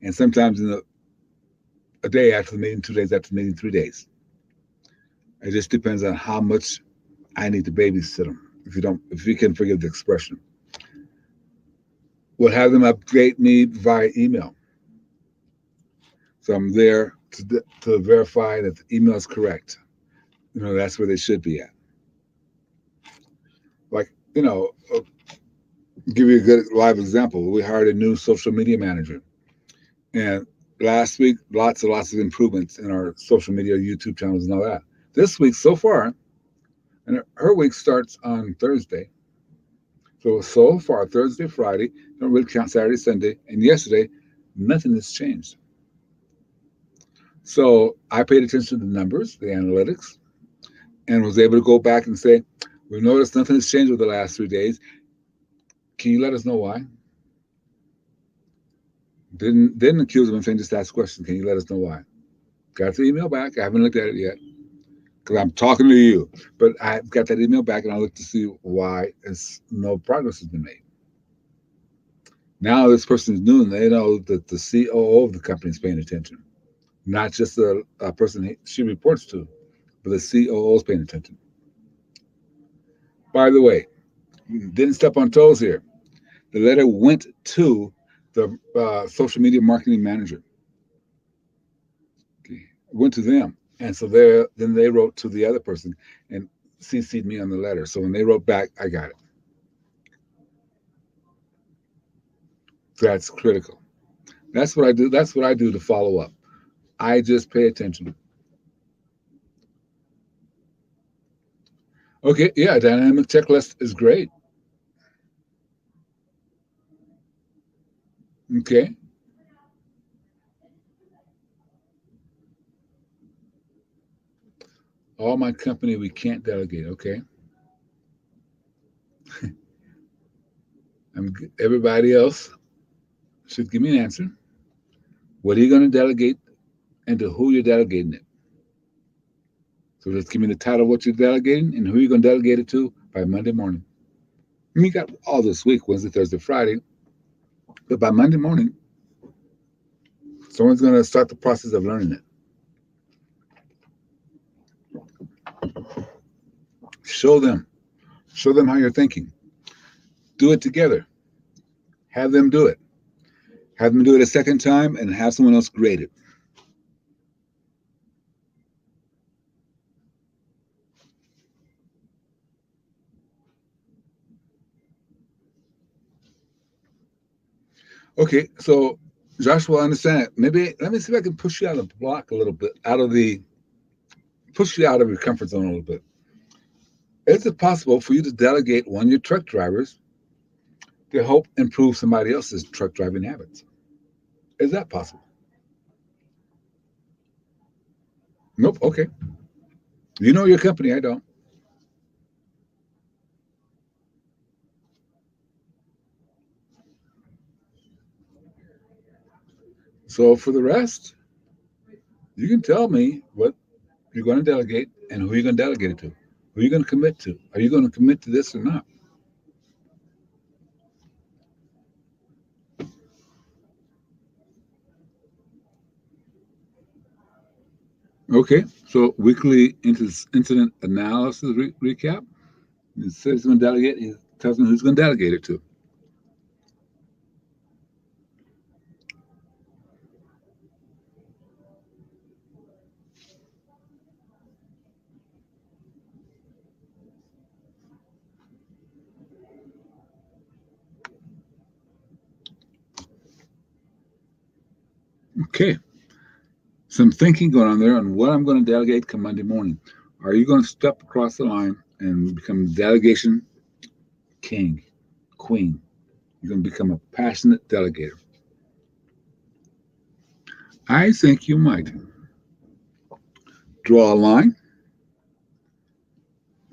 Speaker 2: and sometimes a day after the meeting, 2 days after the meeting, 3 days. It just depends on how much I need to babysit them. If you can forgive the expression, we'll have them update me via email. So I'm there to verify that the email is correct. That's where they should be at. Like, I'll give you a good live example. We hired a new social media manager, and last week, lots of improvements in our social media, YouTube channels, and all that. This week, so far, and her week starts on Thursday. So far, Thursday, Friday, don't really count Saturday, Sunday, and yesterday, nothing has changed. So I paid attention to the numbers, the analytics, and was able to go back and say, we noticed nothing has changed over the last 3 days. Can you let us know why? Didn't accuse them of anything, just ask questions. Can you let us know why? Got the email back. I haven't looked at it yet because I'm talking to you. But I got that email back and I looked to see why no progress has been made. Now this person is new and they know that the COO of the company is paying attention, not just a person she reports to, but the COO is paying attention. By the way, didn't step on toes here. The letter went to the social media marketing manager. Okay. Went to them. And so then they wrote to the other person and CC'd me on the letter. So when they wrote back, I got it. That's critical. That's what I do. That's what I do to follow up. I just pay attention. Okay, yeah, dynamic checklist is great. Okay. All my company we can't delegate. Okay. Everybody else should give me an answer. What are you going to delegate and to who you're delegating it? So just give me the title of what you're delegating and who you're going to delegate it to by Monday morning. And you got all this week, Wednesday, Thursday, Friday. But by Monday morning, someone's going to start the process of learning it. Show them. Show them how you're thinking. Do it together. Have them do it. Have them do it a second time and have someone else grade it. Okay, so Joshua, I understand. Maybe let me see if I can push you out of the block a little bit, push you out of your comfort zone a little bit. Is it possible for you to delegate one of your truck drivers to help improve somebody else's truck driving habits? Is that possible? Nope. Okay. You know your company, I don't. So for the rest, you can tell me what you're going to delegate and who you're going to delegate it to. Who are you going to commit to? Are you going to commit to this or not? Okay. So weekly incident analysis recap. It says he's going to delegate. He tells me who's going to delegate it to. Okay. some thinking going on there on what I'm going to delegate come Monday morning. Are you going to step across the line and become delegation king, queen? You're going to become a passionate delegator. I think you might draw a line,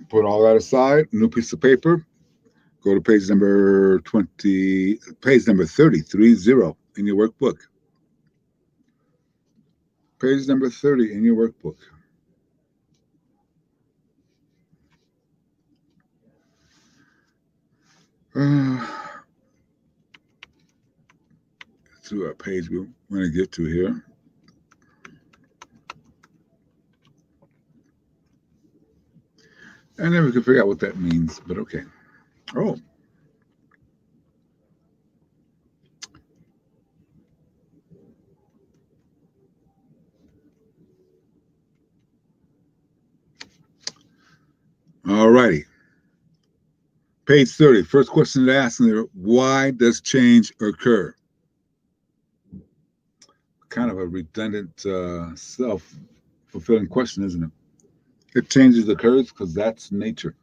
Speaker 2: put all that aside, new piece of paper, go to page number 20, page number 30 in your workbook. Page number 30 in your workbook. Uh, to our page we're going to get to here. I never could figure out what that means, but okay. Oh, all righty. Page 30. First question to ask there, why does change occur? Kind of a redundant, self-fulfilling question, isn't it? It changes occurs because that's nature.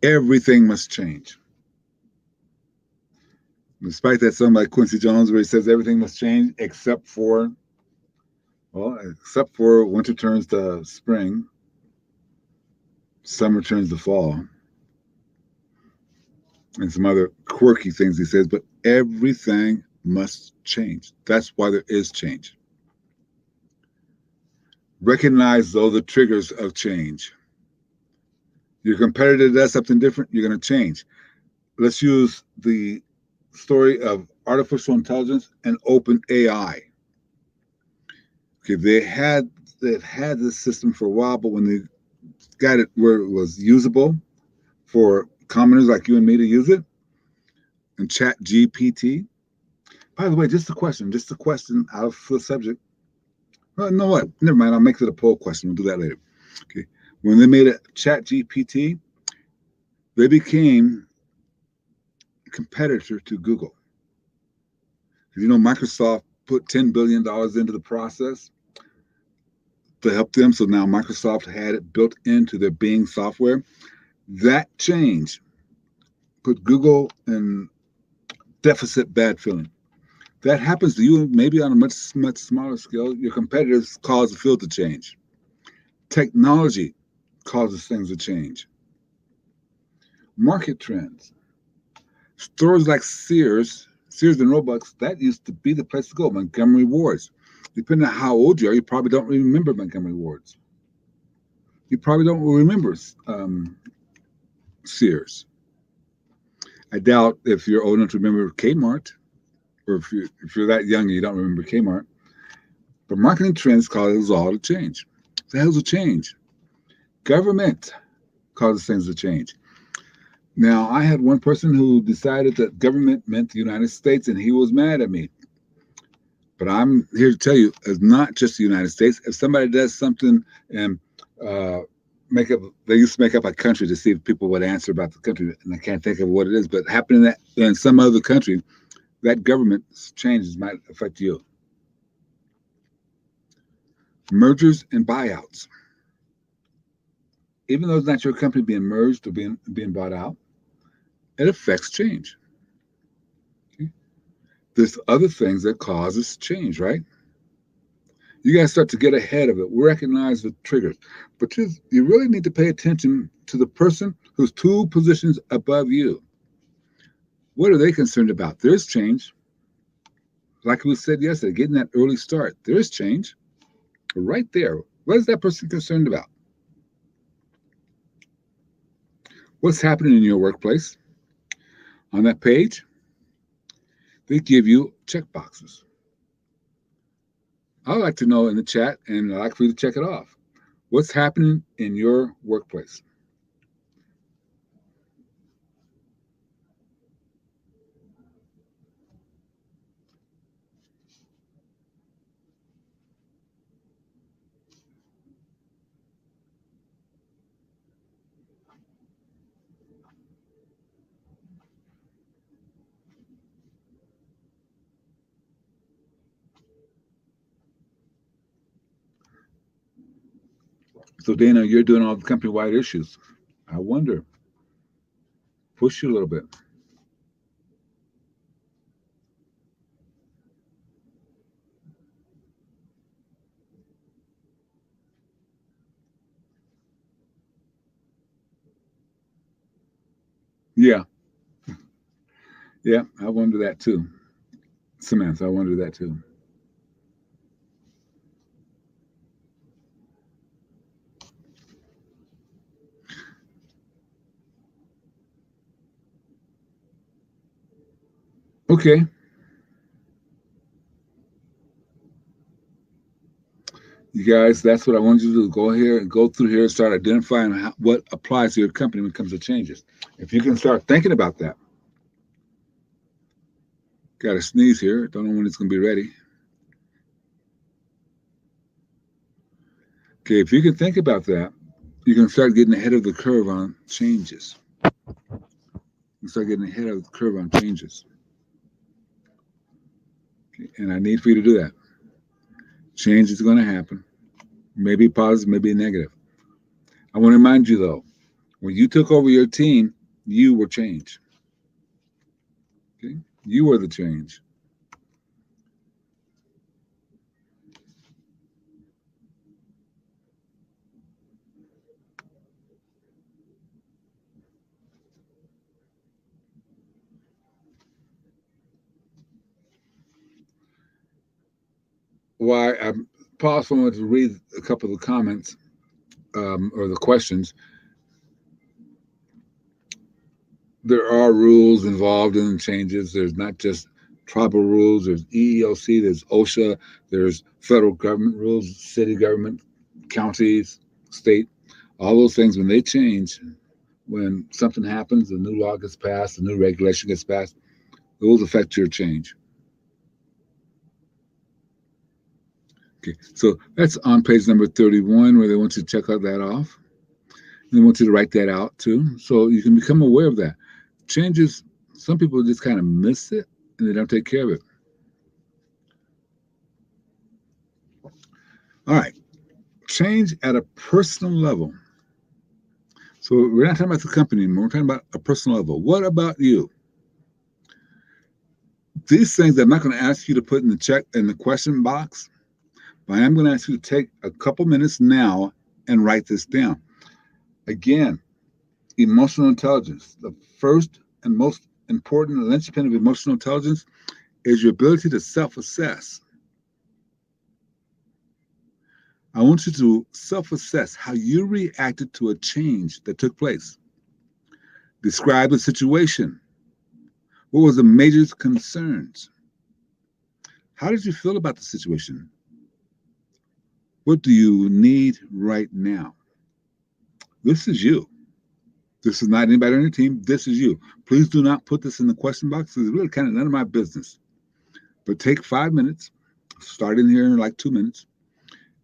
Speaker 2: Everything must change. Despite that song by Quincy Jones where he says everything must change except for winter turns to spring, summer turns to fall, and some other quirky things he says, but everything must change. That's why there is change. Recognize, though, the triggers of change. Your competitor does something different, you're going to change. Let's use the story of artificial intelligence and open AI. Okay, they've had this system for a while, but when they got it where it was usable for commoners like you and me to use it, and Chat GPT. By the way, just a question out of the subject. Well, you know what? Never mind. I'll make it a poll question. We'll do that later. Okay. When they made a Chat GPT, they became a competitor to Google. You know, Microsoft put $10 billion into the process to help them. So now Microsoft had it built into their Bing software. That change put Google in deficit bad feeling. That happens to you maybe on a much smaller scale. Your competitors cause the field to change. Technology causes things to change. Market trends. Stores like Sears and Roebuck, that used to be the place to go. Montgomery Wards. Depending on how old you are, you probably don't remember Montgomery Wards. You probably don't remember Sears. I doubt if you're old enough to remember Kmart, or if you're that young and you don't remember Kmart. But marketing trends cause all to change. The hell's a change? Government causes things to change. Now, I had one person who decided that government meant the United States, and he was mad at me. But I'm here to tell you, it's not just the United States. If somebody does something and they used to make up a country to see if people would answer about the country, and I can't think of what it is, but happening that in some other country, that government changes might affect you. Mergers and buyouts. Even though it's not your company being merged or being bought out, it affects change. Okay? There's other things that causes change, right? You got to start to get ahead of it. Recognize the triggers. But you really need to pay attention to the person who's 2 positions above you. What are they concerned about? There's change. Like we said yesterday, getting that early start. There's change right there. What is that person concerned about? What's happening in your workplace? On that page, they give you check boxes. I'd like to know in the chat, and I'd like for you to check it off. What's happening in your workplace? So Dana, you're doing all the company-wide issues. I wonder, push you a little bit. Yeah, yeah, I wonder that too. Samantha, I wonder that too. Okay, you guys, that's what I want you to do. Go here and go through here and start identifying what applies to your company when it comes to changes. If you can start thinking about that, got to sneeze here. Don't know when it's going to be ready. Okay, if you can think about that, you can start getting ahead of the curve on changes. You start getting ahead of the curve on changes. Okay, and I need for you to do that. Change is going to happen. Maybe positive, maybe negative. I want to remind you though, when you took over your team, you were change. Okay? You were the change. Why I paused for a moment to read a couple of the comments or the questions. There are rules involved in changes. There's not just tribal rules. There's EEOC. There's OSHA. There's federal government rules, city government, counties, state. All those things when they change, when something happens, a new law gets passed, a new regulation gets passed, those affect your change. Okay, so that's on page number 31 where they want you to check out that off. They want you to write that out too, so you can become aware of that. Changes, some people just kind of miss it and they don't take care of it. All right, change at a personal level. So we're not talking about the company anymore. We're talking about a personal level. What about you? These things I'm not going to ask you to put in the check in the question box, but I am going to ask you to take a couple minutes now and write this down. Again, emotional intelligence. The first and most important linchpin of emotional intelligence is your ability to self-assess. I want you to self-assess how you reacted to a change that took place. Describe the situation. What was the major concerns? How did you feel about the situation? What do you need right now? This is you. This is not anybody on your team. This is you. Please do not put this in the question box. It's really kind of none of my business. But take 5 minutes, start in here in like 2 minutes,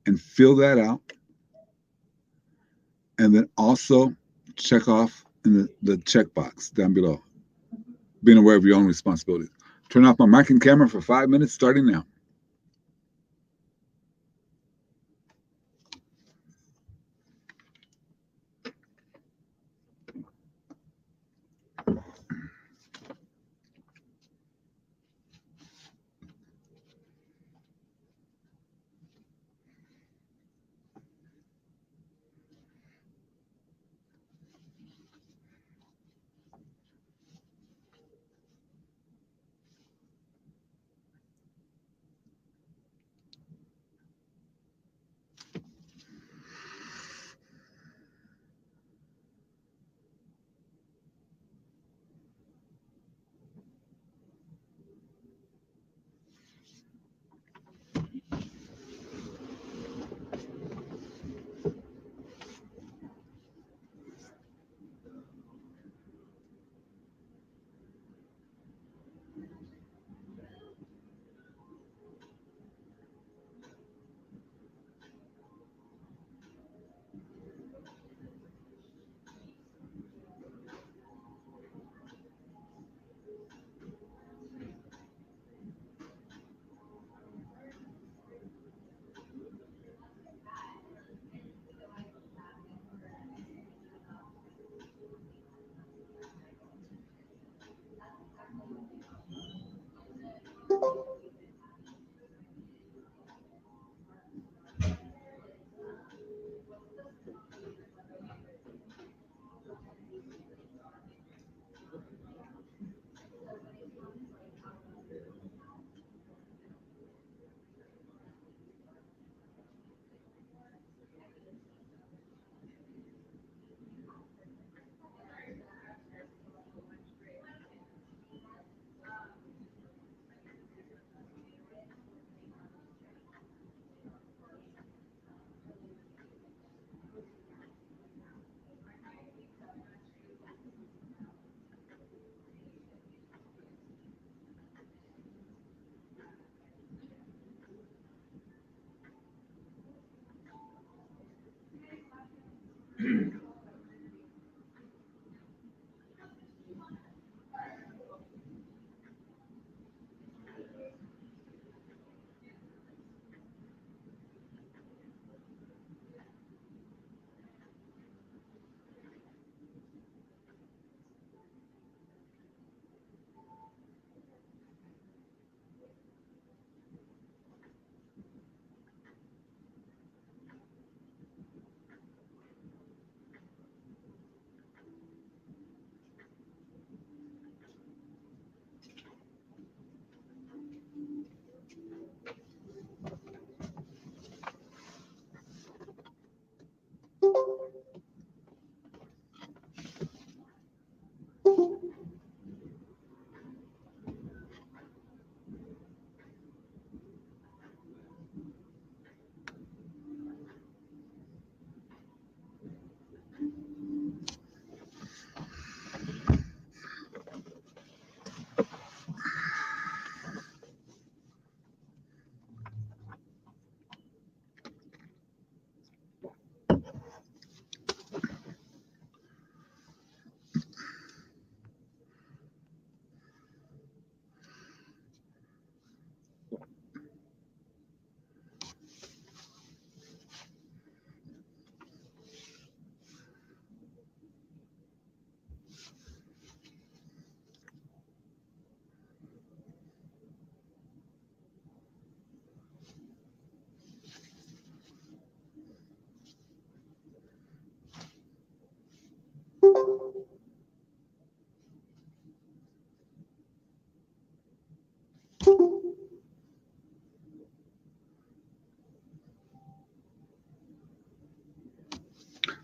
Speaker 2: and fill that out. And then also check off in the checkbox down below, being aware of your own responsibilities. Turn off my mic and camera for 5 minutes, starting now.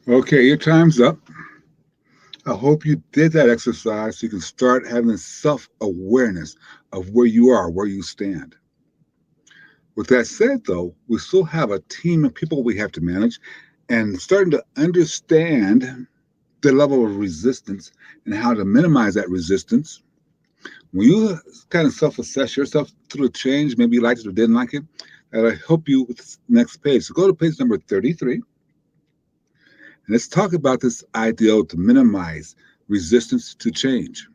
Speaker 2: Okay, your time's up. I hope you did that exercise so you can start having self awareness of where you are, where you stand. With that said, though, we still have a team of people we have to manage and starting to understand the level of resistance and how to minimize that resistance. When you kind of self assess yourself through a change, maybe you liked it or didn't like it, that'll help you with this next page. So go to page number 33. And let's talk about this ideal to minimize resistance to change.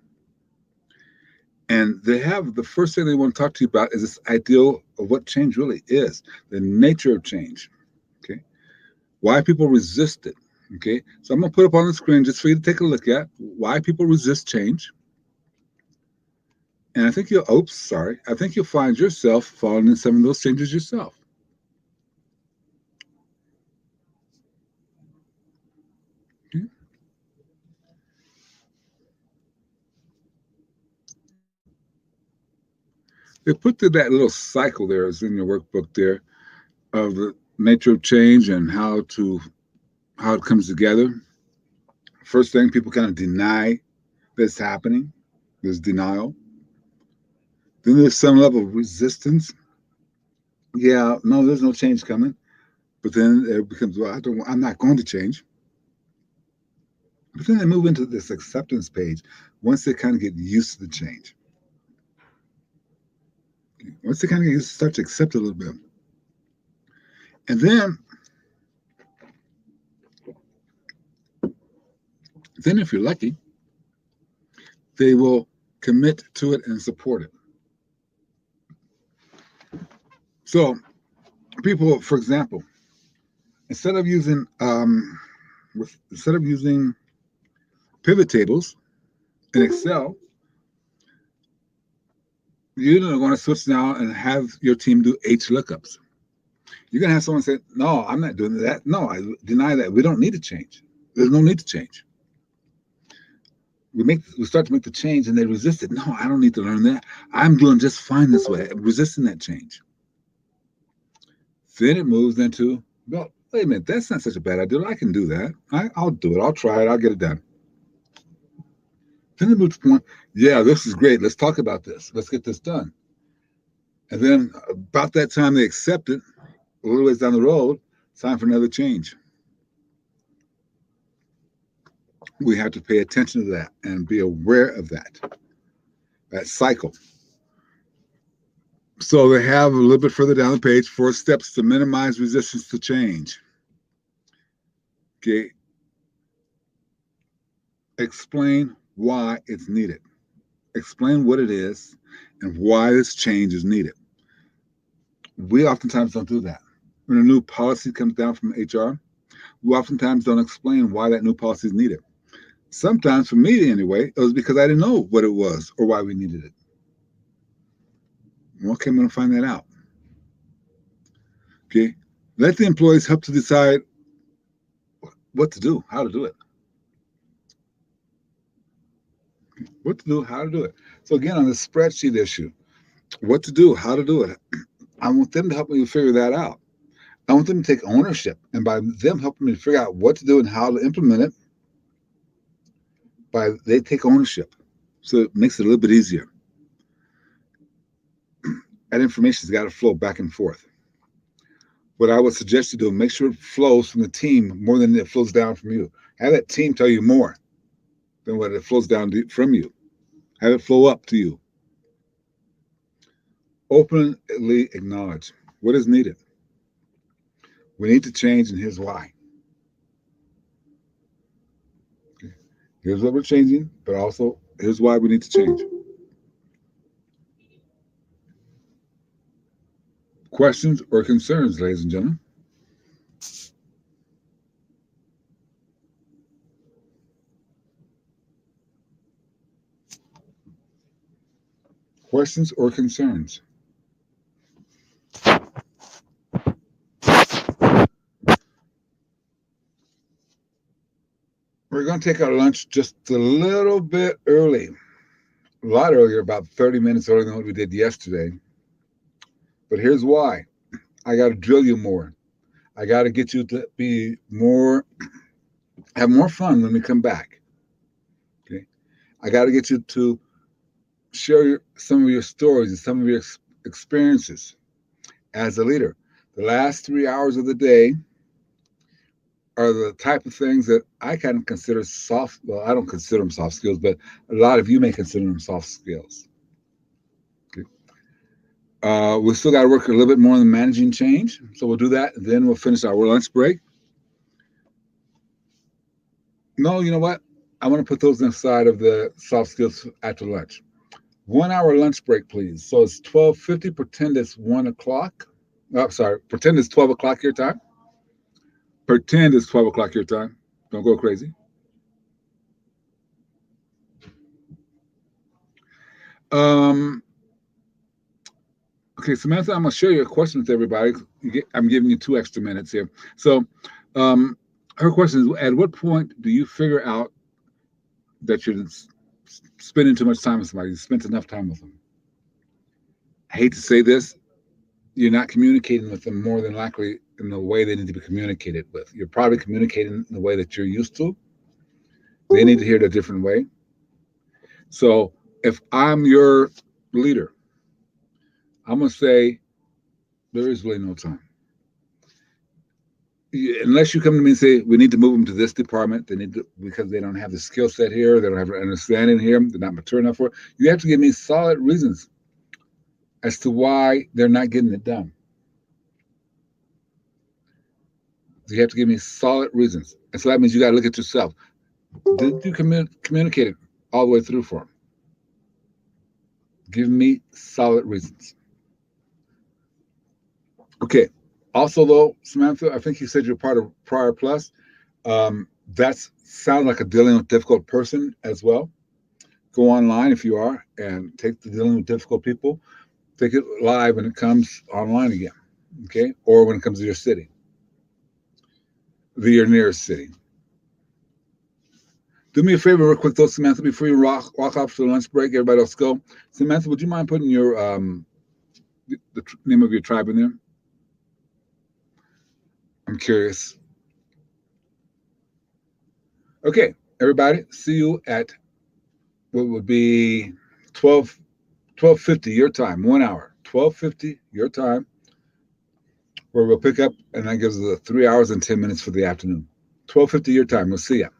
Speaker 2: And they have the first thing they want to talk to you about is this ideal of what change really is, the nature of change. Okay. Why people resist it. Okay. So I'm going to put up on the screen just for you to take a look at why people resist change. And I think I think you'll find yourself falling in some of those changes yourself. Okay. They put through that little cycle there is in your workbook there of the nature of change and how it comes together. First thing, people kind of deny that's happening. There's denial. Then there's some level of resistance. Yeah, no, there's no change coming. But then it becomes, well, I'm not going to change. But then they move into this acceptance page once they kind of get used to the change. Once they kind of get used to start to accept it a little bit. And then if you're lucky, they will commit to it and support it. So people, for example, instead of using pivot tables in Excel, you're going to switch now and have your team do H lookups. You're going to have someone say, no, I'm not doing that. No, I deny that. We don't need to change. There's no need to change. We start to make the change and they resist it. No, I don't need to learn that. I'm doing just fine this way. I'm resisting that change. Then it moves into, well, wait a minute, that's not such a bad idea. I can do that. I'll do it. I'll try it. I'll get it done. Then it moves to the point, yeah, this is great. Let's talk about this. Let's get this done. And then about that time they accept it, a little ways down the road, it's time for another change. We have to pay attention to that and be aware of that cycle. So they have a little bit further down the page, 4 steps to minimize resistance to change. Okay. Explain why it's needed. Explain what it is and why this change is needed. We oftentimes don't do that. When a new policy comes down from HR, we oftentimes don't explain why that new policy is needed. Sometimes, for me anyway, it was because I didn't know what it was or why we needed it. Okay, I'm going to find that out. Okay, let the employees help to decide what to do, how to do it. What to do, how to do it. So again, on the spreadsheet issue, what to do, how to do it. I want them to help me figure that out. I want them to take ownership. And by them helping me figure out what to do and how to implement it, they take ownership. So it makes it a little bit easier. That information's got to flow back and forth. What I would suggest you do, make sure it flows from the team more than it flows down from you. Have that team tell you more than what it flows down from you. Have it flow up to you. Openly acknowledge what is needed. We need to change, and here's why. Okay. Here's what we're changing, but also here's why we need to change. Questions or concerns, ladies and gentlemen? Questions or concerns? We're going to take our lunch just a little bit early. A lot earlier, about 30 minutes earlier than what we did yesterday. But here's why. I got to drill you more. I got to get you to be more Have more fun when we come back. Okay. I got to get you to share some of your stories and some of your experiences as a leader. The last 3 hours of the day are the type of things that I kind of consider soft. Well, I don't consider them soft skills, but a lot of you may consider them soft skills. Okay. We still got to work a little bit more on the managing change. So we'll do that. And then we'll finish our lunch break. No, you know what? I want to put those inside of the soft skills after lunch. 1 hour lunch break, please. So it's 12:50. Pretend it's 1 o'clock. Oh, sorry. Pretend it's 12 o'clock your time. Pretend it's 12 o'clock your time. Don't go crazy. Um, okay, Samantha, I'm going to share your question with everybody. I'm giving you 2 extra minutes here. So, um, her question is: at what point do you figure out that you're spending too much time with somebody? You spent enough time with them. I hate to say this, you're not communicating with them more than likely in the way they need to be communicated with. You're probably communicating in the way that you're used to. They need to hear it a different way. So if I'm your leader, I'm going to say there is really no time. Unless you come to me and say, we need to move them to this department, they need to, because they don't have the skill set here, they don't have an understanding here, they're not mature enough for it. You have to give me solid reasons as to why they're not getting it done. You have to give me solid reasons. And so that means you got to look at yourself. Did you communicate it all the way through for them? Give me solid reasons. Okay. Also, though, Samantha, I think you said you're part of Prior Plus. That sounds like a dealing with difficult person as well. Go online if you are and take the dealing with difficult people. Take it live when it comes online again. Okay. Or when it comes to your city, your nearest city. Do me a favor, real quick, though, Samantha, before you walk off to the lunch break. Everybody else go. Samantha, would you mind putting your the name of your tribe in there? I'm curious. Okay, everybody, see you at what would be 12:50 your time, 1 hour, 12:50 your time, where we'll pick up, and that gives us 3 hours and 10 minutes for the afternoon. 12:50 your time. We'll see you.